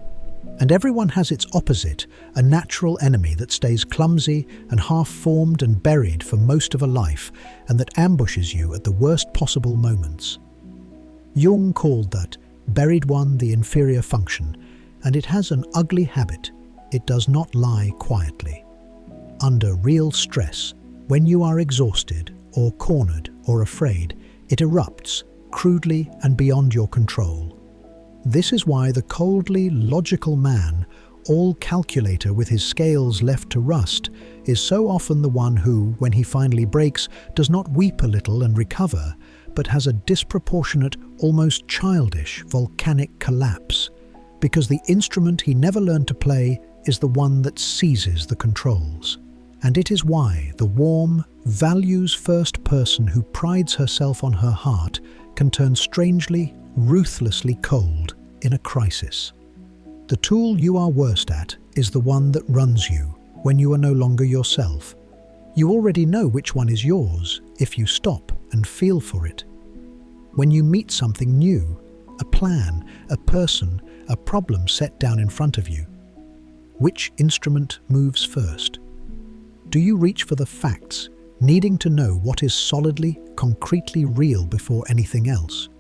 And everyone has its opposite, a natural enemy that stays clumsy and half-formed and buried for most of a life, and that ambushes you at the worst possible moments. Jung called that buried one the inferior function, and it has an ugly habit. It does not lie quietly. Under real stress, when you are exhausted or cornered or afraid, it erupts, crudely and beyond your control. This is why the coldly logical man, all calculator with his scales left to rust, is so often the one who, when he finally breaks, does not weep a little and recover, but has a disproportionate, almost childish, volcanic collapse, because the instrument he never learned to play is the one that seizes the controls. And it is why the warm, values-first person who prides herself on her heart can turn strangely, ruthlessly cold in a crisis. The tool you are worst at is the one that runs you when you are no longer yourself. You already know which one is yours if you stop and feel for it. When you meet something new, a plan, a person, a problem set down in front of you, which instrument moves first? Do you reach for the facts, needing to know what is solidly, concretely real before anything else?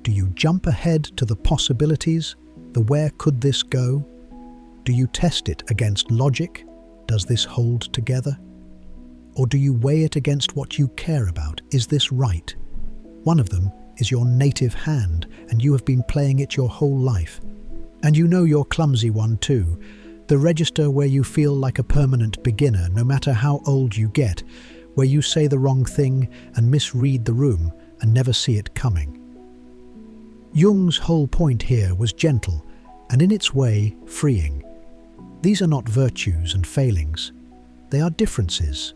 Do you jump ahead to the possibilities, the where could this go? Do you test it against logic? Does this hold together? Or do you weigh it against what you care about? Is this right? One of them is your native hand, and you have been playing it your whole life. And you know your clumsy one too, the register where you feel like a permanent beginner no matter how old you get, where you say the wrong thing and misread the room and never see it coming. Jung's whole point here was gentle and in its way freeing. These are not virtues and failings. They are differences.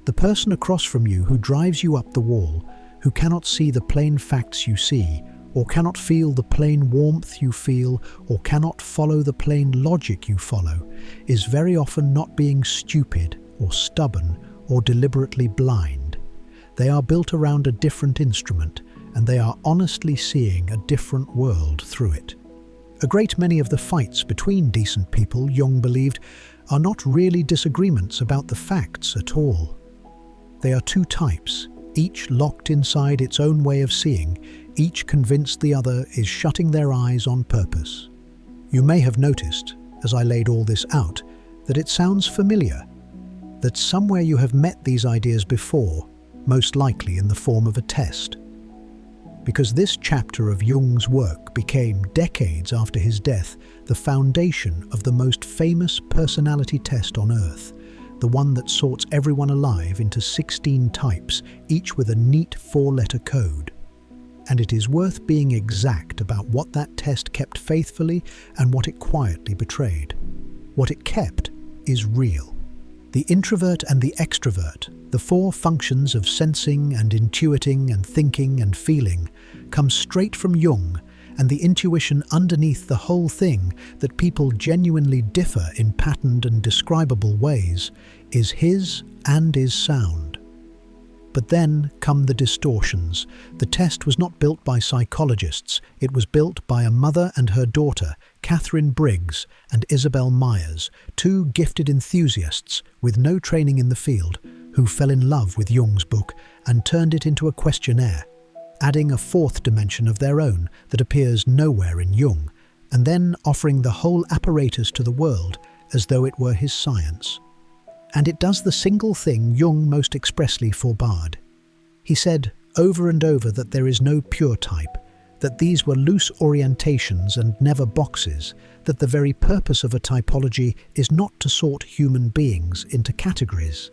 The person across from you who drives you up the wall, who cannot see the plain facts you see, or cannot feel the plain warmth you feel, or cannot follow the plain logic you follow, is very often not being stupid or stubborn or deliberately blind. They are built around a different instrument, and they are honestly seeing a different world through it. A great many of the fights between decent people, Jung believed, are not really disagreements about the facts at all. They are two types, each locked inside its own way of seeing, each convinced the other is shutting their eyes on purpose. You may have noticed, as I laid all this out, that it sounds familiar, that somewhere you have met these ideas before, most likely in the form of a test. Because this chapter of Jung's work became, decades after his death, the foundation of the most famous personality test on Earth, the one that sorts everyone alive into 16 types, each with a neat 4-letter code. and it is worth being exact about what that test kept faithfully and what it quietly betrayed. What it kept is real. The introvert and the extrovert, the four functions of sensing and intuiting and thinking and feeling, come straight from Jung, and the intuition underneath the whole thing, that people genuinely differ in patterned and describable ways, is his and is sound. But then come the distortions. The test was not built by psychologists. It was built by a mother and her daughter, Catherine Briggs and Isabel Myers, two gifted enthusiasts with no training in the field, who fell in love with Jung's book and turned it into a questionnaire, adding a fourth dimension of their own that appears nowhere in Jung, and then offering the whole apparatus to the world as though it were his science. And it does the single thing Jung most expressly forbade. He said over and over that there is no pure type, that these were loose orientations and never boxes, that the very purpose of a typology is not to sort human beings into categories.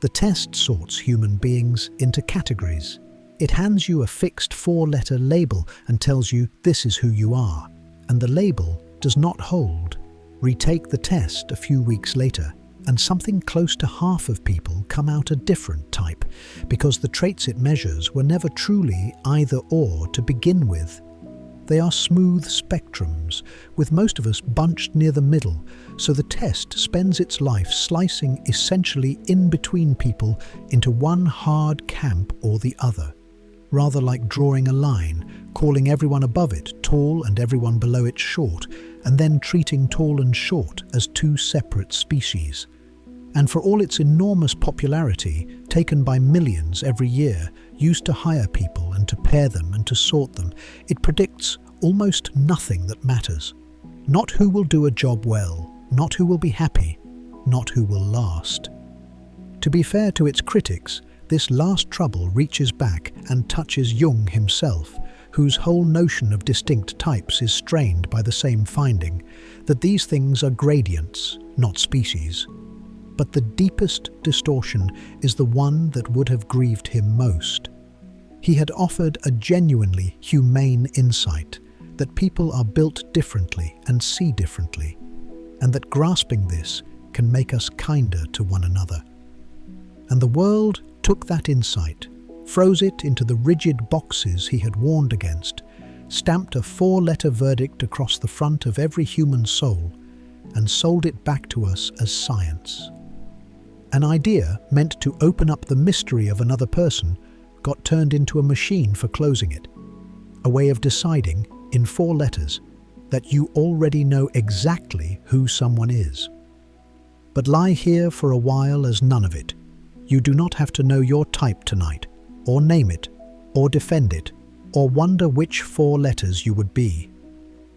The test sorts human beings into categories. It hands you a fixed four-letter label and tells you this is who you are, and the label does not hold. Retake the test a few weeks later, and something close to half of people come out a different type, because the traits it measures were never truly either or to begin with. They are smooth spectrums, with most of us bunched near the middle, so the test spends its life slicing essentially in between people into one hard camp or the other, rather like drawing a line, calling everyone above it tall and everyone below it short, and then treating tall and short as two separate species. And for all its enormous popularity, taken by millions every year, used to hire people and to pair them and to sort them, it predicts almost nothing that matters. Not who will do a job well, not who will be happy, not who will last. To be fair to its critics, this last trouble reaches back and touches Jung himself, whose whole notion of distinct types is strained by the same finding, that these things are gradients, not species. But the deepest distortion is the one that would have grieved him most. He had offered a genuinely humane insight, that people are built differently and see differently, and that grasping this can make us kinder to one another. And the world took that insight, froze it into the rigid boxes he had warned against, stamped a four-letter verdict across the front of every human soul, and sold it back to us as science. An idea meant to open up the mystery of another person got turned into a machine for closing it, a way of deciding, in four letters, that you already know exactly who someone is. But lie here for a while as none of it. You do not have to know your type tonight, or name it, or defend it, or wonder which four letters you would be.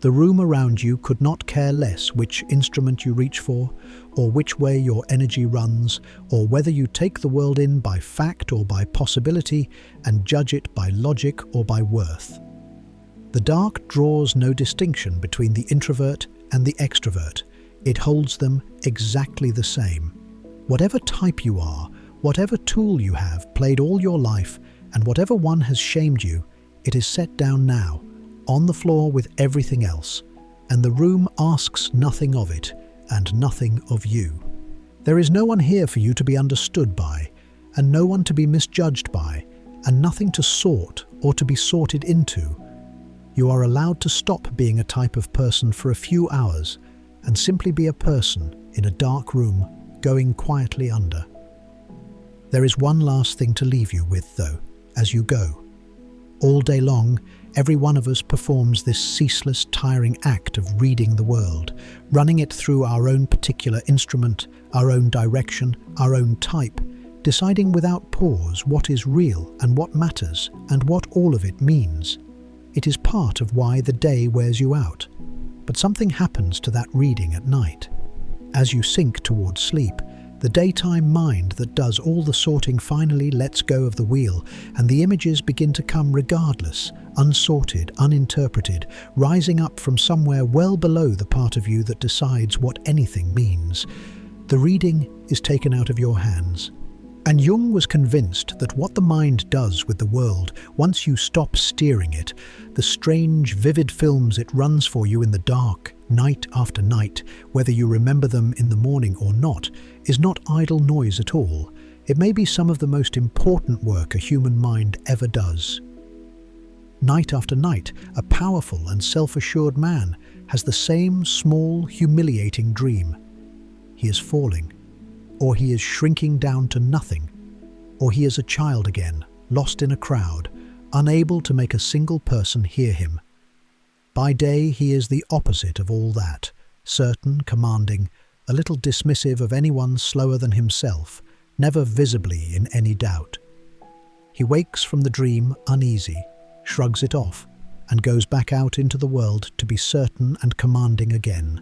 The room around you could not care less which instrument you reach for, or which way your energy runs, or whether you take the world in by fact or by possibility, and judge it by logic or by worth. The dark draws no distinction between the introvert and the extrovert. It holds them exactly the same. Whatever type you are, whatever tool you have played all your life, and whatever one has shamed you, it is set down now, on the floor with everything else, and the room asks nothing of it, and nothing of you. There is no one here for you to be understood by, and no one to be misjudged by, and nothing to sort or to be sorted into. You are allowed to stop being a type of person for a few hours, and simply be a person in a dark room, going quietly under. There is one last thing to leave you with, though, as you go. All day long, every one of us performs this ceaseless, tiring act of reading the world, running it through our own particular instrument, our own direction, our own type, deciding without pause what is real and what matters and what all of it means. It is part of why the day wears you out. But something happens to that reading at night. As you sink towards sleep, the daytime mind that does all the sorting finally lets go of the wheel, and the images begin to come regardless, unsorted, uninterpreted, rising up from somewhere well below the part of you that decides what anything means. The reading is taken out of your hands. And Jung was convinced that what the mind does with the world, once you stop steering it, the strange, vivid films it runs for you in the dark, night after night, whether you remember them in the morning or not, is not idle noise at all. It may be some of the most important work a human mind ever does. Night after night, a powerful and self-assured man has the same small, humiliating dream. He is falling, or he is shrinking down to nothing, or he is a child again, lost in a crowd, unable to make a single person hear him. By day he is the opposite of all that, certain, commanding, a little dismissive of anyone slower than himself, never visibly in any doubt. He wakes from the dream uneasy, shrugs it off, and goes back out into the world to be certain and commanding again.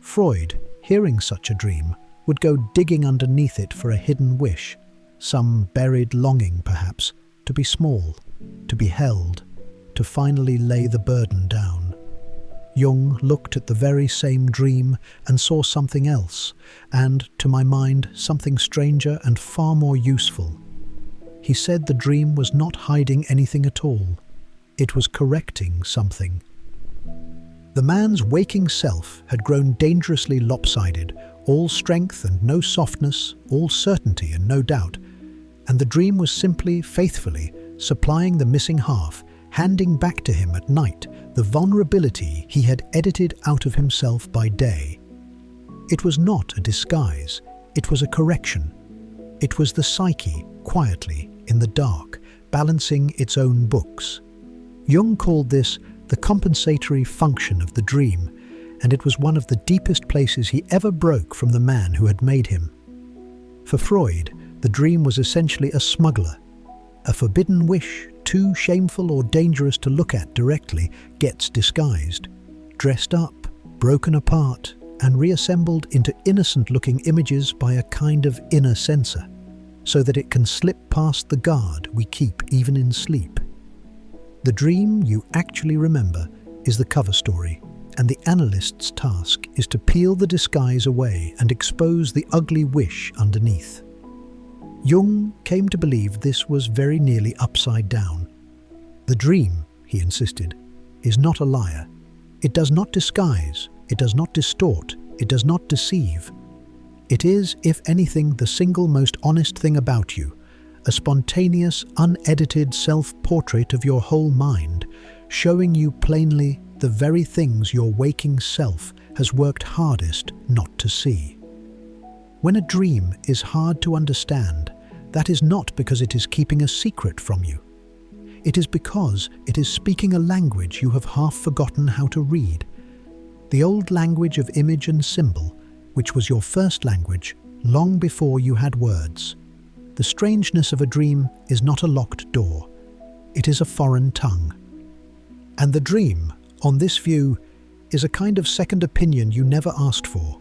Freud, hearing such a dream, would go digging underneath it for a hidden wish, some buried longing perhaps, to be small, to be held, to finally lay the burden down. Jung looked at the very same dream and saw something else, and, to my mind, something stranger and far more useful. He said the dream was not hiding anything at all. It was correcting something. The man's waking self had grown dangerously lopsided, all strength and no softness, all certainty and no doubt, and the dream was simply, faithfully, supplying the missing half, handing back to him at night the vulnerability he had edited out of himself by day. It was not a disguise, it was a correction. It was the psyche, quietly, in the dark, balancing its own books. Jung called this the compensatory function of the dream, and it was one of the deepest places he ever broke from the man who had made him. For Freud, the dream was essentially a smuggler. A forbidden wish, too shameful or dangerous to look at directly, gets disguised, dressed up, broken apart, and reassembled into innocent-looking images by a kind of inner censor, so that it can slip past the guard we keep even in sleep. The dream you actually remember is the cover story, and the analyst's task is to peel the disguise away and expose the ugly wish underneath. Jung came to believe this was very nearly upside down. The dream, he insisted, is not a liar. It does not disguise, it does not distort, it does not deceive. It is, if anything, the single most honest thing about you, a spontaneous, unedited self-portrait of your whole mind, showing you plainly the very things your waking self has worked hardest not to see. When a dream is hard to understand, that is not because it is keeping a secret from you. It is because it is speaking a language you have half forgotten how to read. The old language of image and symbol, which was your first language long before you had words. The strangeness of a dream is not a locked door. It is a foreign tongue. And the dream, on this view, is a kind of second opinion you never asked for.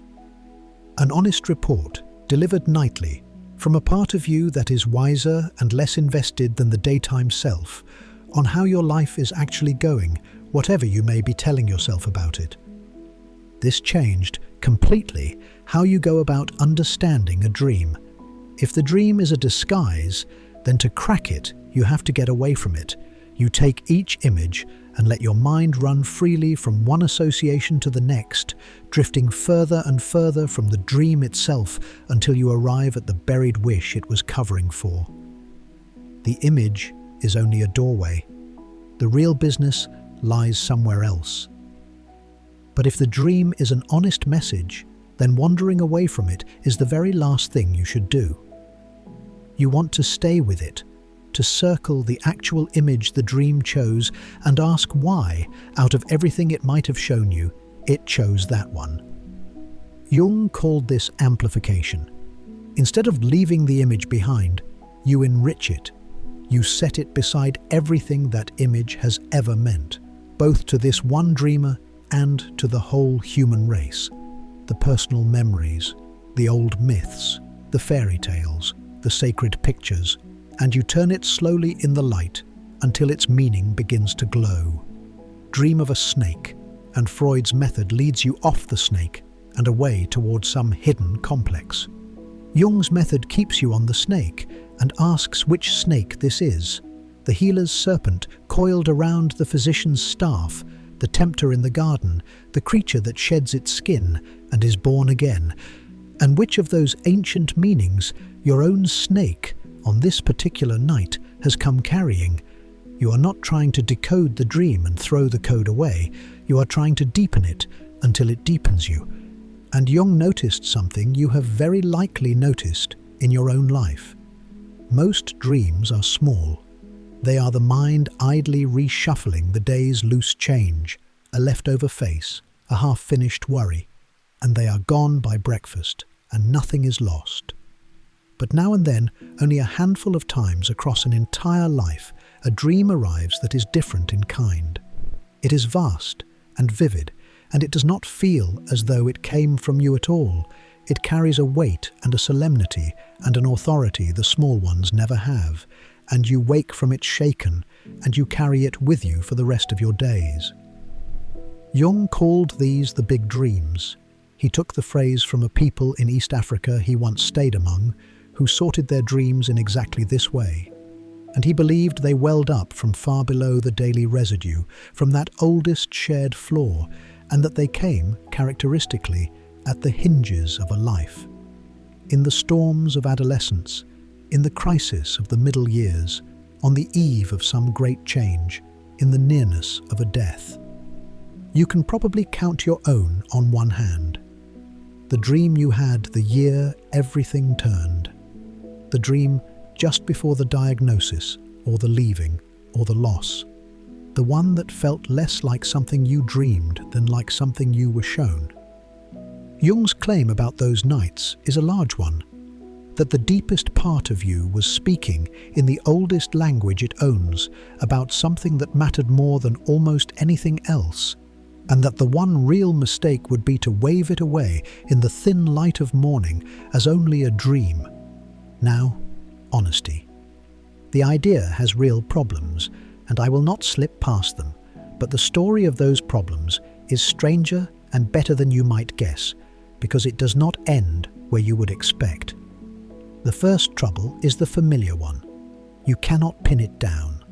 An honest report, delivered nightly, from a part of you that is wiser and less invested than the daytime self, on how your life is actually going, whatever you may be telling yourself about it. This changed completely how you go about understanding a dream. If the dream is a disguise, then to crack it, you have to get away from it. You take each image and let your mind run freely from one association to the next, drifting further and further from the dream itself until you arrive at the buried wish it was covering for. The image is only a doorway. The real business lies somewhere else. But if the dream is an honest message, then wandering away from it is the very last thing you should do. You want to stay with it, to circle the actual image the dream chose and ask why, out of everything it might have shown you, it chose that one. Jung called this amplification. Instead of leaving the image behind, you enrich it. You set it beside everything that image has ever meant, both to this one dreamer and to the whole human race. The personal memories, the old myths, the fairy tales, the sacred pictures, and you turn it slowly in the light until its meaning begins to glow. Dream of a snake, and Freud's method leads you off the snake and away towards some hidden complex. Jung's method keeps you on the snake and asks which snake this is: the healer's serpent coiled around the physician's staff, the tempter in the garden, the creature that sheds its skin and is born again, and which of those ancient meanings your own snake on this particular night has come carrying. You are not trying to decode the dream and throw the code away. You are trying to deepen it until it deepens you. And Jung noticed something you have very likely noticed in your own life. Most dreams are small. They are the mind idly reshuffling the day's loose change, a leftover face, a half-finished worry, and they are gone by breakfast, and nothing is lost. But now and then, only a handful of times across an entire life, a dream arrives that is different in kind. It is vast and vivid, and it does not feel as though it came from you at all. It carries a weight and a solemnity and an authority the small ones never have, and you wake from it shaken, and you carry it with you for the rest of your days. Jung called these the big dreams. He took the phrase from a people in East Africa he once stayed among, who sorted their dreams in exactly this way. And he believed they welled up from far below the daily residue, from that oldest shared flaw, and that they came, characteristically, at the hinges of a life. In the storms of adolescence, in the crisis of the middle years, on the eve of some great change, in the nearness of a death. You can probably count your own on one hand. The dream you had the year everything turned. The dream just before the diagnosis, or the leaving, or the loss. The one that felt less like something you dreamed than like something you were shown. Jung's claim about those nights is a large one, that the deepest part of you was speaking in the oldest language it owns about something that mattered more than almost anything else, and that the one real mistake would be to wave it away in the thin light of morning as only a dream. Now, honesty. The idea has real problems, and I will not slip past them, but the story of those problems is stranger and better than you might guess, because it does not end where you would expect. The first trouble is the familiar one. You cannot pin it down.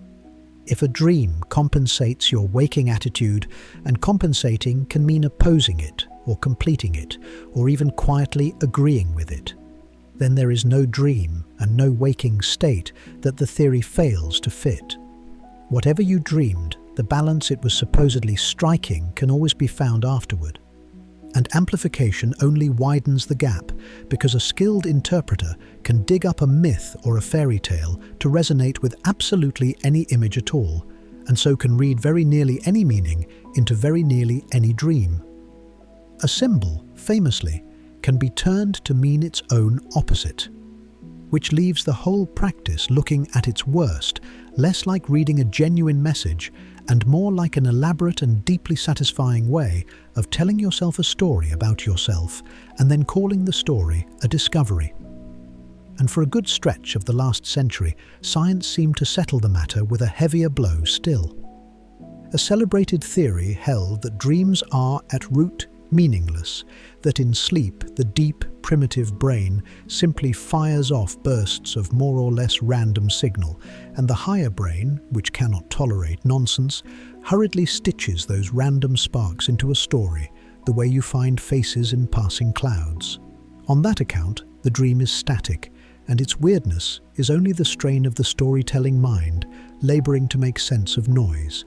If a dream compensates your waking attitude, and compensating can mean opposing it, or completing it, or even quietly agreeing with it, then there is no dream and no waking state that the theory fails to fit. Whatever you dreamed, the balance it was supposedly striking can always be found afterward. And amplification only widens the gap, because a skilled interpreter can dig up a myth or a fairy tale to resonate with absolutely any image at all, and so can read very nearly any meaning into very nearly any dream. A symbol, famously, can be turned to mean its own opposite, which leaves the whole practice looking at its worst, less like reading a genuine message and more like an elaborate and deeply satisfying way of telling yourself a story about yourself and then calling the story a discovery. And for a good stretch of the last century, science seemed to settle the matter with a heavier blow still. A celebrated theory held that dreams are at root meaningless, that in sleep the deep, primitive brain simply fires off bursts of more or less random signal, and the higher brain, which cannot tolerate nonsense, hurriedly stitches those random sparks into a story, the way you find faces in passing clouds. On that account, the dream is static, and its weirdness is only the strain of the storytelling mind, laboring to make sense of noise.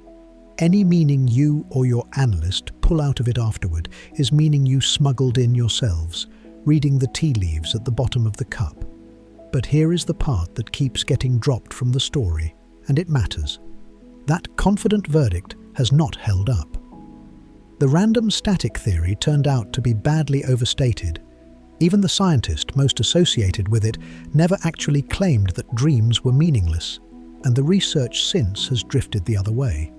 Any meaning you or your analyst pull out of it afterward is meaning you smuggled in yourselves, reading the tea leaves at the bottom of the cup. But here is the part that keeps getting dropped from the story, and it matters. That confident verdict has not held up. The random static theory turned out to be badly overstated. Even the scientist most associated with it never actually claimed that dreams were meaningless, and the research since has drifted the other way.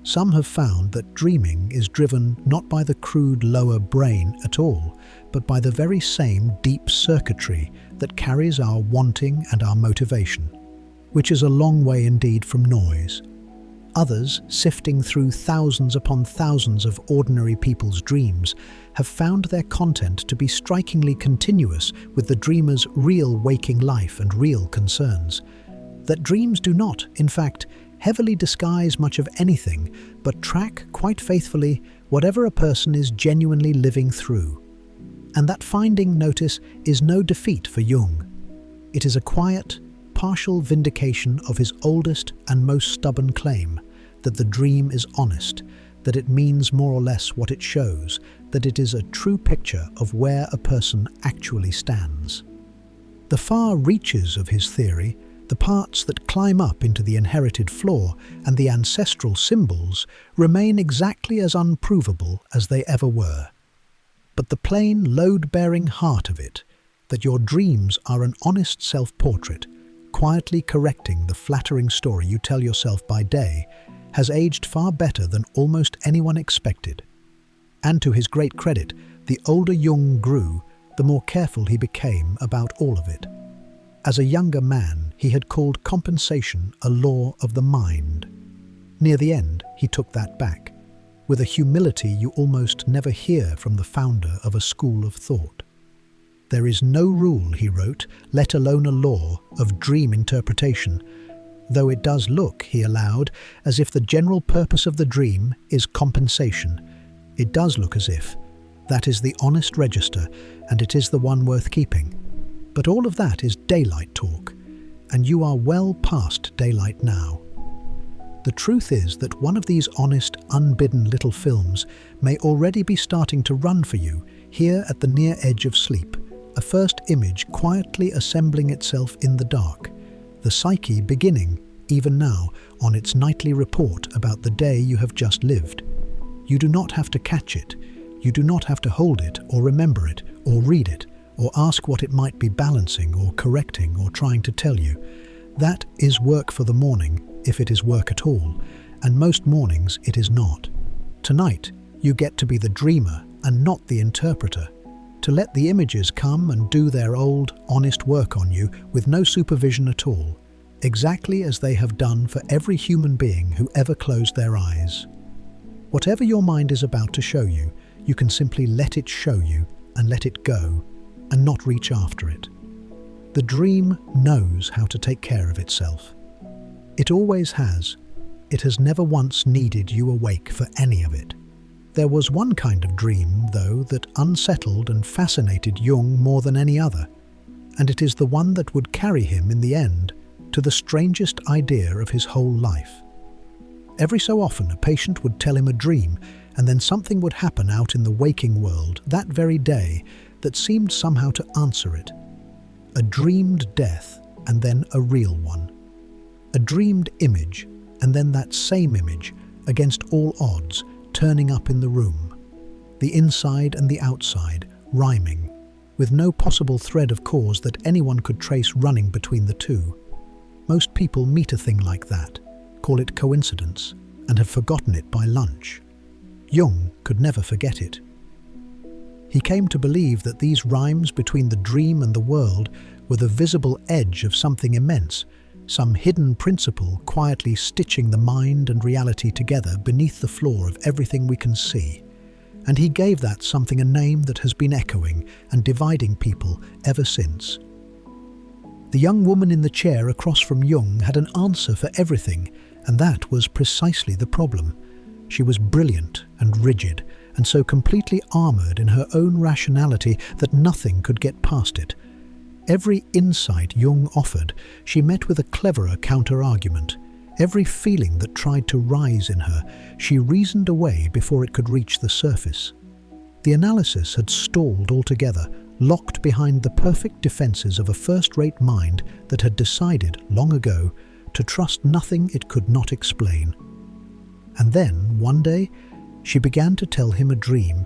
Some have found that dreaming is driven not by the crude lower brain at all, but by the very same deep circuitry that carries our wanting and our motivation, which is a long way indeed from noise. Others, sifting through thousands upon thousands of ordinary people's dreams, have found their content to be strikingly continuous with the dreamer's real waking life and real concerns. That dreams do not, in fact, heavily disguise much of anything, but track quite faithfully whatever a person is genuinely living through. And that finding, notice, is no defeat for Jung. It is a quiet, partial vindication of his oldest and most stubborn claim, that the dream is honest, that it means more or less what it shows, that it is a true picture of where a person actually stands. The far reaches of his theory, the parts that climb up into the inherited flaw and the ancestral symbols, remain exactly as unprovable as they ever were. But the plain, load-bearing heart of it, that your dreams are an honest self-portrait, quietly correcting the flattering story you tell yourself by day, has aged far better than almost anyone expected. And to his great credit, the older Jung grew, the more careful he became about all of it. As a younger man, he had called compensation a law of the mind. Near the end, he took that back, with a humility you almost never hear from the founder of a school of thought. There is no rule, he wrote, let alone a law, of dream interpretation, though it does look, he allowed, as if the general purpose of the dream is compensation. It does look as if that is the honest register, and it is the one worth keeping. But all of that is daylight talk, and you are well past daylight now. The truth is that one of these honest, unbidden little films may already be starting to run for you, here at the near edge of sleep, a first image quietly assembling itself in the dark, the psyche beginning, even now, on its nightly report about the day you have just lived. You do not have to catch it. You do not have to hold it, or remember it, or read it, or ask what it might be balancing, or correcting, or trying to tell you. That is work for the morning, if it is work at all, and most mornings it is not. Tonight, you get to be the dreamer and not the interpreter, to let the images come and do their old, honest work on you with no supervision at all, exactly as they have done for every human being who ever closed their eyes. Whatever your mind is about to show you, you can simply let it show you and let it go, and not reach after it. The dream knows how to take care of itself. It always has. It has never once needed you awake for any of it. There was one kind of dream, though, that unsettled and fascinated Jung more than any other, and it is the one that would carry him, in the end, to the strangest idea of his whole life. Every so often a patient would tell him a dream, and then something would happen out in the waking world that very day that seemed somehow to answer it. A dreamed death, and then a real one. A dreamed image, and then that same image, against all odds, turning up in the room. The inside and the outside, rhyming, with no possible thread of cause that anyone could trace running between the two. Most people meet a thing like that, call it coincidence, and have forgotten it by lunch. Jung could never forget it. He came to believe that these rhymes between the dream and the world were the visible edge of something immense, some hidden principle quietly stitching the mind and reality together beneath the floor of everything we can see. And he gave that something a name that has been echoing and dividing people ever since. The young woman in the chair across from Jung had an answer for everything, and that was precisely the problem. She was brilliant and rigid, and so completely armoured in her own rationality that nothing could get past it. Every insight Jung offered, she met with a cleverer counter-argument. Every feeling that tried to rise in her, she reasoned away before it could reach the surface. The analysis had stalled altogether, locked behind the perfect defences of a first-rate mind that had decided, long ago, to trust nothing it could not explain. And then, one day, she began to tell him a dream.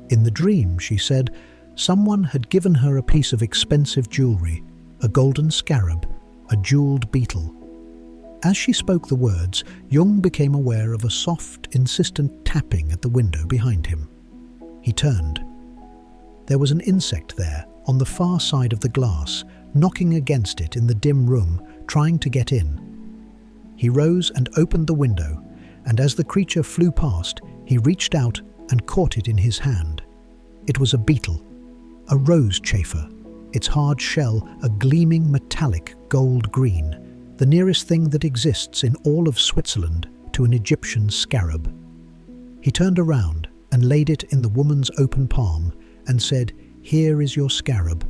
In the dream, she said, someone had given her a piece of expensive jewellery, a golden scarab, a jewelled beetle. As she spoke the words, Jung became aware of a soft, insistent tapping at the window behind him. He turned. There was an insect there, on the far side of the glass, knocking against it in the dim room, trying to get in. He rose and opened the window, and as the creature flew past, he reached out and caught it in his hand. It was a beetle, a rose chafer, its hard shell a gleaming metallic gold green, the nearest thing that exists in all of Switzerland to an Egyptian scarab. He turned around and laid it in the woman's open palm and said, "Here is your scarab."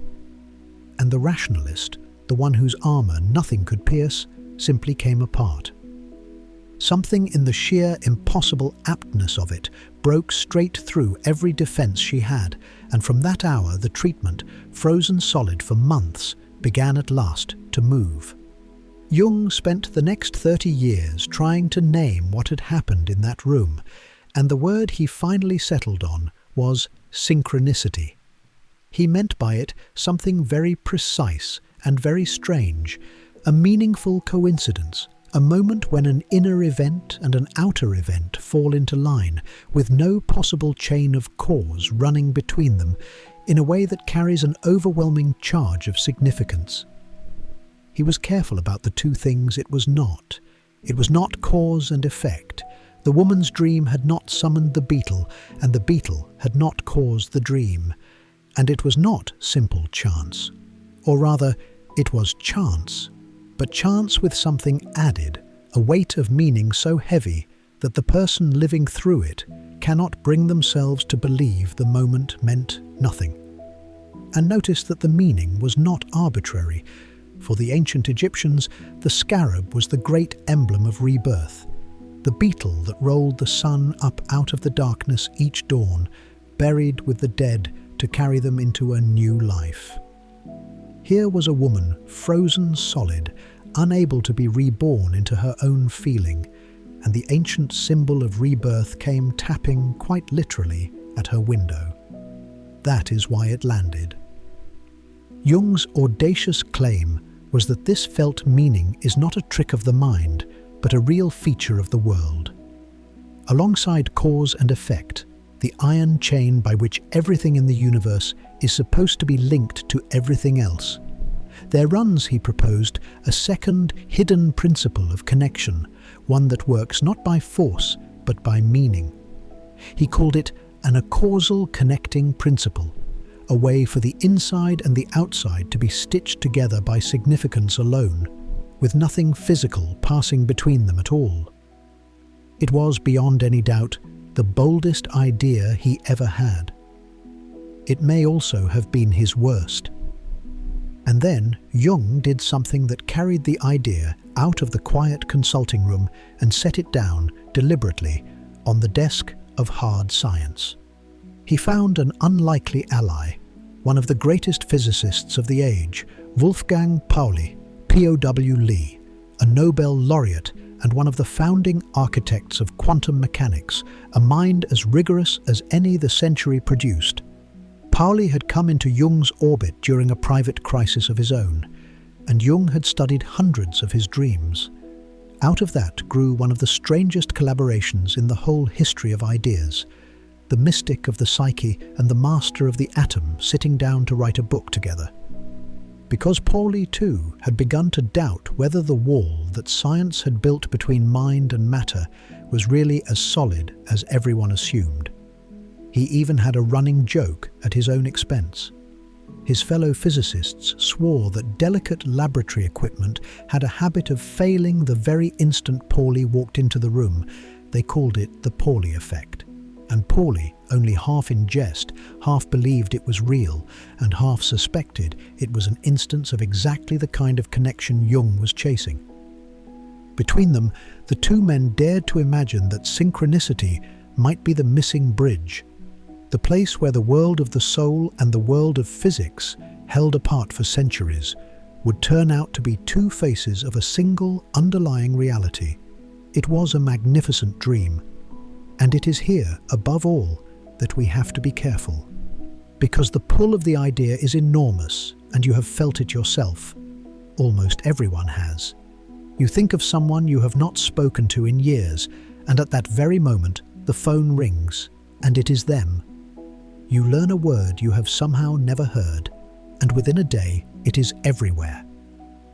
And the rationalist, the one whose armor nothing could pierce, simply came apart. Something in the sheer impossible aptness of it broke straight through every defense she had, and from that hour the treatment, frozen solid for months, began at last to move. Jung spent the next 30 years trying to name what had happened in that room, and the word he finally settled on was synchronicity. He meant by it something very precise and very strange, a meaningful coincidence, a moment when an inner event and an outer event fall into line, with no possible chain of cause running between them, in a way that carries an overwhelming charge of significance. He was careful about the two things it was not. It was not cause and effect. The woman's dream had not summoned the beetle, and the beetle had not caused the dream. And it was not simple chance. Or rather, it was chance, but chance with something added, a weight of meaning so heavy that the person living through it cannot bring themselves to believe the moment meant nothing. And notice that the meaning was not arbitrary. For the ancient Egyptians, the scarab was the great emblem of rebirth, the beetle that rolled the sun up out of the darkness each dawn, buried with the dead to carry them into a new life. Here was a woman frozen solid, unable to be reborn into her own feeling, and the ancient symbol of rebirth came tapping quite literally at her window. That is why it landed. Jung's audacious claim was that this felt meaning is not a trick of the mind, but a real feature of the world. Alongside cause and effect, the iron chain by which everything in the universe is supposed to be linked to everything else, there runs, he proposed, a second hidden principle of connection, one that works not by force, but by meaning. He called it an acausal connecting principle, a way for the inside and the outside to be stitched together by significance alone, with nothing physical passing between them at all. It was, beyond any doubt, the boldest idea he ever had. It may also have been his worst. And then Jung did something that carried the idea out of the quiet consulting room and set it down deliberately on the desk of hard science. He found an unlikely ally, one of the greatest physicists of the age, Wolfgang Pauli, POW Lee, a Nobel laureate and one of the founding architects of quantum mechanics, a mind as rigorous as any the century produced. Pauli had come into Jung's orbit during a private crisis of his own, and Jung had studied hundreds of his dreams. Out of that grew one of the strangest collaborations in the whole history of ideas, the mystic of the psyche and the master of the atom sitting down to write a book together. Because Pauli, too, had begun to doubt whether the wall that science had built between mind and matter was really as solid as everyone assumed. He even had a running joke at his own expense. His fellow physicists swore that delicate laboratory equipment had a habit of failing the very instant Pauli walked into the room. They called it the Pauli effect. And Pauli, only half in jest, half believed it was real, and half suspected it was an instance of exactly the kind of connection Jung was chasing. Between them, the two men dared to imagine that synchronicity might be the missing bridge, the place where the world of the soul and the world of physics, held apart for centuries, would turn out to be two faces of a single underlying reality. It was a magnificent dream, and it is here, above all, that we have to be careful. Because the pull of the idea is enormous, and you have felt it yourself. Almost everyone has. You think of someone you have not spoken to in years, and at that very moment, the phone rings, and it is them. You learn a word you have somehow never heard, and within a day, it is everywhere.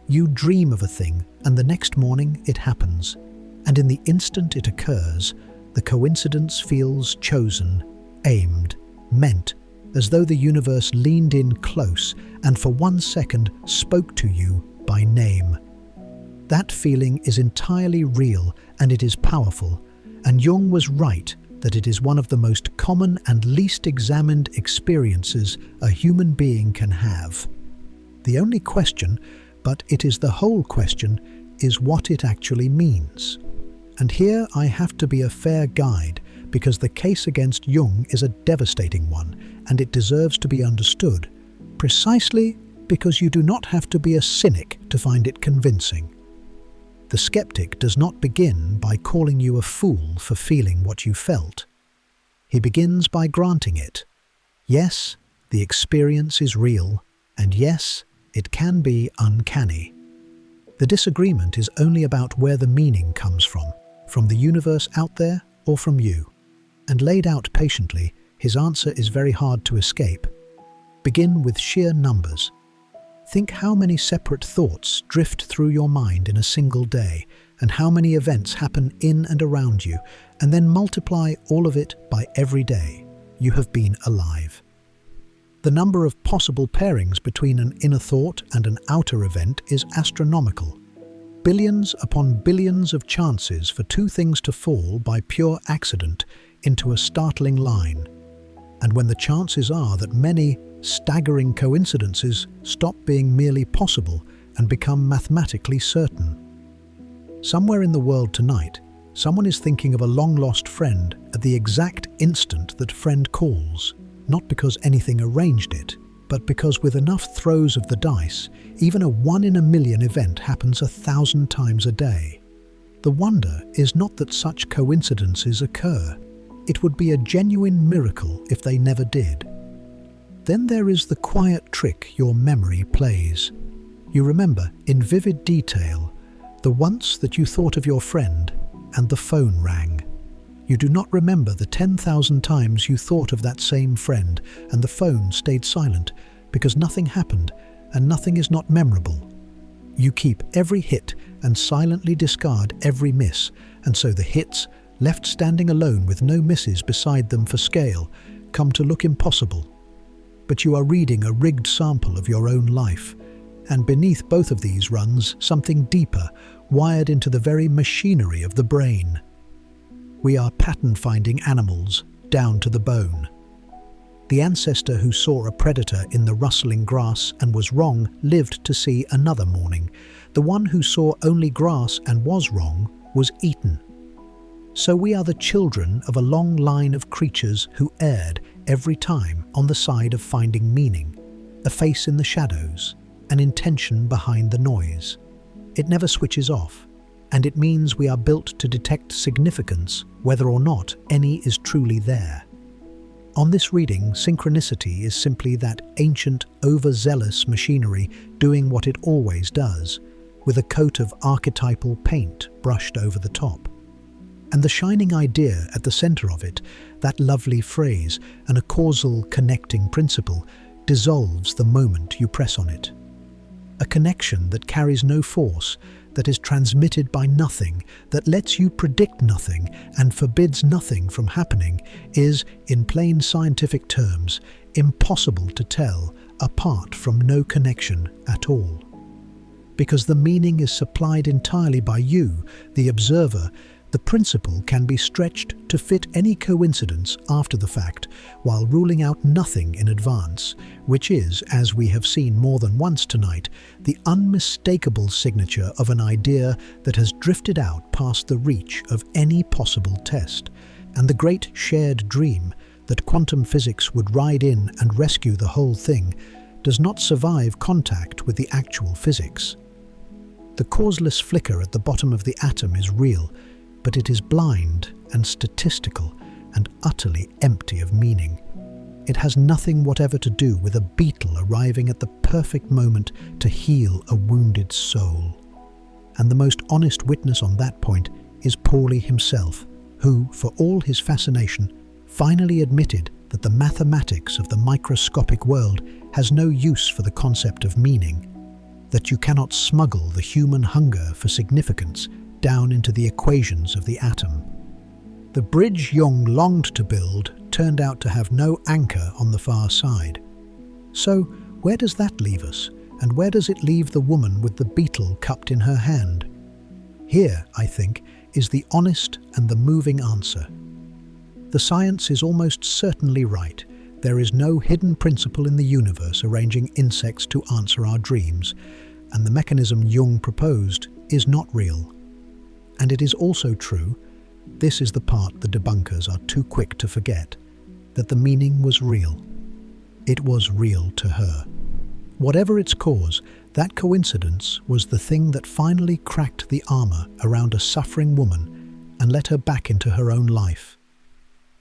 You dream of a thing, and the next morning it happens. And in the instant it occurs, the coincidence feels chosen, aimed, meant, as though the universe leaned in close and for 1 second spoke to you by name. That feeling is entirely real and it is powerful, and Jung was right that it is one of the most common and least examined experiences a human being can have. The only question, but it is the whole question, is what it actually means. And here I have to be a fair guide, because the case against Jung is a devastating one, and it deserves to be understood, precisely because you do not have to be a cynic to find it convincing. The skeptic does not begin by calling you a fool for feeling what you felt. He begins by granting it. Yes, the experience is real, and yes, it can be uncanny. The disagreement is only about where the meaning comes from the universe out there or from you. And laid out patiently, his answer is very hard to escape. Begin with sheer numbers. Think how many separate thoughts drift through your mind in a single day, and how many events happen in and around you, and then multiply all of it by every day you have been alive. The number of possible pairings between an inner thought and an outer event is astronomical. Billions upon billions of chances for two things to fall by pure accident into a startling line. And when the chances are that many staggering coincidences stop being merely possible and become mathematically certain. Somewhere in the world tonight, someone is thinking of a long-lost friend at the exact instant that friend calls, not because anything arranged it, but because with enough throws of the dice, even a 1 in a million event happens 1,000 times a day. The wonder is not that such coincidences occur. It would be a genuine miracle if they never did. Then there is the quiet trick your memory plays. You remember, in vivid detail, the once that you thought of your friend and the phone rang. You do not remember the 10,000 times you thought of that same friend and the phone stayed silent because nothing happened and nothing is not memorable. You keep every hit and silently discard every miss, and so the hits, left standing alone with no misses beside them for scale, come to look impossible. But you are reading a rigged sample of your own life, and beneath both of these runs something deeper, wired into the very machinery of the brain. We are pattern-finding animals, down to the bone. The ancestor who saw a predator in the rustling grass and was wrong lived to see another morning. The one who saw only grass and was wrong was eaten. So we are the children of a long line of creatures who erred every time on the side of finding meaning, a face in the shadows, an intention behind the noise. It never switches off, and it means we are built to detect significance whether or not any is truly there. On this reading, synchronicity is simply that ancient, overzealous machinery doing what it always does, with a coat of archetypal paint brushed over the top. And the shining idea at the center of it, that lovely phrase, and a causal connecting principle, dissolves the moment you press on it. A connection that carries no force, that is transmitted by nothing, that lets you predict nothing and forbids nothing from happening, is, in plain scientific terms, impossible to tell apart from no connection at all. Because the meaning is supplied entirely by you, the observer, the principle can be stretched to fit any coincidence after the fact, while ruling out nothing in advance, which is, as we have seen more than once tonight, the unmistakable signature of an idea that has drifted out past the reach of any possible test, and the great shared dream that quantum physics would ride in and rescue the whole thing does not survive contact with the actual physics. The causeless flicker at the bottom of the atom is real, but it is blind and statistical and utterly empty of meaning. It has nothing whatever to do with a beetle arriving at the perfect moment to heal a wounded soul. And the most honest witness on that point is Pauli himself, who, for all his fascination, finally admitted that the mathematics of the microscopic world has no use for the concept of meaning. that you cannot smuggle the human hunger for significance down into the equations of the atom. The bridge Jung longed to build turned out to have no anchor on the far side. So, where does that leave us? And where does it leave the woman with the beetle cupped in her hand? Here, I think, is the honest and the moving answer. The science is almost certainly right. There is no hidden principle in the universe arranging insects to answer our dreams, and the mechanism Jung proposed is not real. And it is also true, this is the part the debunkers are too quick to forget, that the meaning was real. It was real to her. Whatever its cause, that coincidence was the thing that finally cracked the armor around a suffering woman and let her back into her own life.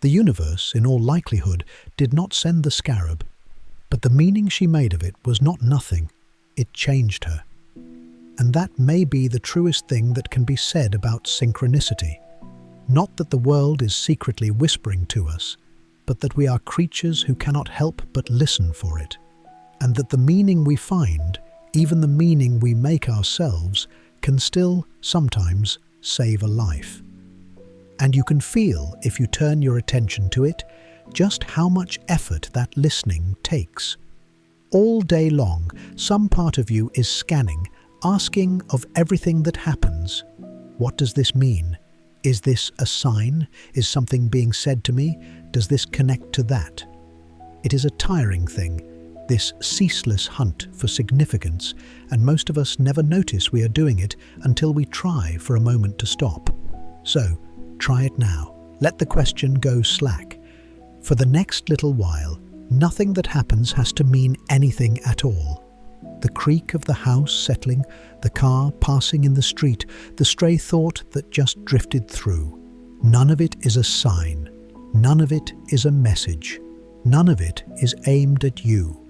The universe, in all likelihood, did not send the scarab, but the meaning she made of it was not nothing. It changed her. And that may be the truest thing that can be said about synchronicity. Not that the world is secretly whispering to us, but that we are creatures who cannot help but listen for it. And that the meaning we find, even the meaning we make ourselves, can still, sometimes, save a life. And you can feel, if you turn your attention to it, just how much effort that listening takes. All day long, some part of you is scanning, asking of everything that happens. What does this mean? Is this a sign? Is something being said to me? Does this connect to that? It is a tiring thing, this ceaseless hunt for significance, and most of us never notice we are doing it until we try for a moment to stop. So, try it now. Let the question go slack. For the next little while, nothing that happens has to mean anything at all. The creak of the house settling, the car passing in the street, the stray thought that just drifted through. None of it is a sign. None of it is a message. None of it is aimed at you.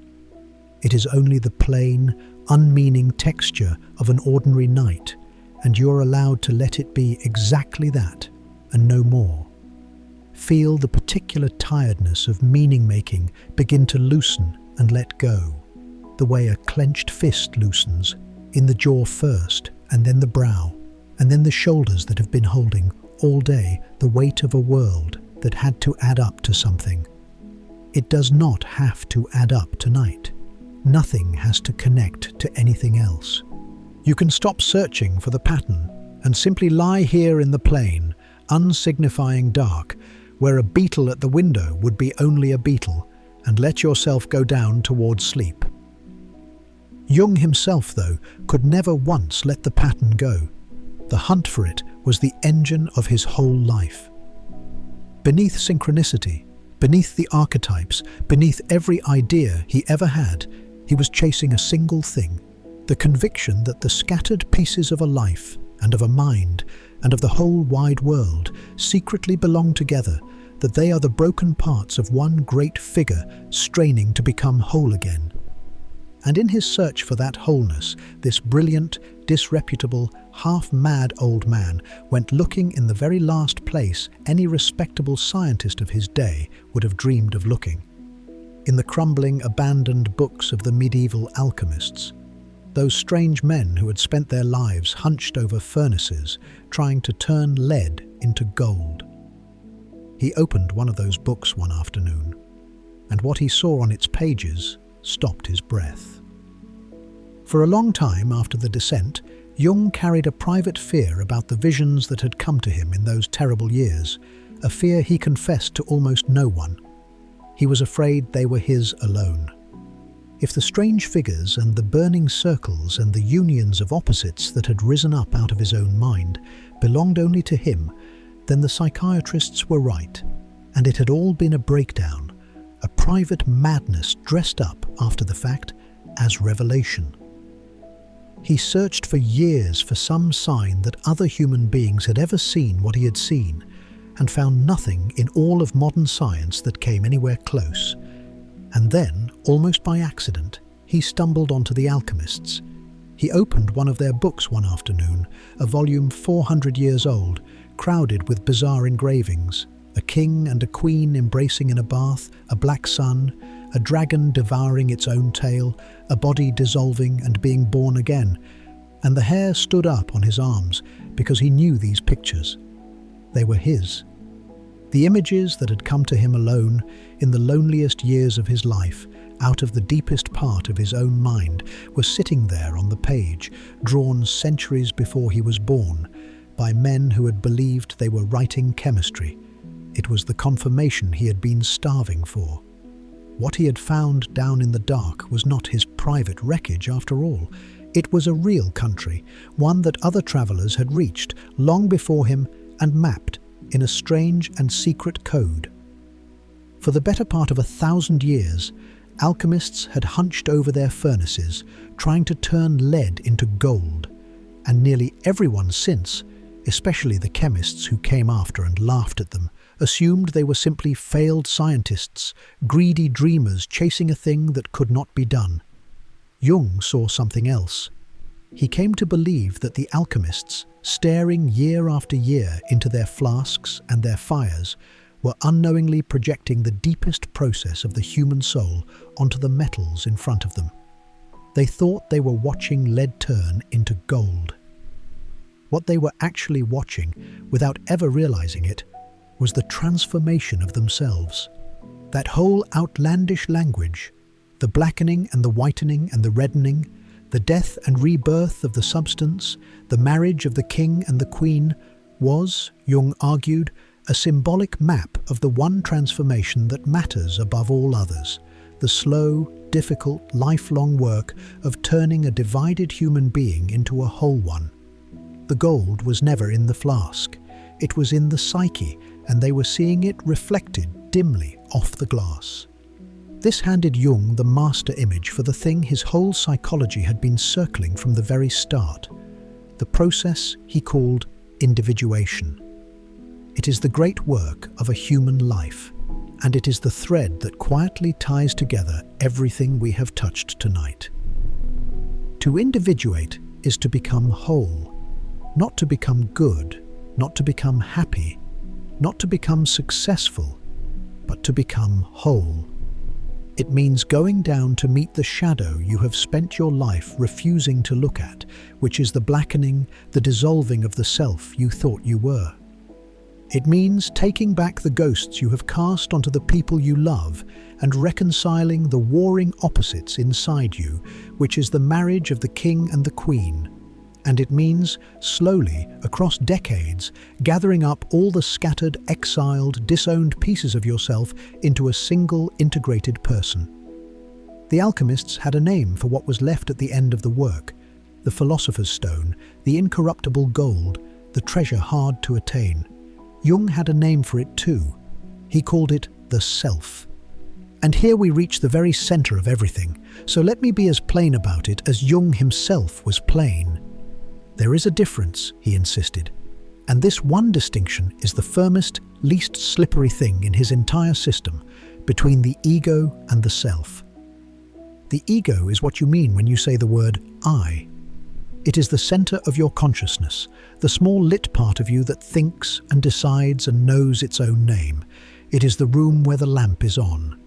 It is only the plain, unmeaning texture of an ordinary night, and you're allowed to let it be exactly that, and no more. Feel the particular tiredness of meaning-making begin to loosen and let go, the way a clenched fist loosens, in the jaw first, and then the brow, and then the shoulders that have been holding, all day, the weight of a world that had to add up to something. It does not have to add up tonight. Nothing has to connect to anything else. You can stop searching for the pattern and simply lie here in the plain, unsignifying dark, where a beetle at the window would be only a beetle, and let yourself go down towards sleep. Jung himself, though, could never once let the pattern go. The hunt for it was the engine of his whole life. Beneath synchronicity, beneath the archetypes, beneath every idea he ever had, he was chasing a single thing, the conviction that the scattered pieces of a life and of a mind and of the whole wide world secretly belong together, that they are the broken parts of one great figure straining to become whole again. And in his search for that wholeness, this brilliant, disreputable, half-mad old man went looking in the very last place any respectable scientist of his day would have dreamed of looking. In the crumbling, abandoned books of the medieval alchemists, those strange men who had spent their lives hunched over furnaces, trying to turn lead into gold. He opened one of those books one afternoon, and what he saw on its pages stopped his breath. For a long time after the descent, Jung carried a private fear about the visions that had come to him in those terrible years, a fear he confessed to almost no one. He was afraid they were his alone. If the strange figures and the burning circles and the unions of opposites that had risen up out of his own mind belonged only to him, then the psychiatrists were right, and it had all been a breakdown, a private madness dressed up, after the fact, as revelation. He searched for years for some sign that other human beings had ever seen what he had seen, and found nothing in all of modern science that came anywhere close. And then, almost by accident, he stumbled onto the alchemists. He opened one of their books one afternoon, a volume 400 years old, crowded with bizarre engravings, A king and a queen embracing in a bath, a black sun, a dragon devouring its own tail, a body dissolving and being born again. And the hair stood up on his arms because he knew these pictures. They were his. The images that had come to him alone in the loneliest years of his life, out of the deepest part of his own mind, were sitting there on the page, drawn centuries before he was born, by men who had believed they were writing chemistry. It was the confirmation he had been starving for. What he had found down in the dark was not his private wreckage after all. It was a real country, one that other travelers had reached long before him and mapped in a strange and secret code. For the better part of 1,000 years, alchemists had hunched over their furnaces, trying to turn lead into gold, and nearly everyone since, especially the chemists who came after and laughed at them, assumed they were simply failed scientists, greedy dreamers chasing a thing that could not be done. Jung saw something else. He came to believe that the alchemists, staring year after year into their flasks and their fires, were unknowingly projecting the deepest process of the human soul onto the metals in front of them. They thought they were watching lead turn into gold. What they were actually watching, without ever realizing it, was the transformation of themselves. That whole outlandish language, the blackening and the whitening and the reddening, the death and rebirth of the substance, the marriage of the king and the queen, was, Jung argued, a symbolic map of the one transformation that matters above all others, the slow, difficult, lifelong work of turning a divided human being into a whole one. The gold was never in the flask. It was in the psyche, and they were seeing it reflected dimly off the glass. This handed Jung the master image for the thing his whole psychology had been circling from the very start, the process he called individuation. It is the great work of a human life, and it is the thread that quietly ties together everything we have touched tonight. To individuate is to become whole, not to become good, not to become happy, not to become successful, but to become whole. It means going down to meet the shadow you have spent your life refusing to look at, which is the blackening, the dissolving of the self you thought you were. It means taking back the ghosts you have cast onto the people you love and reconciling the warring opposites inside you, which is the marriage of the king and the queen. And it means, slowly, across decades, gathering up all the scattered, exiled, disowned pieces of yourself into a single, integrated person. The alchemists had a name for what was left at the end of the work: the philosopher's stone, the incorruptible gold, the treasure hard to attain. Jung had a name for it too. He called it the self. And here we reach the very center of everything, so let me be as plain about it as Jung himself was plain. There is a difference, he insisted, and this one distinction is the firmest, least slippery thing in his entire system, between the ego and the self. The ego is what you mean when you say the word I. It is the center of your consciousness, the small lit part of you that thinks and decides and knows its own name. It is the room where the lamp is on.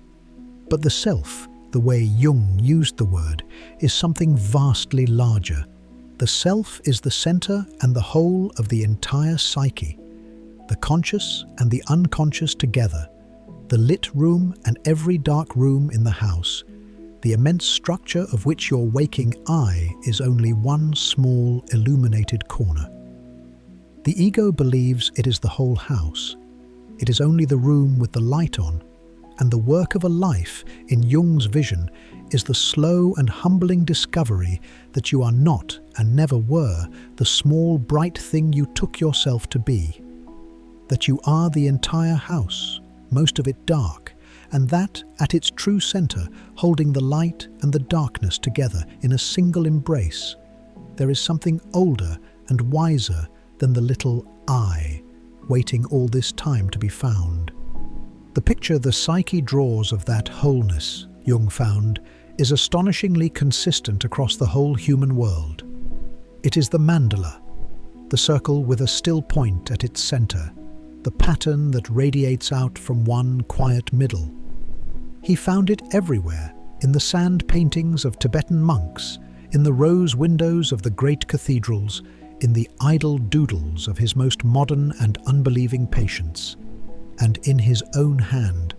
But the self, the way Jung used the word, is something vastly larger. The self is the center and the whole of the entire psyche, the conscious and the unconscious together, the lit room and every dark room in the house, the immense structure of which your waking I is only one small illuminated corner. The ego believes it is the whole house. It is only the room with the light on, and the work of a life, in Jung's vision, is the slow and humbling discovery that you are not and never were the small bright thing you took yourself to be, that you are the entire house, most of it dark, and that, at its true center, holding the light and the darkness together in a single embrace, there is something older and wiser than the little I, waiting all this time to be found. The picture the psyche draws of that wholeness, Jung found, is astonishingly consistent across the whole human world. It is the mandala, the circle with a still point at its center, the pattern that radiates out from one quiet middle. He found it everywhere, in the sand paintings of Tibetan monks, in the rose windows of the great cathedrals, in the idle doodles of his most modern and unbelieving patients, and in his own hand.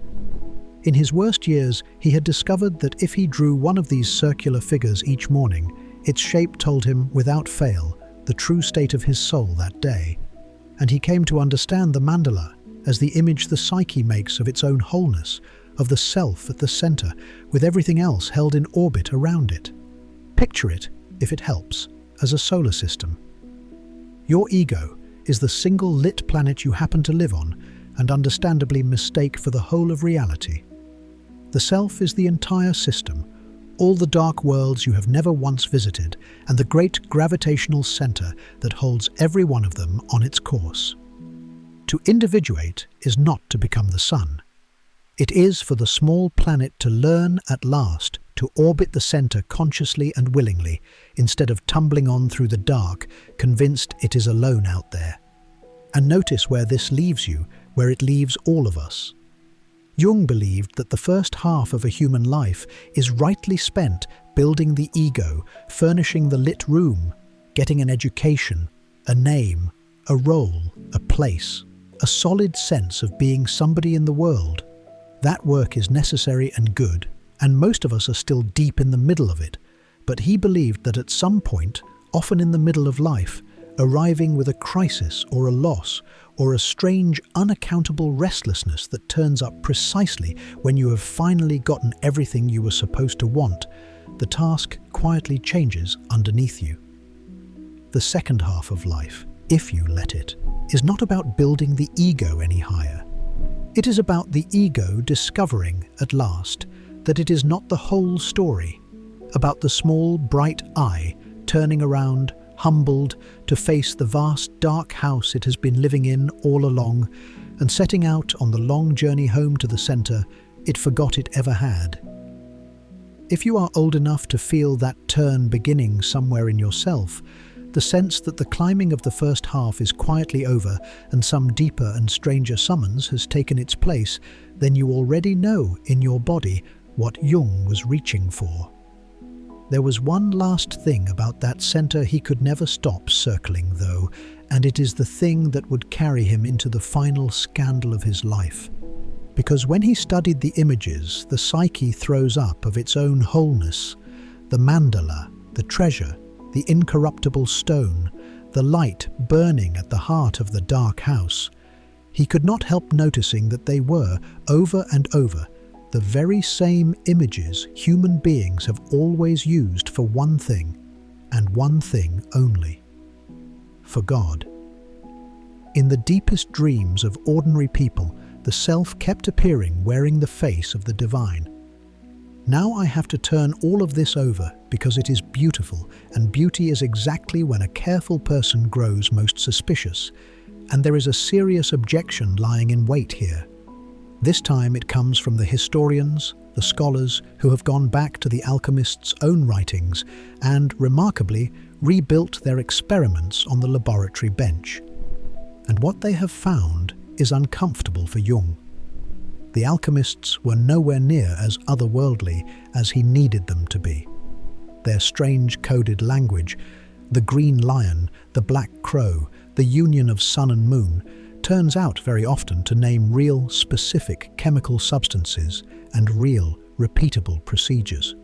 In his worst years, he had discovered that if he drew one of these circular figures each morning, its shape told him, without fail, the true state of his soul that day. And he came to understand the mandala as the image the psyche makes of its own wholeness, of the self at the center, with everything else held in orbit around it. Picture it, if it helps, as a solar system. Your ego is the single lit planet you happen to live on and understandably mistake for the whole of reality. The self is the entire system, all the dark worlds you have never once visited, and the great gravitational center that holds every one of them on its course. To individuate is not to become the sun. It is for the small planet to learn at last to orbit the center consciously and willingly, instead of tumbling on through the dark, convinced it is alone out there. And notice where this leaves you, where it leaves all of us. Jung believed that the first half of a human life is rightly spent building the ego, furnishing the lit room, getting an education, a name, a role, a place, a solid sense of being somebody in the world. That work is necessary and good, and most of us are still deep in the middle of it. But he believed that at some point, often in the middle of life, arriving with a crisis or a loss, or a strange, unaccountable restlessness that turns up precisely when you have finally gotten everything you were supposed to want, the task quietly changes underneath you. The second half of life, if you let it, is not about building the ego any higher. It is about the ego discovering, at last, that it is not the whole story, about the small, bright I turning around, humbled, to face the vast, dark house it has been living in all along, and setting out on the long journey home to the center it forgot it ever had. If you are old enough to feel that turn beginning somewhere in yourself, the sense that the climbing of the first half is quietly over and some deeper and stranger summons has taken its place, then you already know in your body what Jung was reaching for. There was one last thing about that center he could never stop circling, though, and it is the thing that would carry him into the final scandal of his life. Because when he studied the images the psyche throws up of its own wholeness, the mandala, the treasure, the incorruptible stone, the light burning at the heart of the dark house, he could not help noticing that they were, over and over, the very same images human beings have always used for one thing, and one thing only: for God. In the deepest dreams of ordinary people, the self kept appearing wearing the face of the divine. Now I have to turn all of this over because it is beautiful, and beauty is exactly when a careful person grows most suspicious, and there is a serious objection lying in wait here. This time it comes from the historians, the scholars who have gone back to the alchemists' own writings and, remarkably, rebuilt their experiments on the laboratory bench. And what they have found is uncomfortable for Jung. The alchemists were nowhere near as otherworldly as he needed them to be. Their strange coded language, the green lion, the black crow, the union of sun and moon, turns out very often to name real, specific chemical substances and real, repeatable procedures.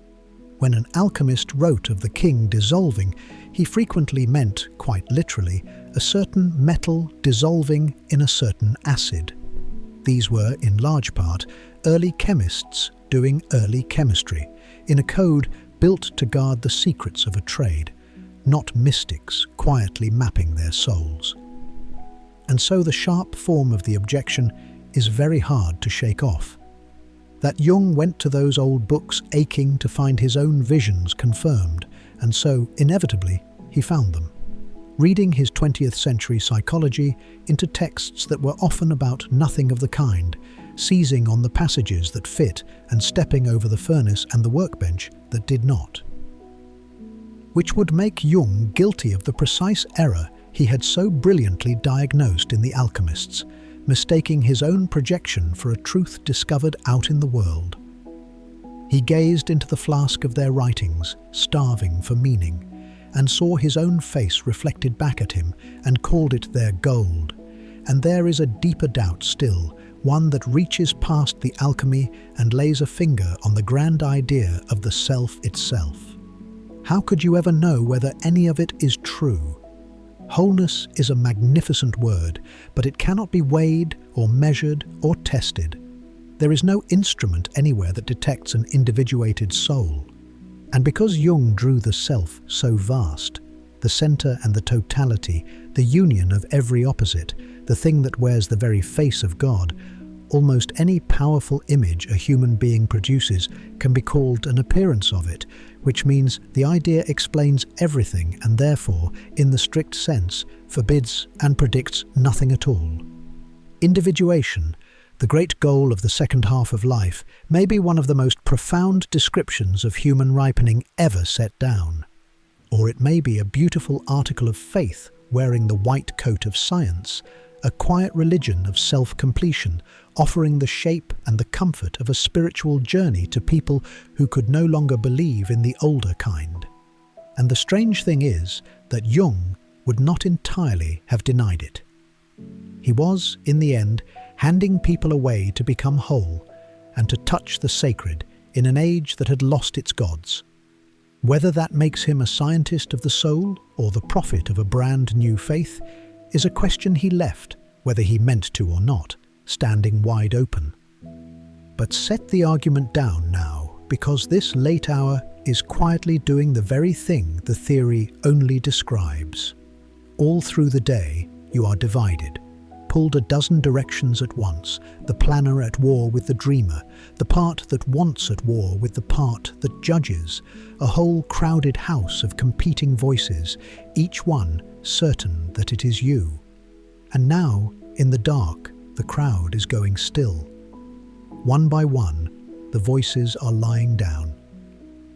When an alchemist wrote of the king dissolving, he frequently meant, quite literally, a certain metal dissolving in a certain acid. These were, in large part, early chemists doing early chemistry, in a code built to guard the secrets of a trade, not mystics quietly mapping their souls. And so the sharp form of the objection is very hard to shake off. That Jung went to those old books aching to find his own visions confirmed, and so, inevitably, he found them. Reading his 20th century psychology into texts that were often about nothing of the kind, seizing on the passages that fit and stepping over the furnace and the workbench that did not. Which would make Jung guilty of the precise error he had so brilliantly diagnosed in the alchemists, mistaking his own projection for a truth discovered out in the world. He gazed into the flask of their writings, starving for meaning, and saw his own face reflected back at him and called it their gold. And there is a deeper doubt still, one that reaches past the alchemy and lays a finger on the grand idea of the self itself. How could you ever know whether any of it is true? Wholeness is a magnificent word, but it cannot be weighed or measured or tested. There is no instrument anywhere that detects an individuated soul. And because Jung drew the self so vast, the center and the totality, the union of every opposite, the thing that wears the very face of God, almost any powerful image a human being produces can be called an appearance of it, which means the idea explains everything and therefore, in the strict sense, forbids and predicts nothing at all. Individuation, the great goal of the second half of life, may be one of the most profound descriptions of human ripening ever set down. Or it may be a beautiful article of faith wearing the white coat of science, a quiet religion of self-completion, offering the shape and the comfort of a spiritual journey to people who could no longer believe in the older kind. And the strange thing is that Jung would not entirely have denied it. He was, in the end, handing people away to become whole and to touch the sacred in an age that had lost its gods. Whether that makes him a scientist of the soul or the prophet of a brand new faith is a question he left, whether he meant to or not, standing wide open. But set the argument down now, because this late hour is quietly doing the very thing the theory only describes. All through the day, you are divided, pulled a dozen directions at once, the planner at war with the dreamer, the part that wants at war with the part that judges, a whole crowded house of competing voices, each one certain that it is you. And now, in the dark, the crowd is going still. One by one, the voices are lying down.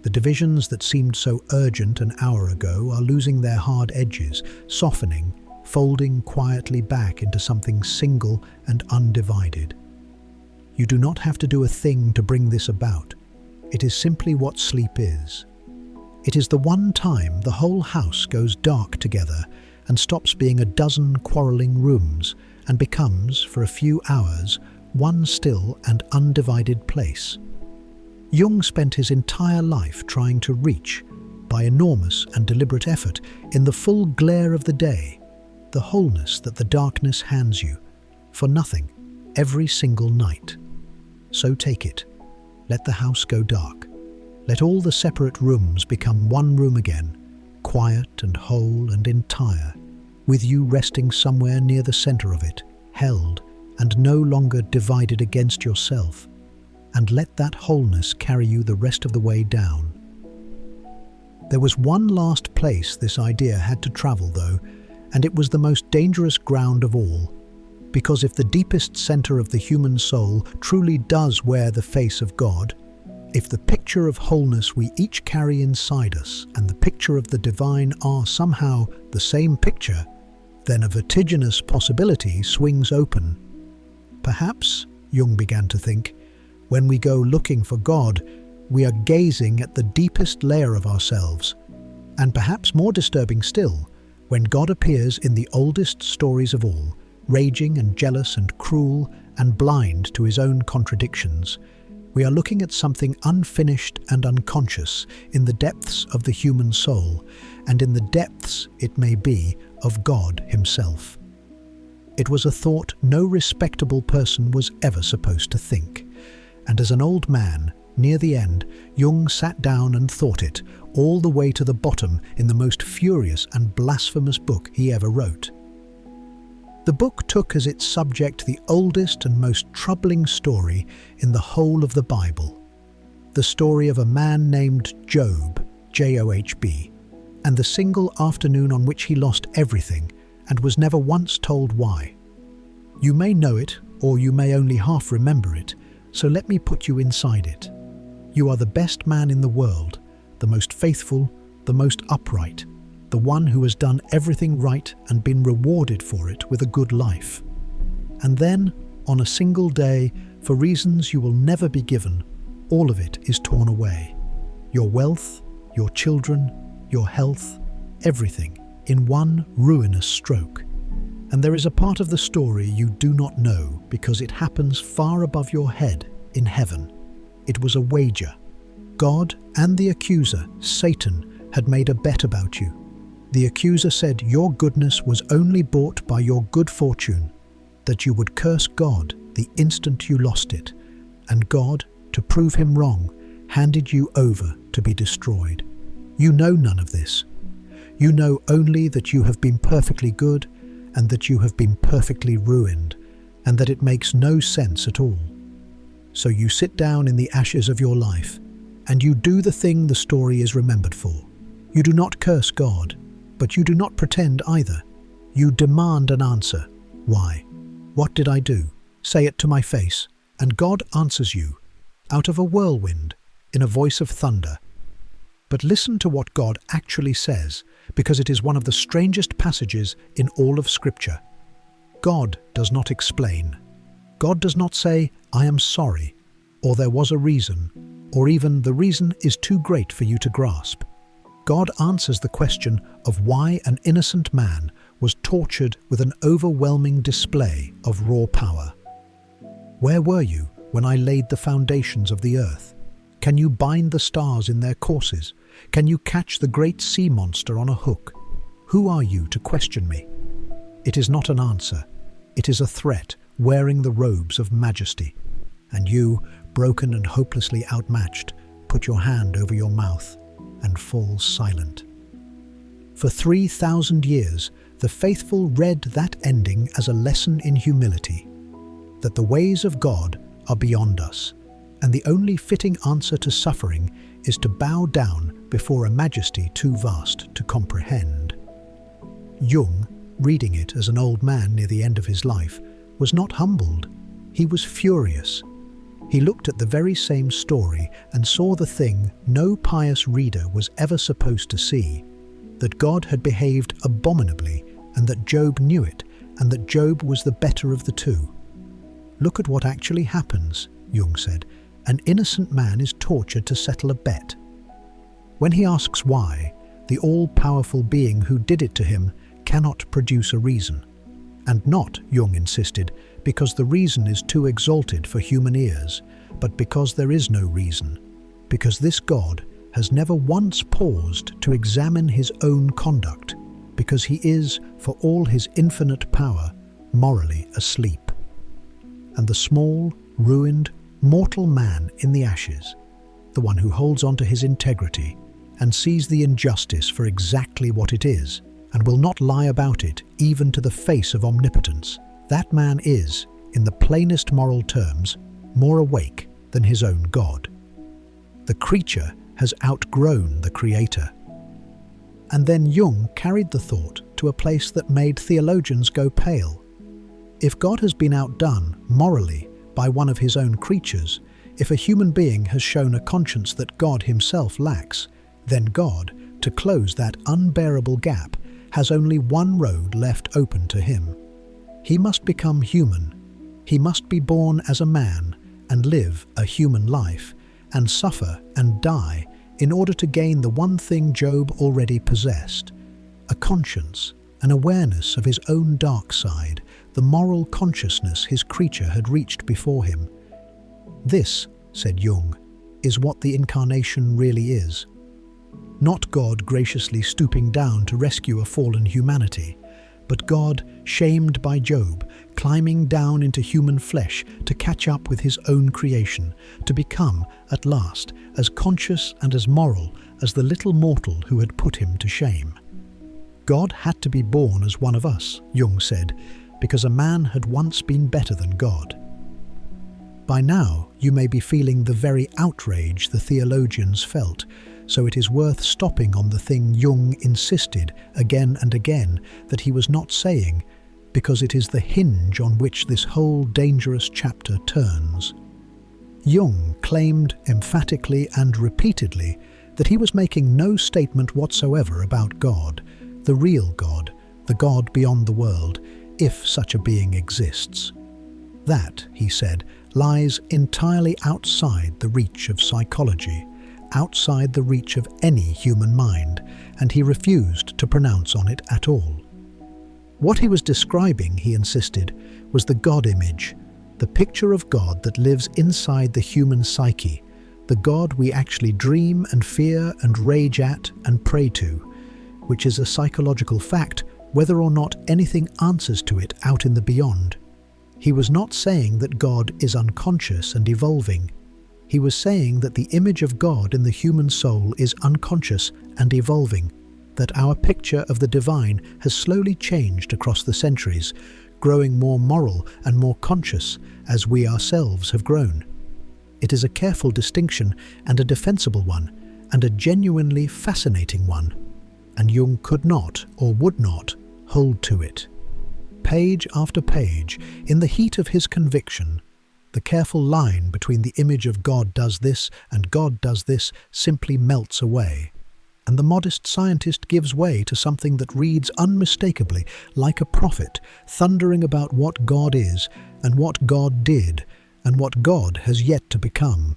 The divisions that seemed so urgent an hour ago are losing their hard edges, softening, folding quietly back into something single and undivided. You do not have to do a thing to bring this about. It is simply what sleep is. It is the one time the whole house goes dark together and stops being a dozen quarreling rooms and becomes, for a few hours, one still and undivided place. Jung spent his entire life trying to reach, by enormous and deliberate effort, in the full glare of the day, the wholeness that the darkness hands you, for nothing, every single night. So take it. Let the house go dark. Let all the separate rooms become one room again, quiet and whole and entire, with you resting somewhere near the center of it, held and no longer divided against yourself. And let that wholeness carry you the rest of the way down. There was one last place this idea had to travel, though, and it was the most dangerous ground of all. Because if the deepest center of the human soul truly does wear the face of God, if the picture of wholeness we each carry inside us and the picture of the divine are somehow the same picture, then a vertiginous possibility swings open. Perhaps, Jung began to think, when we go looking for God, we are gazing at the deepest layer of ourselves. And perhaps more disturbing still, when God appears in the oldest stories of all, raging and jealous and cruel and blind to his own contradictions, we are looking at something unfinished and unconscious in the depths of the human soul, and in the depths, it may be, of God himself. It was a thought no respectable person was ever supposed to think. And as an old man, near the end, Jung sat down and thought it, all the way to the bottom in the most furious and blasphemous book he ever wrote. The book took as its subject the oldest and most troubling story in the whole of the Bible. The story of a man named Job, Job, and the single afternoon on which he lost everything and was never once told why. You may know it, or you may only half remember it, so let me put you inside it. You are the best man in the world, the most faithful, the most upright, the one who has done everything right and been rewarded for it with a good life. And then, on a single day, for reasons you will never be given, all of it is torn away. Your wealth, your children, your health, everything, in one ruinous stroke. And there is a part of the story you do not know because it happens far above your head in heaven. It was a wager. God and the accuser, Satan, had made a bet about you. The accuser said your goodness was only bought by your good fortune, that you would curse God the instant you lost it, and God, to prove him wrong, handed you over to be destroyed. You know none of this. You know only that you have been perfectly good and that you have been perfectly ruined, and that it makes no sense at all. So you sit down in the ashes of your life, and you do the thing the story is remembered for. You do not curse God, but you do not pretend either. You demand an answer. Why? What did I do? Say it to my face. And God answers you, out of a whirlwind, in a voice of thunder. But listen to what God actually says, because it is one of the strangest passages in all of Scripture. God does not explain. God does not say, I am sorry, or there was a reason, or even the reason is too great for you to grasp. God answers the question of why an innocent man was tortured with an overwhelming display of raw power. Where were you when I laid the foundations of the earth? Can you bind the stars in their courses? Can you catch the great sea monster on a hook? Who are you to question me? It is not an answer. It is a threat wearing the robes of majesty. And you, broken and hopelessly outmatched, put your hand over your mouth and fall silent. For 3,000 years, the faithful read that ending as a lesson in humility, that the ways of God are beyond us, and the only fitting answer to suffering is to bow down before a majesty too vast to comprehend. Jung, reading it as an old man near the end of his life, was not humbled. He was furious. He looked at the very same story and saw the thing no pious reader was ever supposed to see, that God had behaved abominably and that Job knew it, and that Job was the better of the two. Look at what actually happens, Jung said. An innocent man is tortured to settle a bet. When he asks why, the all-powerful being who did it to him cannot produce a reason. And not, Jung insisted, because the reason is too exalted for human ears, but because there is no reason, because this God has never once paused to examine his own conduct, because he is, for all his infinite power, morally asleep. And the small, ruined, mortal man in the ashes, the one who holds on to his integrity and sees the injustice for exactly what it is, and will not lie about it even to the face of omnipotence, that man is, in the plainest moral terms, more awake than his own God. The creature has outgrown the Creator. And then Jung carried the thought to a place that made theologians go pale. If God has been outdone morally by one of his own creatures, if a human being has shown a conscience that God himself lacks, then God, to close that unbearable gap, has only one road left open to him. He must become human. He must be born as a man and live a human life and suffer and die in order to gain the one thing Job already possessed, a conscience, an awareness of his own dark side, the moral consciousness his creature had reached before him. This, said Jung, is what the incarnation really is. Not God graciously stooping down to rescue a fallen humanity, but God, shamed by Job, climbing down into human flesh to catch up with his own creation, to become, at last, as conscious and as moral as the little mortal who had put him to shame. God had to be born as one of us, Jung said, because a man had once been better than God. By now, you may be feeling the very outrage the theologians felt, so it is worth stopping on the thing Jung insisted again and again that he was not saying, because it is the hinge on which this whole dangerous chapter turns. Jung claimed emphatically and repeatedly that he was making no statement whatsoever about God, the real God, the God beyond the world, if such a being exists. That, he said, lies entirely outside the reach of psychology, outside the reach of any human mind, and he refused to pronounce on it at all. What he was describing, he insisted, was the God image, the picture of God that lives inside the human psyche, the God we actually dream and fear and rage at and pray to, which is a psychological fact whether or not anything answers to it out in the beyond. He was not saying that God is unconscious and evolving. He was saying that the image of God in the human soul is unconscious and evolving, that our picture of the divine has slowly changed across the centuries, growing more moral and more conscious as we ourselves have grown. It is a careful distinction and a defensible one, and a genuinely fascinating one, and Jung could not or would not hold to it. Page after page, in the heat of his conviction, the careful line between the image of God does this and God does this simply melts away, and the modest scientist gives way to something that reads unmistakably like a prophet, thundering about what God is and what God did and what God has yet to become.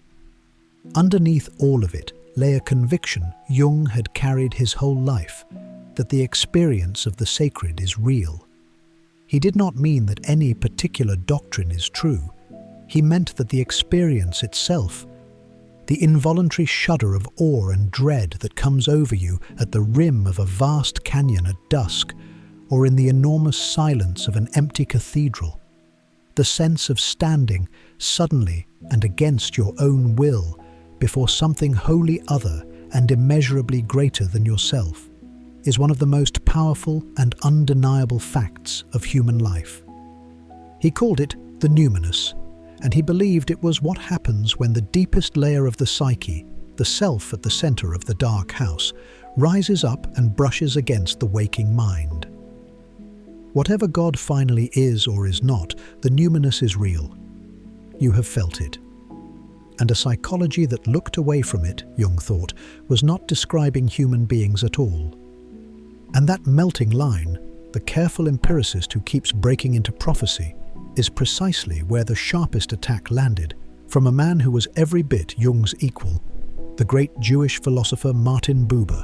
Underneath all of it lay a conviction Jung had carried his whole life, that the experience of the sacred is real. He did not mean that any particular doctrine is true. He meant that the experience itself, the involuntary shudder of awe and dread that comes over you at the rim of a vast canyon at dusk, or in the enormous silence of an empty cathedral, the sense of standing suddenly and against your own will before something wholly other and immeasurably greater than yourself, is one of the most powerful and undeniable facts of human life. He called it the numinous, and he believed it was what happens when the deepest layer of the psyche, the self at the center of the dark house, rises up and brushes against the waking mind. Whatever God finally is or is not, the numinous is real. You have felt it. And a psychology that looked away from it, Jung thought, was not describing human beings at all. And that melting line, the careful empiricist who keeps breaking into prophecy, is precisely where the sharpest attack landed, from a man who was every bit Jung's equal, the great Jewish philosopher Martin Buber.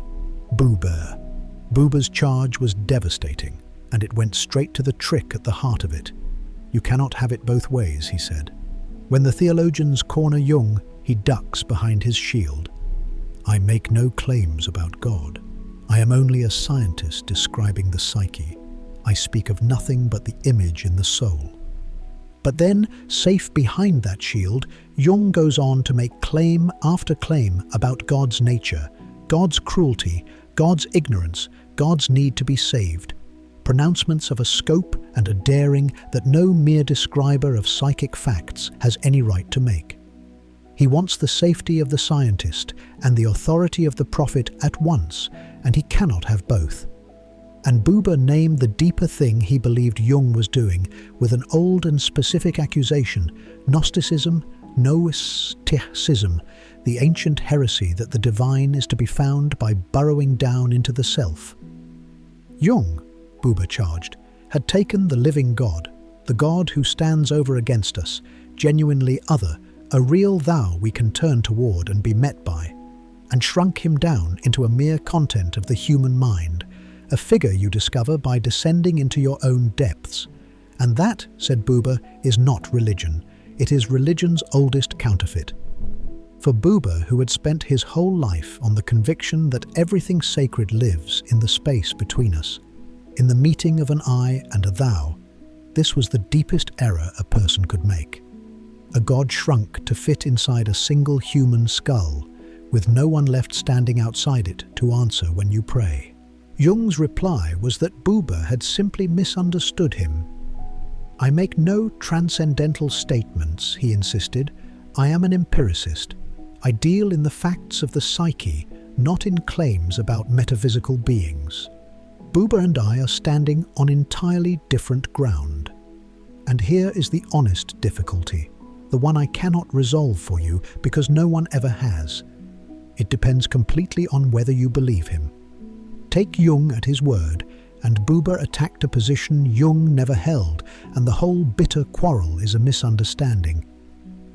Buber's charge was devastating, and it went straight to the trick at the heart of it. You cannot have it both ways, he said. When the theologians corner Jung, he ducks behind his shield. I make no claims about God. I am only a scientist describing the psyche. I speak of nothing but the image in the soul. But then, safe behind that shield, Jung goes on to make claim after claim about God's nature, God's cruelty, God's ignorance, God's need to be saved. Pronouncements of a scope and a daring that no mere describer of psychic facts has any right to make. He wants the safety of the scientist and the authority of the prophet at once, and he cannot have both. And Buber named the deeper thing he believed Jung was doing with an old and specific accusation: Gnosticism, Noetism, the ancient heresy that the divine is to be found by burrowing down into the self. Jung, Buber charged, had taken the living God, the God who stands over against us, genuinely other, a real thou we can turn toward and be met by, and shrunk him down into a mere content of the human mind, a figure you discover by descending into your own depths. And that, said Buber, is not religion. It is religion's oldest counterfeit. For Buber, who had spent his whole life on the conviction that everything sacred lives in the space between us, in the meeting of an I and a thou, this was the deepest error a person could make. A God shrunk to fit inside a single human skull, with no one left standing outside it to answer when you pray. Jung's reply was that Buber had simply misunderstood him. I make no transcendental statements, he insisted. I am an empiricist. I deal in the facts of the psyche, not in claims about metaphysical beings. Buber and I are standing on entirely different ground. And here is the honest difficulty, the one I cannot resolve for you because no one ever has. It depends completely on whether you believe him. Take Jung at his word, and Buber attacked a position Jung never held, and the whole bitter quarrel is a misunderstanding.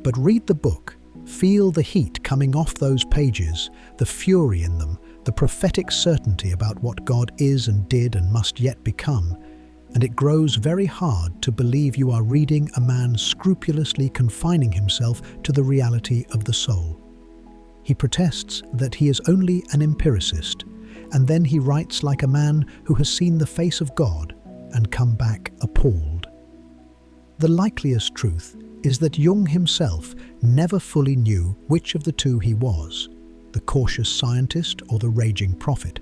But read the book, feel the heat coming off those pages, the fury in them, the prophetic certainty about what God is and did and must yet become, and it grows very hard to believe you are reading a man scrupulously confining himself to the reality of the soul. He protests that he is only an empiricist, and then he writes like a man who has seen the face of God and come back appalled. The likeliest truth is that Jung himself never fully knew which of the two he was, the cautious scientist or the raging prophet,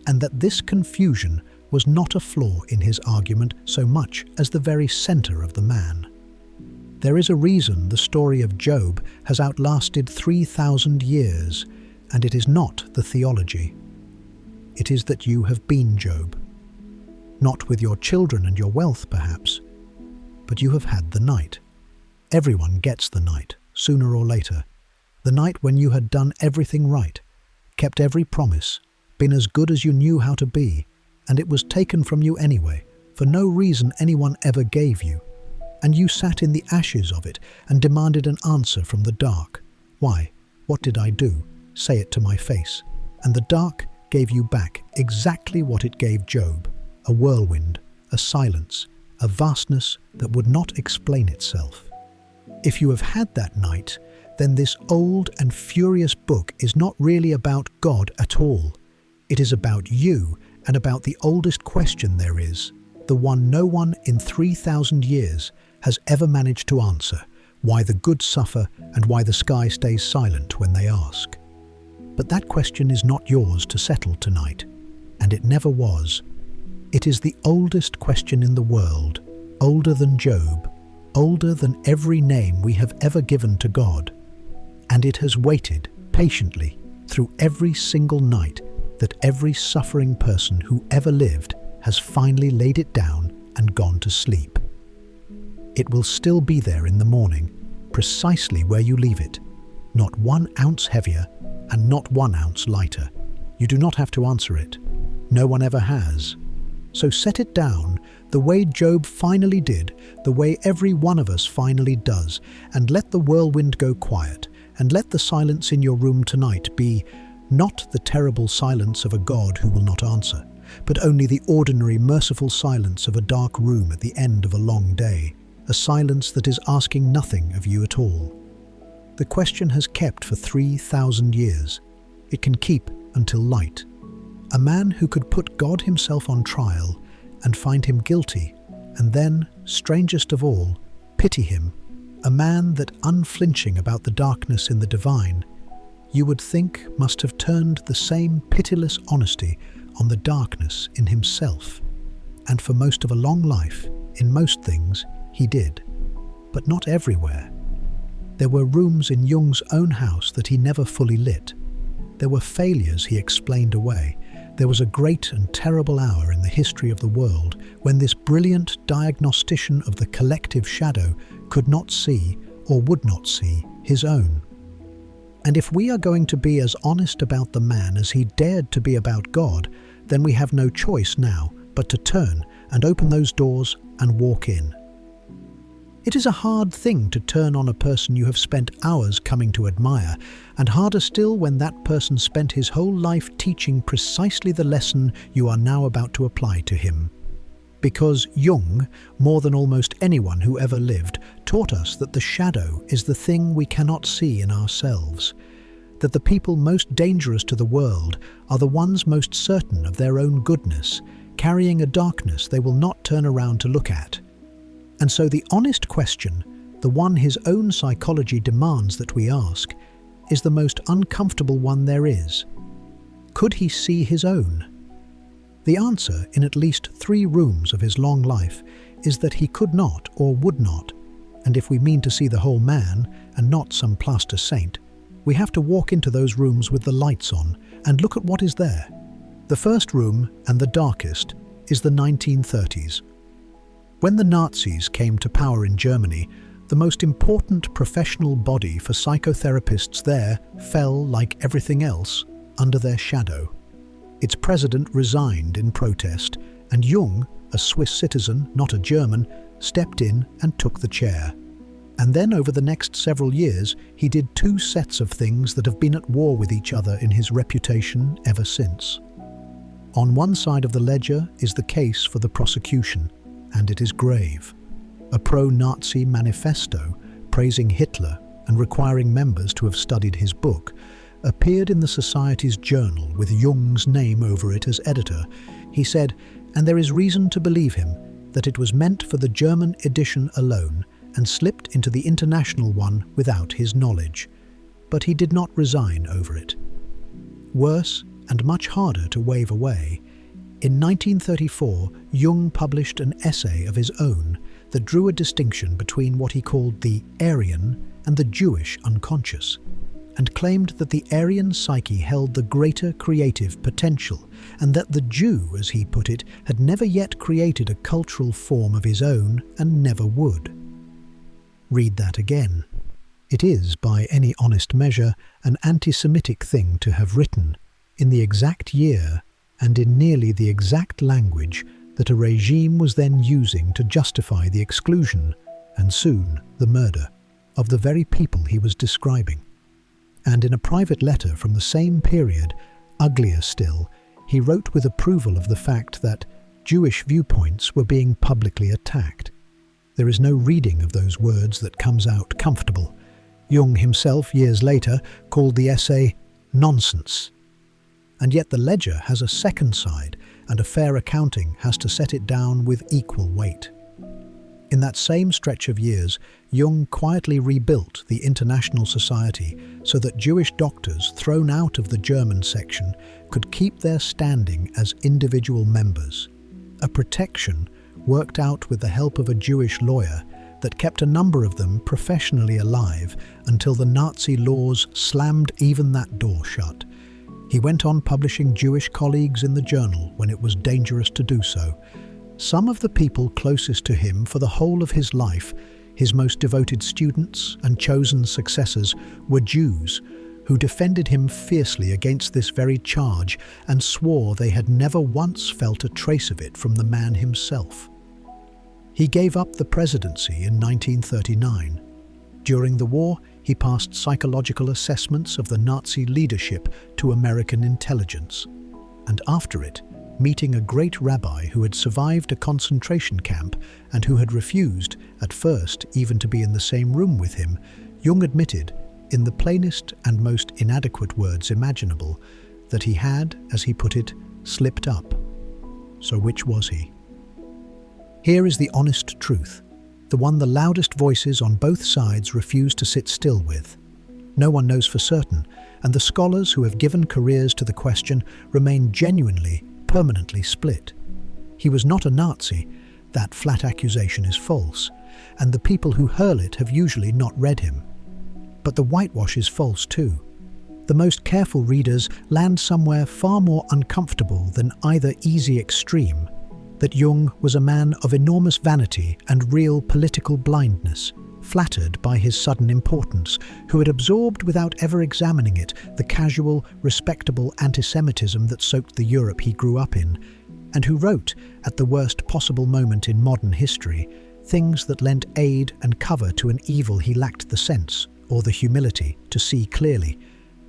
and that this confusion was not a flaw in his argument so much as the very center of the man. There is a reason the story of Job has outlasted 3,000 years, and it is not the theology. It is that you have been Job. Not with your children and your wealth, perhaps, but you have had the night. Everyone gets the night, sooner or later. The night when you had done everything right, kept every promise, been as good as you knew how to be, and it was taken from you anyway, for no reason anyone ever gave you. And you sat in the ashes of it and demanded an answer from the dark. Why? What did I do? Say it to my face. And the dark gave you back exactly what it gave Job, a whirlwind, a silence, a vastness that would not explain itself. If you have had that night, then this old and furious book is not really about God at all. It is about you and about the oldest question there is, the one no one in 3,000 years has ever managed to answer, why the good suffer and why the sky stays silent when they ask. But that question is not yours to settle tonight, and it never was. It is the oldest question in the world, older than Job, older than every name we have ever given to God. And it has waited patiently through every single night that every suffering person who ever lived has finally laid it down and gone to sleep. It will still be there in the morning, precisely where you leave it, not 1 ounce heavier and not 1 ounce lighter. You do not have to answer it. No one ever has. So set it down the way Job finally did, the way every one of us finally does, and let the whirlwind go quiet, and let the silence in your room tonight be not the terrible silence of a God who will not answer, but only the ordinary merciful silence of a dark room at the end of a long day, a silence that is asking nothing of you at all. The question has kept for 3,000 years. It can keep until light. A man who could put God himself on trial and find him guilty, and then, strangest of all, pity him, a man that, unflinching about the darkness in the divine, you would think must have turned the same pitiless honesty on the darkness in himself. And for most of a long life, in most things, he did. But not everywhere. There were rooms in Jung's own house that he never fully lit. There were failures he explained away. There was a great and terrible hour in the history of the world when this brilliant diagnostician of the collective shadow could not see, or would not see, his own. And if we are going to be as honest about the man as he dared to be about God, then we have no choice now but to turn and open those doors and walk in. It is a hard thing to turn on a person you have spent hours coming to admire, and harder still when that person spent his whole life teaching precisely the lesson you are now about to apply to him. Because Jung, more than almost anyone who ever lived, taught us that the shadow is the thing we cannot see in ourselves, that the people most dangerous to the world are the ones most certain of their own goodness, carrying a darkness they will not turn around to look at. And so the honest question, the one his own psychology demands that we ask, is the most uncomfortable one there is. Could he see his own? The answer, in at least 3 rooms of his long life, is that he could not or would not, and if we mean to see the whole man, and not some plaster saint, we have to walk into those rooms with the lights on and look at what is there. The first room, and the darkest, is the 1930s. When the Nazis came to power in Germany, the most important professional body for psychotherapists there fell, like everything else, under their shadow. Its president resigned in protest, and Jung, a Swiss citizen, not a German, stepped in and took the chair. And then over the next several years, he did two sets of things that have been at war with each other in his reputation ever since. On one side of the ledger is the case for the prosecution, and it is grave. A pro-Nazi manifesto praising Hitler and requiring members to have studied his book appeared in the Society's journal with Jung's name over it as editor. He said, and there is reason to believe him, that it was meant for the German edition alone and slipped into the international one without his knowledge. But he did not resign over it. Worse, and much harder to wave away, in 1934 Jung published an essay of his own that drew a distinction between what he called the Aryan and the Jewish unconscious, and claimed that the Aryan psyche held the greater creative potential, and that the Jew, as he put it, had never yet created a cultural form of his own and never would. Read that again. It is, by any honest measure, an anti-Semitic thing to have written, in the exact year and in nearly the exact language that a regime was then using to justify the exclusion, and soon the murder, of the very people he was describing. And in a private letter from the same period, uglier still, he wrote with approval of the fact that Jewish viewpoints were being publicly attacked. There is no reading of those words that comes out comfortable. Jung himself, years later, called the essay nonsense. And yet the ledger has a second side, and a fair accounting has to set it down with equal weight. In that same stretch of years, Jung quietly rebuilt the International Society so that Jewish doctors thrown out of the German section could keep their standing as individual members, a protection worked out with the help of a Jewish lawyer that kept a number of them professionally alive until the Nazi laws slammed even that door shut. He went on publishing Jewish colleagues in the journal when it was dangerous to do so. Some of the people closest to him for the whole of his life, his most devoted students and chosen successors, were Jews who defended him fiercely against this very charge and swore they had never once felt a trace of it from the man himself. He gave up the presidency in 1939. During the war, he passed psychological assessments of the Nazi leadership to American intelligence, and after it, meeting a great rabbi who had survived a concentration camp and who had refused, at first, even to be in the same room with him, Jung admitted, in the plainest and most inadequate words imaginable, that he had, as he put it, slipped up. So which was he? Here is the honest truth, the one the loudest voices on both sides refuse to sit still with. No one knows for certain, and the scholars who have given careers to the question remain genuinely, permanently split. He was not a Nazi. That flat accusation is false, and the people who hurl it have usually not read him. But the whitewash is false too. The most careful readers land somewhere far more uncomfortable than either easy extreme, that Jung was a man of enormous vanity and real political blindness, flattered by his sudden importance, who had absorbed without ever examining it the casual, respectable anti-Semitism that soaked the Europe he grew up in, and who wrote, at the worst possible moment in modern history, things that lent aid and cover to an evil he lacked the sense or the humility to see clearly,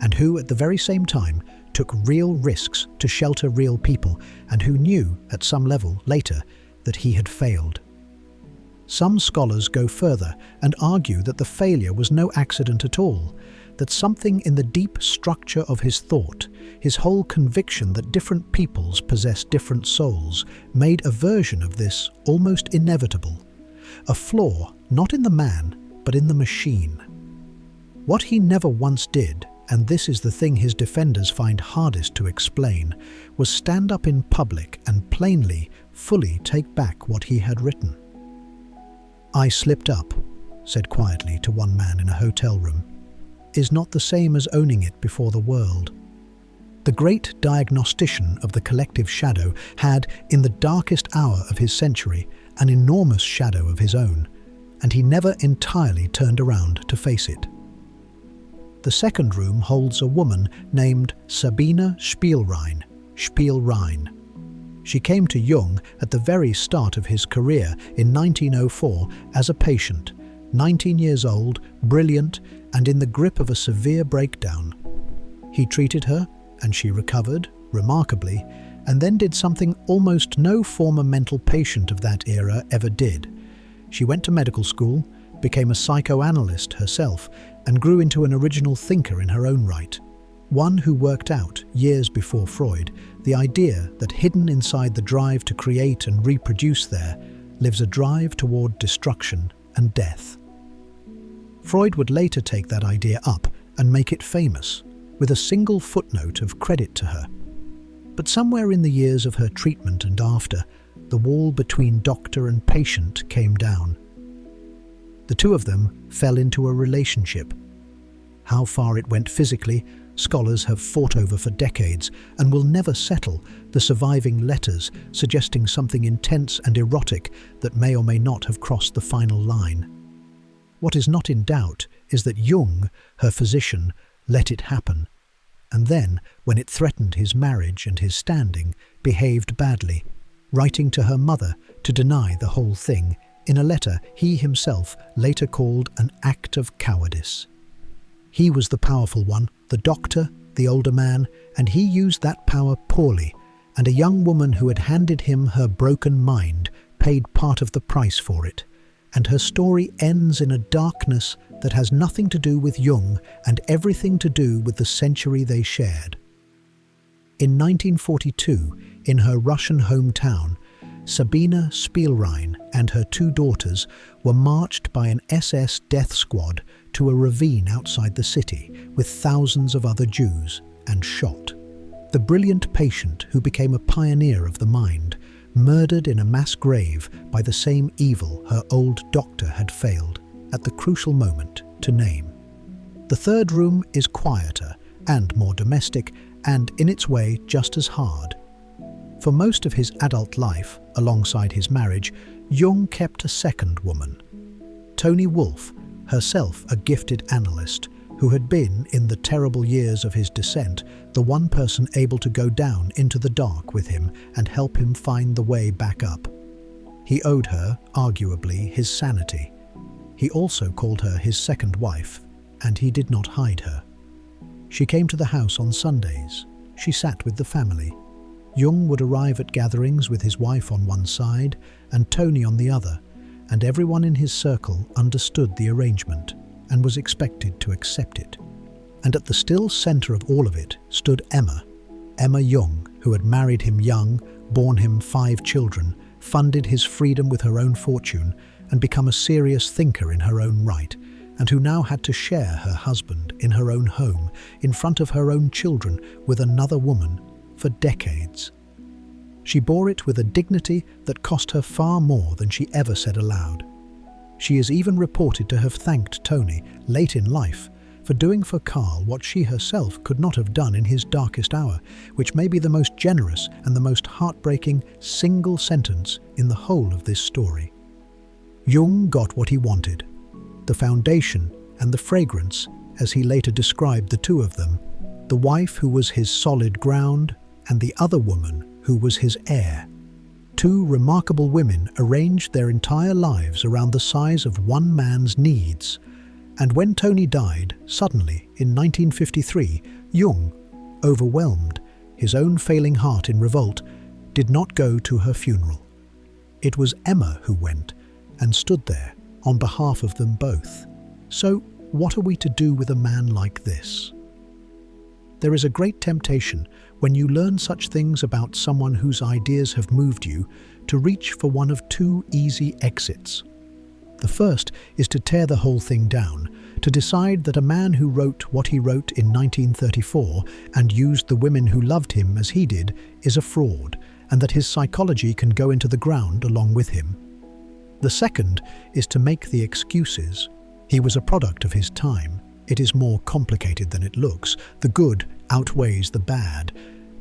and who, at the very same time, took real risks to shelter real people, and who knew, at some level later, that he had failed. Some scholars go further and argue that the failure was no accident at all, that something in the deep structure of his thought, his whole conviction that different peoples possess different souls, made a version of this almost inevitable, a flaw not in the man, but in the machine. What he never once did, and this is the thing his defenders find hardest to explain, was stand up in public and plainly, fully take back what he had written. "I slipped up," said quietly to one man in a hotel room, is not the same as owning it before the world. The great diagnostician of the collective shadow had, in the darkest hour of his century, an enormous shadow of his own, and he never entirely turned around to face it. The second room holds a woman named Sabine Spielrein. She came to Jung at the very start of his career in 1904 as a patient, 19 years old, brilliant, and in the grip of a severe breakdown. He treated her, and she recovered, remarkably, and then did something almost no former mental patient of that era ever did. She went to medical school, became a psychoanalyst herself, and grew into an original thinker in her own right. One who worked out, years before Freud, the idea that hidden inside the drive to create and reproduce there lives a drive toward destruction and death. Freud would later take that idea up and make it famous, with a single footnote of credit to her. But somewhere in the years of her treatment and after, the wall between doctor and patient came down. The two of them fell into a relationship. How far it went physically, scholars have fought over for decades and will never settle, the surviving letters suggesting something intense and erotic that may or may not have crossed the final line. What is not in doubt is that Jung, her physician, let it happen, and then, when it threatened his marriage and his standing, behaved badly, writing to her mother to deny the whole thing in a letter he himself later called an act of cowardice. He was the powerful one, the doctor, the older man, and he used that power poorly, and a young woman who had handed him her broken mind paid part of the price for it. And her story ends in a darkness that has nothing to do with Jung and everything to do with the century they shared. In 1942, in her Russian hometown, Sabina Spielrein and her two daughters were marched by an SS death squad to a ravine outside the city with thousands of other Jews and shot. The brilliant patient who became a pioneer of the mind, murdered in a mass grave by the same evil her old doctor had failed, at the crucial moment, to name. The third room is quieter and more domestic, and in its way just as hard. For most of his adult life, alongside his marriage, Jung kept a second woman. Toni Wolff, herself a gifted analyst, who had been, in the terrible years of his descent, the one person able to go down into the dark with him and help him find the way back up. He owed her, arguably, his sanity. He also called her his second wife, and he did not hide her. She came to the house on Sundays. She sat with the family. Jung would arrive at gatherings with his wife on one side and Toni on the other, and everyone in his circle understood the arrangement and was expected to accept it. And at the still center of all of it stood Emma Jung, who had married him young, borne him 5 children, funded his freedom with her own fortune, and become a serious thinker in her own right, and who now had to share her husband in her own home, in front of her own children, with another woman, for decades. She bore it with a dignity that cost her far more than she ever said aloud. She is even reported to have thanked Toni, late in life, for doing for Carl what she herself could not have done in his darkest hour, which may be the most generous and the most heartbreaking single sentence in the whole of this story. Jung got what he wanted, the foundation and the fragrance, as he later described the two of them, the wife who was his solid ground and the other woman who was his heir. Two remarkable women arranged their entire lives around the size of one man's needs. And when Toni died, suddenly, in 1953, Jung, overwhelmed, his own failing heart in revolt, did not go to her funeral. It was Emma who went and stood there on behalf of them both. So, what are we to do with a man like this? There is a great temptation, when you learn such things about someone whose ideas have moved you, to reach for one of two easy exits. The first is to tear the whole thing down, to decide that a man who wrote what he wrote in 1934 and used the women who loved him as he did is a fraud, and that his psychology can go into the ground along with him. The second is to make the excuses. He was a product of his time. It is more complicated than it looks. The good outweighs the bad,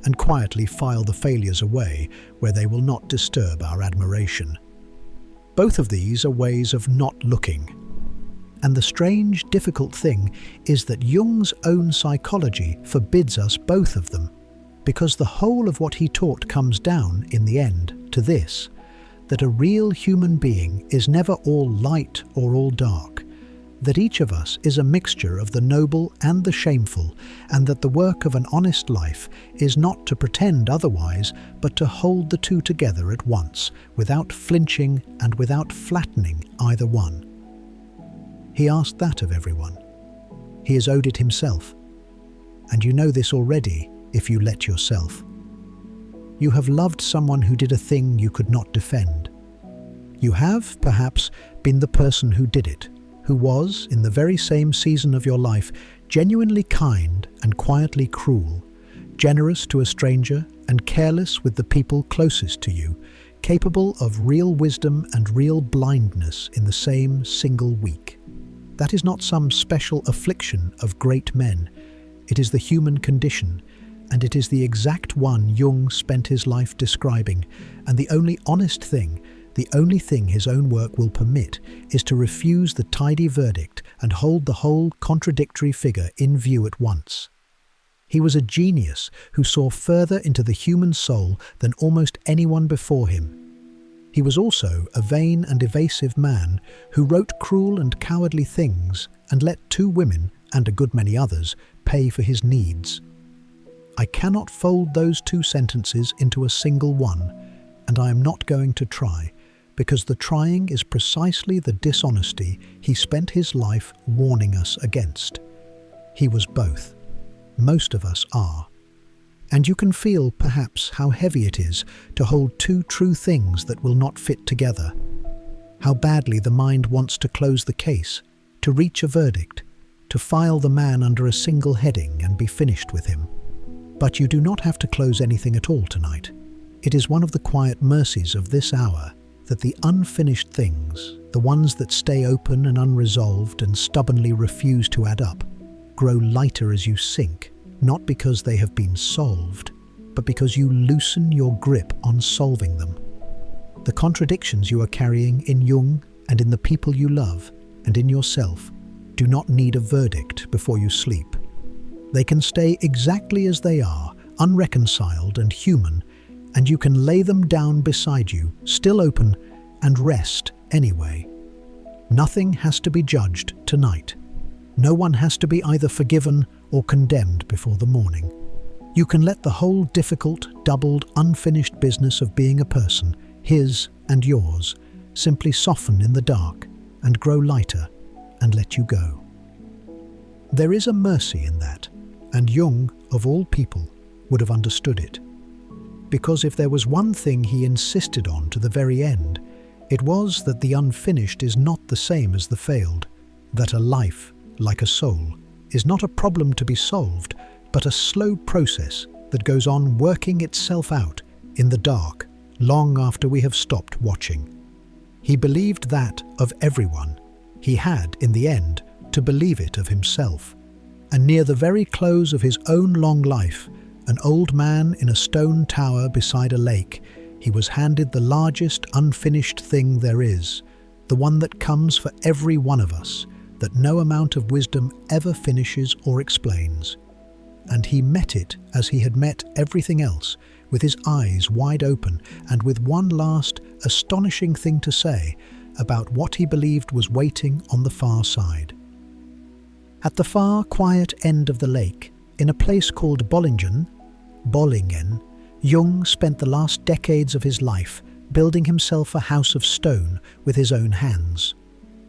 and quietly file the failures away where they will not disturb our admiration. Both of these are ways of not looking. And the strange, difficult thing is that Jung's own psychology forbids us both of them. because the whole of what he taught comes down, in the end, to this, that a real human being is never all light or all dark, that each of us is a mixture of the noble and the shameful, and that the work of an honest life is not to pretend otherwise, but to hold the two together at once, without flinching and without flattening either one. He asked that of everyone. He has owed it himself. And you know this already if you let yourself. You have loved someone who did a thing you could not defend. You have, perhaps, been the person who did it, who was, in the very same season of your life, genuinely kind and quietly cruel, generous to a stranger and careless with the people closest to you, capable of real wisdom and real blindness in the same single week. That is not some special affliction of great men. It is the human condition, and it is the exact one Jung spent his life describing, and the only honest thing, the only thing his own work will permit, is to refuse the tidy verdict and hold the whole contradictory figure in view at once. He was a genius who saw further into the human soul than almost anyone before him. He was also a vain and evasive man who wrote cruel and cowardly things and let two women, and a good many others, pay for his needs. I cannot fold those two sentences into a single one, and I am not going to try, because the trying is precisely the dishonesty he spent his life warning us against. He was both. Most of us are. And you can feel, perhaps, how heavy it is to hold two true things that will not fit together. How badly the mind wants to close the case, to reach a verdict, to file the man under a single heading and be finished with him. But you do not have to close anything at all tonight. It is one of the quiet mercies of this hour that the unfinished things, the ones that stay open and unresolved and stubbornly refuse to add up, grow lighter as you sink, not because they have been solved, but because you loosen your grip on solving them. The contradictions you are carrying in Jung and in the people you love and in yourself do not need a verdict before you sleep. They can stay exactly as they are, unreconciled and human, and you can lay them down beside you, still open, and rest anyway. Nothing has to be judged tonight. No one has to be either forgiven or condemned before the morning. You can let the whole difficult, doubled, unfinished business of being a person, his and yours, simply soften in the dark and grow lighter and let you go. There is a mercy in that, and Jung, of all people, would have understood it. Because if there was one thing he insisted on to the very end, it was that the unfinished is not the same as the failed, that a life, like a soul, is not a problem to be solved, but a slow process that goes on working itself out in the dark long after we have stopped watching. He believed that of everyone. He had, in the end, to believe it of himself. And near the very close of his own long life, an old man in a stone tower beside a lake, he was handed the largest unfinished thing there is, the one that comes for every one of us, that no amount of wisdom ever finishes or explains. And he met it as he had met everything else, with his eyes wide open and with one last astonishing thing to say about what he believed was waiting on the far side. At the far, quiet end of the lake, in a place called Bollingen, Jung spent the last decades of his life building himself a house of stone with his own hands.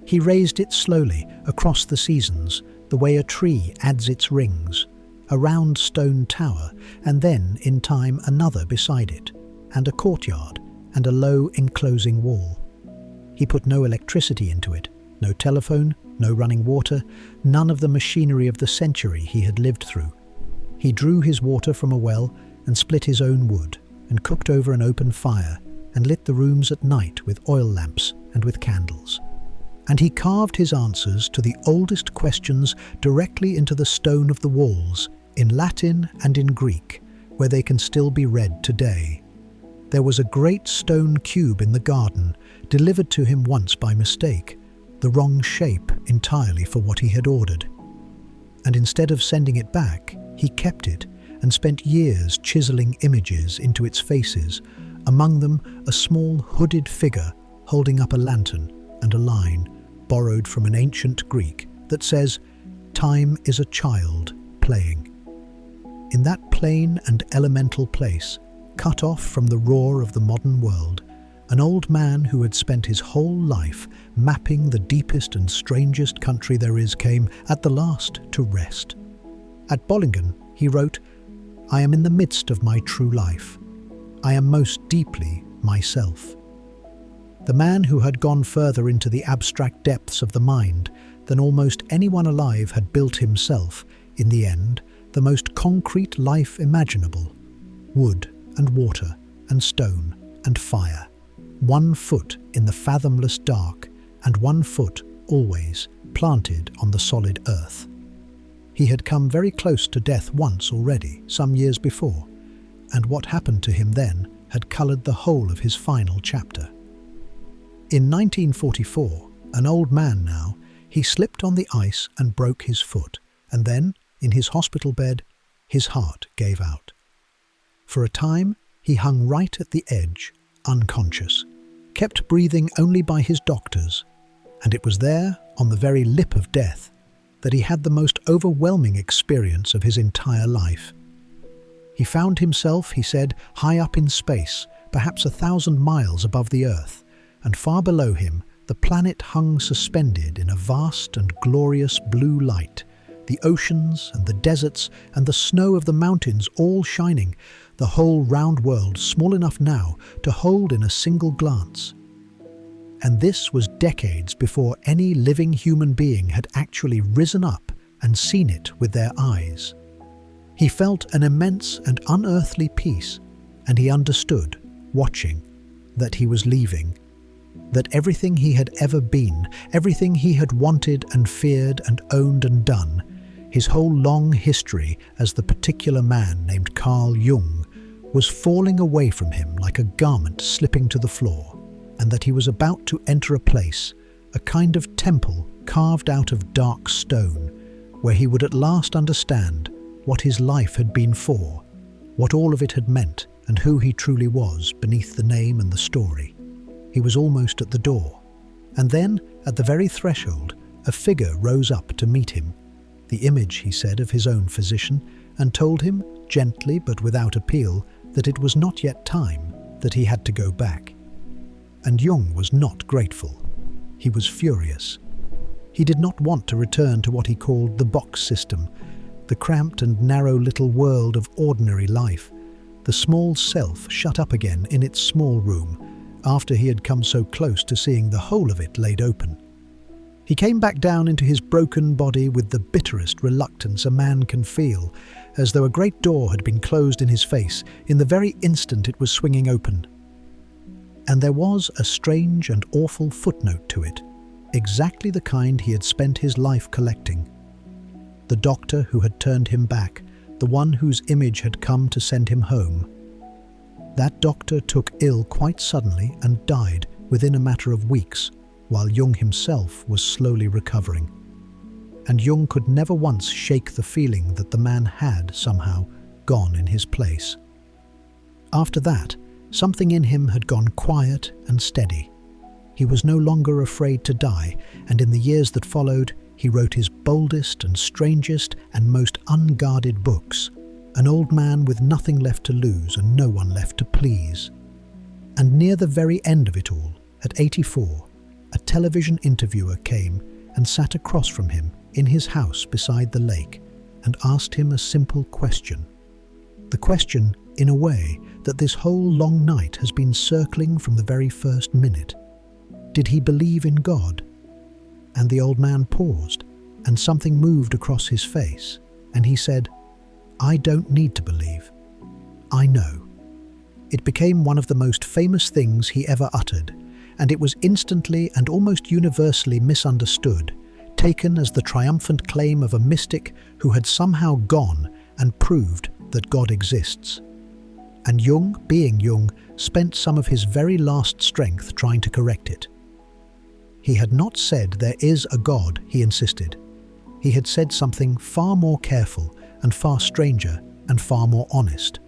He raised it slowly across the seasons, the way a tree adds its rings, a round stone tower, and then, in time, another beside it, and a courtyard, and a low enclosing wall. He put no electricity into it, no telephone, no running water, none of the machinery of the century he had lived through. He drew his water from a well and split his own wood, and cooked over an open fire, and lit the rooms at night with oil lamps and with candles. And he carved his answers to the oldest questions directly into the stone of the walls, in Latin and in Greek, where they can still be read today. There was a great stone cube in the garden, delivered to him once by mistake, the wrong shape entirely for what he had ordered. And instead of sending it back, he kept it and spent years chiseling images into its faces, among them a small hooded figure holding up a lantern and a line borrowed from an ancient Greek that says, "Time is a child playing." In that plain and elemental place, cut off from the roar of the modern world, an old man who had spent his whole life mapping the deepest and strangest country there is came at the last to rest. At Bollingen, he wrote, "I am in the midst of my true life. I am most deeply myself." The man who had gone further into the abstract depths of the mind than almost anyone alive had built himself, in the end, the most concrete life imaginable: wood and water and stone and fire. 1 foot in the fathomless dark, and 1 foot, always, planted on the solid earth. He had come very close to death once already, some years before, and what happened to him then had coloured the whole of his final chapter. In 1944, an old man now, he slipped on the ice and broke his foot, and then, in his hospital bed, his heart gave out. For a time, he hung right at the edge, unconscious, kept breathing only by his doctors, and it was there, on the very lip of death, that he had the most overwhelming experience of his entire life. He found himself, he said, high up in space, perhaps 1,000 miles above the Earth, and far below him the planet hung suspended in a vast and glorious blue light, the oceans and the deserts and the snow of the mountains all shining, the whole round world small enough now to hold in a single glance. And this was decades before any living human being had actually risen up and seen it with their eyes. He felt an immense and unearthly peace, and he understood, watching, that he was leaving, that everything he had ever been, everything he had wanted and feared and owned and done, his whole long history as the particular man named Carl Jung, was falling away from him like a garment slipping to the floor, and that he was about to enter a place, a kind of temple carved out of dark stone, where he would at last understand what his life had been for, what all of it had meant, and who he truly was beneath the name and the story. He was almost at the door, and then, at the very threshold, a figure rose up to meet him, the image, he said, of his own physician, and told him, gently but without appeal, that it was not yet time, that he had to go back. And Jung was not grateful. He was furious. He did not want to return to what he called the box system, the cramped and narrow little world of ordinary life, the small self shut up again in its small room, after he had come so close to seeing the whole of it laid open. He came back down into his broken body with the bitterest reluctance a man can feel, as though a great door had been closed in his face in the very instant it was swinging open. And there was a strange and awful footnote to it, exactly the kind he had spent his life collecting. The doctor who had turned him back, the one whose image had come to send him home. That doctor took ill quite suddenly and died within a matter of weeks, while Jung himself was slowly recovering. And Jung could never once shake the feeling that the man had, somehow, gone in his place. After that, something in him had gone quiet and steady. He was no longer afraid to die, and in the years that followed, he wrote his boldest and strangest and most unguarded books, an old man with nothing left to lose and no one left to please. And near the very end of it all, at 84, a television interviewer came and sat across from him in his house beside the lake and asked him a simple question. The question, in a way, that this whole long night has been circling from the very first minute. Did he believe in God? And the old man paused, and something moved across his face, and he said, "I don't need to believe. I know." It became one of the most famous things he ever uttered, and it was instantly and almost universally misunderstood, taken as the triumphant claim of a mystic who had somehow gone and proved that God exists. And Jung, being Jung, spent some of his very last strength trying to correct it. He had not said there is a God, he insisted. He had said something far more careful and far stranger and far more honest.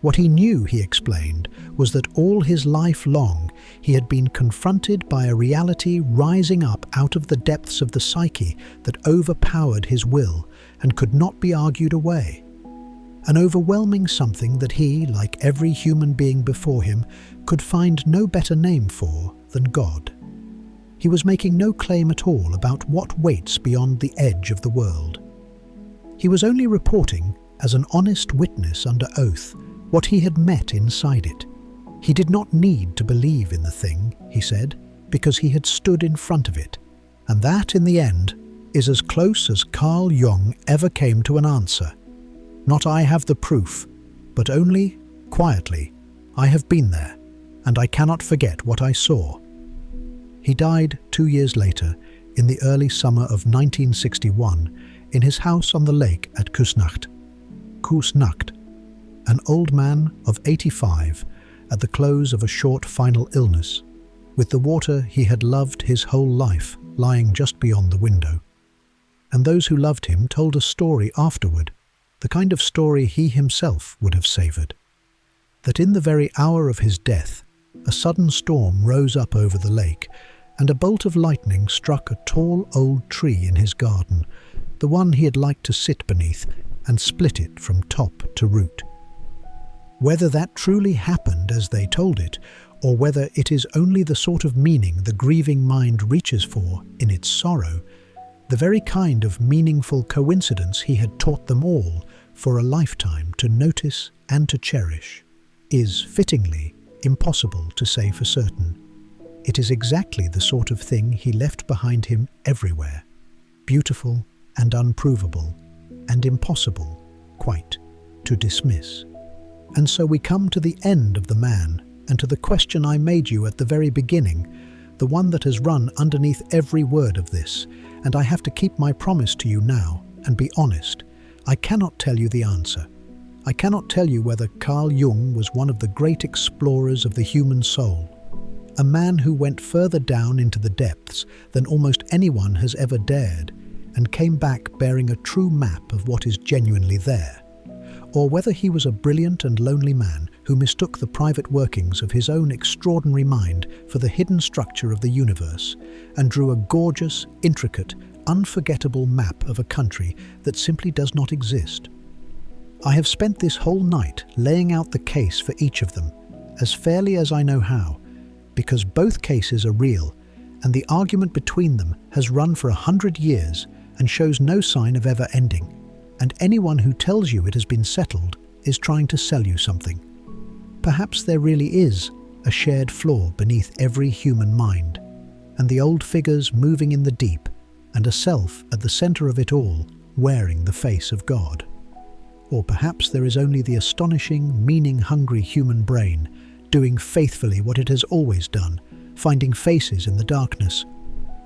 What he knew, he explained, was that all his life long he had been confronted by a reality rising up out of the depths of the psyche that overpowered his will and could not be argued away. An overwhelming something that he, like every human being before him, could find no better name for than God. He was making no claim at all about what waits beyond the edge of the world. He was only reporting, as an honest witness under oath, what he had met inside it. He did not need to believe in the thing, he said, because he had stood in front of it. And that, in the end, is as close as Carl Jung ever came to an answer. Not I have the proof, but only, quietly, I have been there, and I cannot forget what I saw. He died 2 years later, in the early summer of 1961, in his house on the lake at Kusnacht. Kusnacht, an old man of 85 at the close of a short final illness, with the water he had loved his whole life lying just beyond the window. And those who loved him told a story afterward, the kind of story he himself would have savoured. That in the very hour of his death, a sudden storm rose up over the lake, and a bolt of lightning struck a tall old tree in his garden, the one he had liked to sit beneath, and split it from top to root. Whether that truly happened as they told it, or whether it is only the sort of meaning the grieving mind reaches for in its sorrow, the very kind of meaningful coincidence he had taught them all for a lifetime to notice and to cherish, is, fittingly, impossible to say for certain. It is exactly the sort of thing he left behind him everywhere, beautiful and unprovable, and impossible, quite, to dismiss. And so we come to the end of the man, and to the question I made you at the very beginning, the one that has run underneath every word of this, and I have to keep my promise to you now, and be honest. I cannot tell you the answer. I cannot tell you whether Carl Jung was one of the great explorers of the human soul, a man who went further down into the depths than almost anyone has ever dared, and came back bearing a true map of what is genuinely there, or whether he was a brilliant and lonely man who mistook the private workings of his own extraordinary mind for the hidden structure of the universe, and drew a gorgeous, intricate, unforgettable map of a country that simply does not exist. I have spent this whole night laying out the case for each of them, as fairly as I know how, because both cases are real, and the argument between them has run for 100 years and shows no sign of ever ending, and anyone who tells you it has been settled is trying to sell you something. Perhaps there really is a shared flaw beneath every human mind, and the old figures moving in the deep, and a self at the center of it all, wearing the face of God. Or perhaps there is only the astonishing, meaning-hungry human brain, doing faithfully what it has always done, finding faces in the darkness.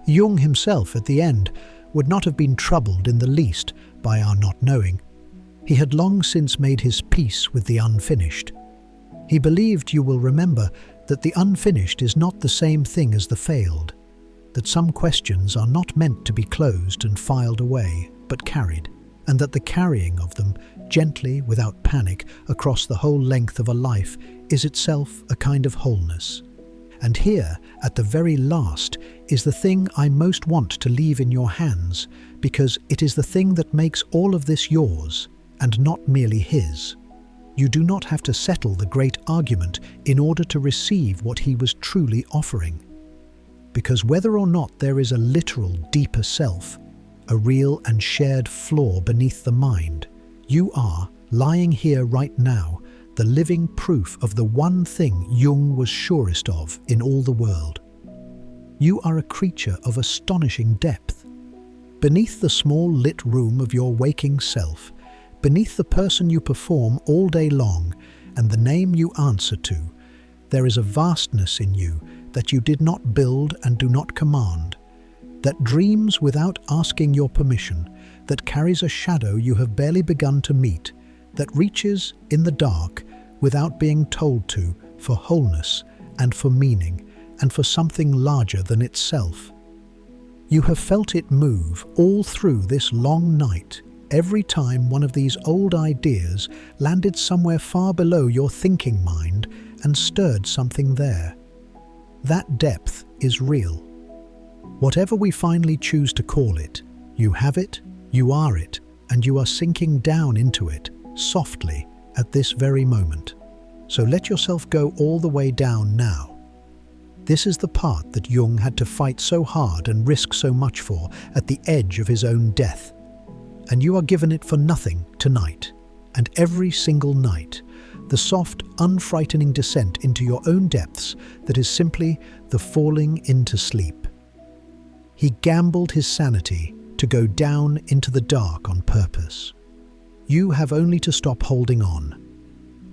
Jung himself, at the end, would not have been troubled in the least by our not knowing. He had long since made his peace with the unfinished. He believed, you will remember, that the unfinished is not the same thing as the failed, that some questions are not meant to be closed and filed away, but carried, and that the carrying of them, gently, without panic, across the whole length of a life, is itself a kind of wholeness. And here, at the very last, is the thing I most want to leave in your hands, because it is the thing that makes all of this yours, and not merely his. You do not have to settle the great argument in order to receive what he was truly offering. Because whether or not there is a literal deeper self, a real and shared flaw beneath the mind, you are, lying here right now, the living proof of the one thing Jung was surest of in all the world. You are a creature of astonishing depth. Beneath the small lit room of your waking self, beneath the person you perform all day long and the name you answer to, there is a vastness in you that you did not build and do not command, that dreams without asking your permission, that carries a shadow you have barely begun to meet, that reaches in the dark without being told to, for wholeness and for meaning and for something larger than itself. You have felt it move all through this long night, every time one of these old ideas landed somewhere far below your thinking mind and stirred something there. That depth is real. Whatever we finally choose to call it, you have it, you are it, and you are sinking down into it, softly, at this very moment. So let yourself go all the way down now. This is the part that Jung had to fight so hard and risk so much for at the edge of his own death. And you are given it for nothing tonight, and every single night, the soft, unfrightening descent into your own depths that is simply the falling into sleep. He gambled his sanity to go down into the dark on purpose. You have only to stop holding on.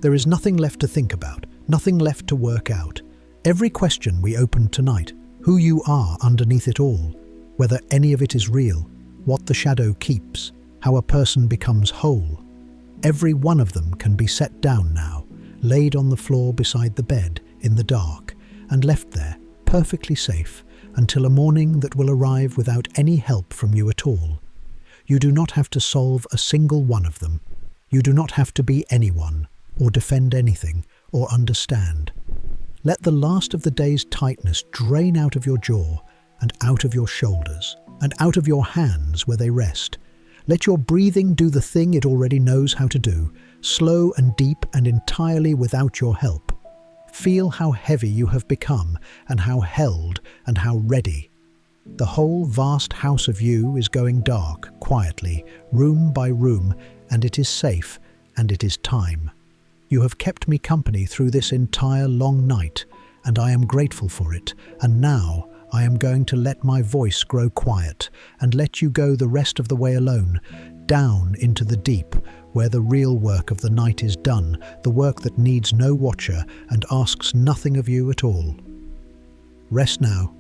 There is nothing left to think about, nothing left to work out. Every question we opened tonight, who you are underneath it all, whether any of it is real, what the shadow keeps, how a person becomes whole. Every one of them can be set down now, laid on the floor beside the bed in the dark, and left there, perfectly safe, until a morning that will arrive without any help from you at all. You do not have to solve a single one of them. You do not have to be anyone, or defend anything, or understand. Let the last of the day's tightness drain out of your jaw, and out of your shoulders, and out of your hands where they rest. Let your breathing do the thing it already knows how to do, slow and deep and entirely without your help. Feel how heavy you have become, and how held and how ready. The whole vast house of you is going dark, quietly, room by room, and it is safe, and it is time. You have kept me company through this entire long night, and I am grateful for it, and now I am going to let my voice grow quiet and let you go the rest of the way alone, down into the deep, where the real work of the night is done, the work that needs no watcher and asks nothing of you at all. Rest now.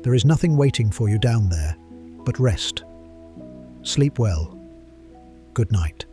There is nothing waiting for you down there, but rest. Sleep well. Good night.